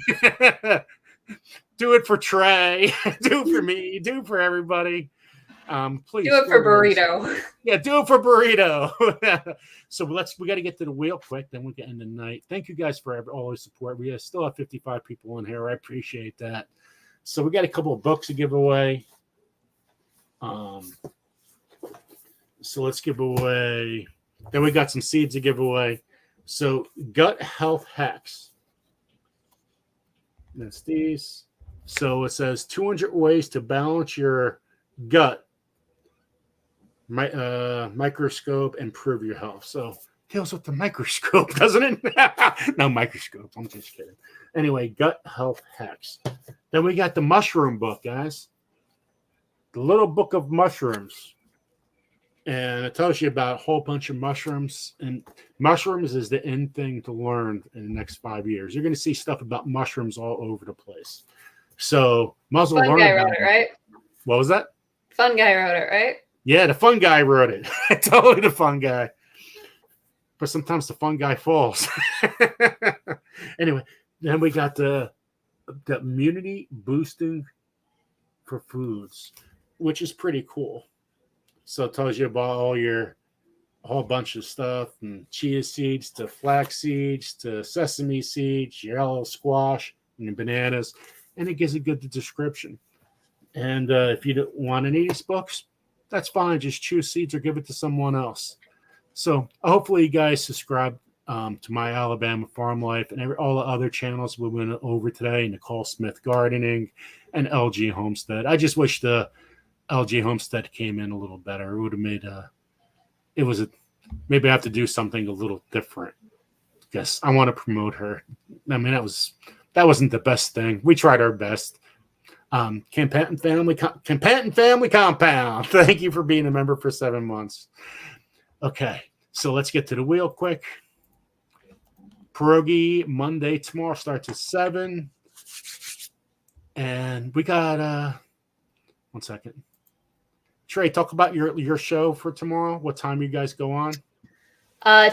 Do it for Trey. Do it for me. Do it for everybody. Please do it for Burrito. Yeah, do it for Burrito. So we got to get to the wheel quick, then we can end the night. Thank you guys for all the support. We still have 55 people in here. I appreciate that. So we got a couple of books to give away. So let's give away. Then we got some seeds to give away. So gut health hacks. That's these. So it says 200 ways to balance your gut. Microscope, improve your health. So deals with the microscope, doesn't it? No microscope. I'm just kidding. Anyway, gut health hacks. Then we got the mushroom book, guys. The little book of mushrooms. And it tells you about a whole bunch of mushrooms. And mushrooms is the end thing to learn in the next 5 years. You're going to see stuff about mushrooms all over the place. So muzzle Fun learn guy about wrote it, right? What was that? Fun guy wrote it, right? Yeah, the fun guy wrote it. Totally the fun guy. But sometimes the fun guy falls. Anyway, then we got the immunity boosting for foods, which is pretty cool. So it tells you about a whole bunch of stuff, from chia seeds to flax seeds to sesame seeds, yellow squash, and bananas. And it gives a good description. And if you don't want any of these books, that's fine. Just choose seeds or give it to someone else. So hopefully you guys subscribe to My Alabama Farm Life and all the other channels we went over today, Nicole Smith Gardening and LG Homestead. I just wish the LG Homestead came in a little better. It would have made maybe I have to do something a little different. Because I want to promote her. I mean, that wasn't the best thing. We tried our best. Campanton Family Compound. Thank you for being a member for 7 months. Okay, so let's get to the wheel quick. Pierogi Monday tomorrow starts at 7. And we got 1 second. Trey, talk about your show for tomorrow. What time you guys go on?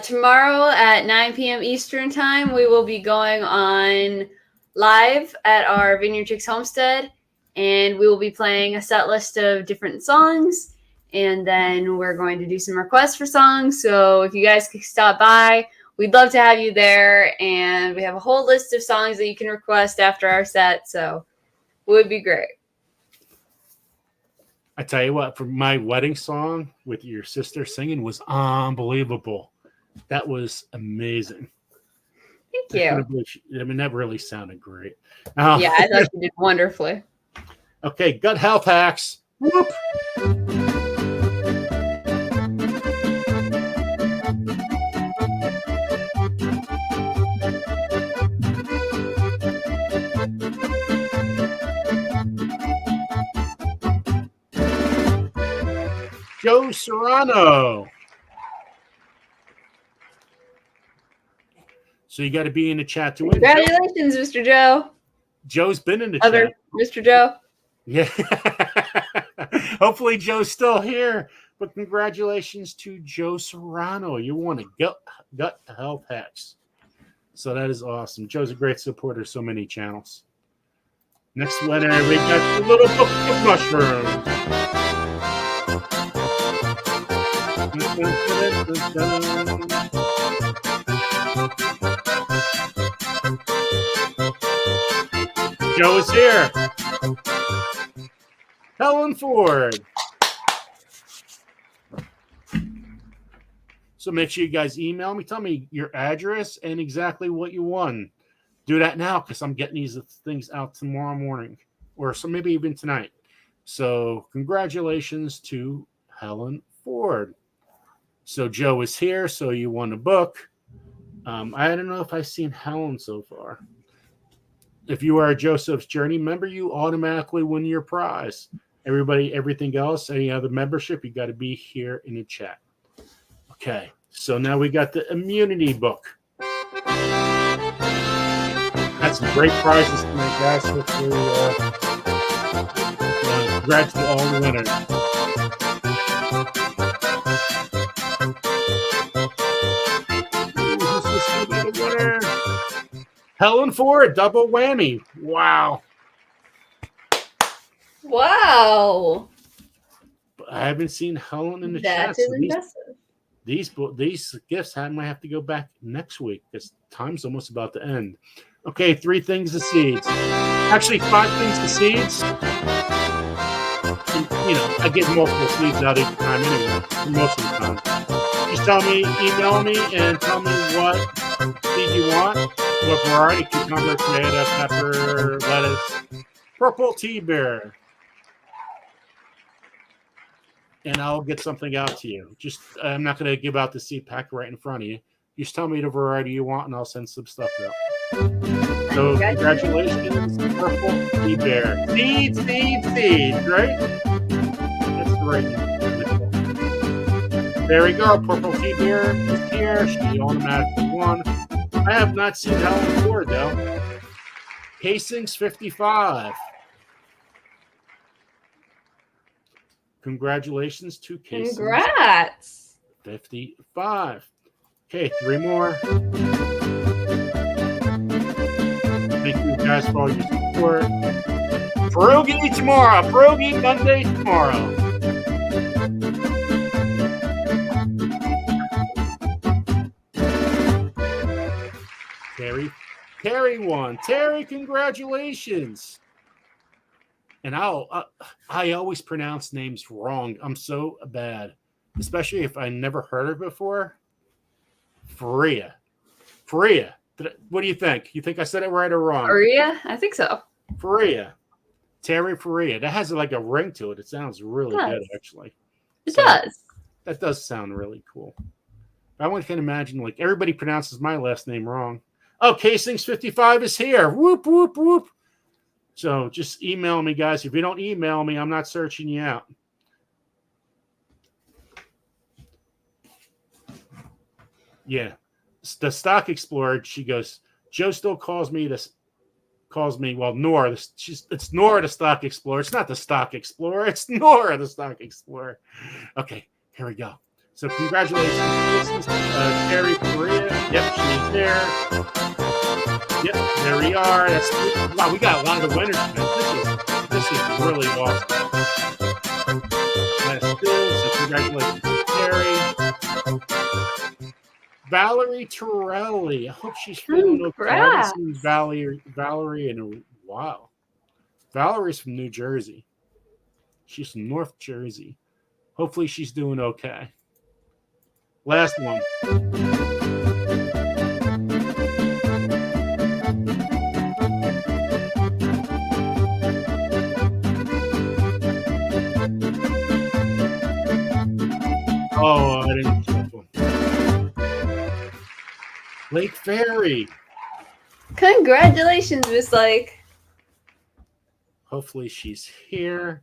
Tomorrow at 9 p.m. Eastern time, we will be going on live at our Vineyard Chicks homestead, and we will be playing a set list of different songs, and then we're going to do some requests for songs. So if you guys could stop by, we'd love to have you there, and we have a whole list of songs that you can request after our set. So would be great. I tell you what, for my wedding song with your sister singing was unbelievable. That was amazing. Thank I you. couldn't believe I mean, that really sounded great. Yeah, I thought you did wonderfully. Okay, gut health hacks. Whoop. Joe Serrano. So you got to be in the chat to win. Congratulations, Mr. Joe. Joe's been in the Other chat. Mr. Joe. Yeah. Hopefully Joe's still here. But congratulations to Joe Serrano. You won a gut health hacks. So that is awesome. Joe's a great supporter of so many channels. Next winner, we got the little book of mushrooms. Joe is here. Helen Ford. So make sure you guys email me. Tell me your address and exactly what you won. Do that now because I'm getting these things out tomorrow morning or so maybe even tonight. So congratulations to Helen Ford. So Joe is here. So you won a book. I don't know if I've seen Helen so far. If you are a Joseph's Journey member, you automatically win your prize. Everybody, everything else, any other membership, you got to be here in the chat. Okay, so now we got the immunity book. Had some great prizes tonight, guys. Hopefully, congrats to all the winners. Who's the winner? Helen Ford, double whammy. Wow. Wow. I haven't seen Helen in the That chat. is So impressive. these gifts I might have to go back next week because time's almost about to end. Okay, 3 things of seeds. Actually, 5 things of seeds. And, I get multiple seeds out each time anyway, most of the time. Just email me and tell me what seed you want. What variety: cucumber, tomato, pepper, lettuce, purple tea bear. And I'll get something out to you. I'm not going to give out the seed pack right in front of you. Just tell me the variety you want, and I'll send some stuff out. So congratulations, purple tea bear. Seeds, right? That's great. There we go. Purple tea bear is here. She automatically won. I have not seen Helen Ford though. Casings 55. Congratulations to Casings. Congrats. 55. Okay, 3 more. Thank you guys for all your support. Pierogi tomorrow. Pierogi Monday tomorrow. Terry won. Terry, congratulations. And I always pronounce names wrong. I'm so bad, especially if I never heard it before. Faria. What do you think? You think I said it right or wrong? Faria? I think so. Faria. Terry Faria. That has like a ring to it. It sounds really good, actually. It does. That does sound really cool. I can imagine like everybody pronounces my last name wrong. Oh, Casings 55 is here. Whoop, whoop, whoop. So just email me, guys. If you don't email me, I'm not searching you out. Yeah. The Stock Explorer, she goes, Joe still calls me, well, Nora. It's Nora the Stock Explorer. It's not the Stock Explorer. It's Nora the Stock Explorer. Okay, here we go. So congratulations. This is Terry Perea. Yep, she's there. Yep, there we are. Wow, we got a lot of winners. This is really awesome. That's good. So congratulations to Terry. Valerie Torelli. I hope she's feeling okay. I haven't seen Valerie in a while. Valerie's from New Jersey. She's from North Jersey. Hopefully she's doing okay. Last one. Oh, I didn't get that one. Lake Fairy. Congratulations, Miss Lake. Hopefully she's here.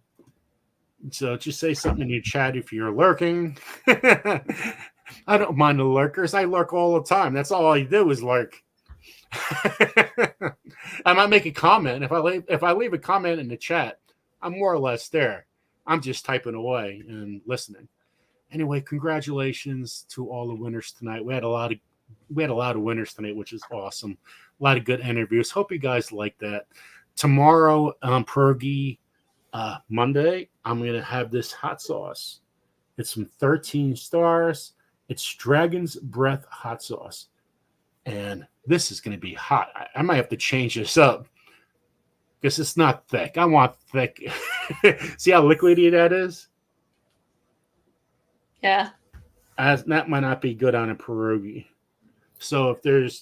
So just say something in your chat if you're lurking. I don't mind the lurkers. I lurk all the time. That's all I do is lurk. I might make a comment. If I leave a comment in the chat, I'm more or less there. I'm just typing away and listening. Anyway, congratulations to all the winners tonight. We had a lot of winners tonight, which is awesome. A lot of good interviews. Hope you guys like that. Tomorrow, Pierogi Monday, I'm going to have this hot sauce. It's from 13 Stars. It's Dragon's Breath hot sauce. And this is going to be hot. I might have to change this up because it's not thick. I want thick. See how liquidy that is? Yeah. That might not be good on a pierogi. So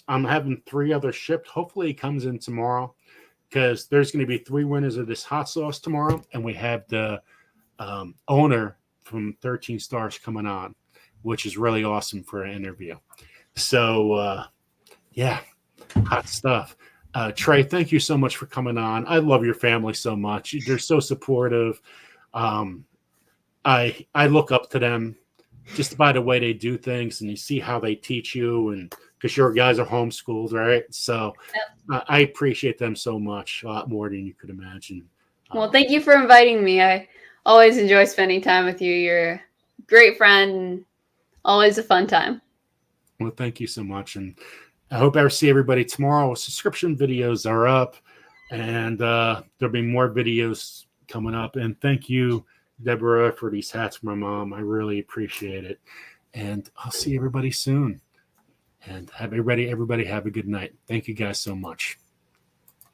I'm having 3 other shipped. Hopefully it comes in tomorrow because there's going to be 3 winners of this hot sauce tomorrow. And we have the owner from 13 Stars coming on, which is really awesome for an interview. So, yeah, hot stuff. Trey, thank you so much for coming on. I love your family so much. They're so supportive. I look up to them just by the way they do things, and you see how they teach you, and because your guys are homeschooled, right? So I appreciate them so much, a lot more than you could imagine. Well, thank you for inviting me. I always enjoy spending time with you. You're a great friend and always a fun time. Well, thank you so much. And I hope I see everybody tomorrow. Subscription videos are up, and there'll be more videos coming up. And thank you, Deborah, for these hats for my mom. I really appreciate it. And I'll see everybody soon. And have everybody have a good night. Thank you guys so much.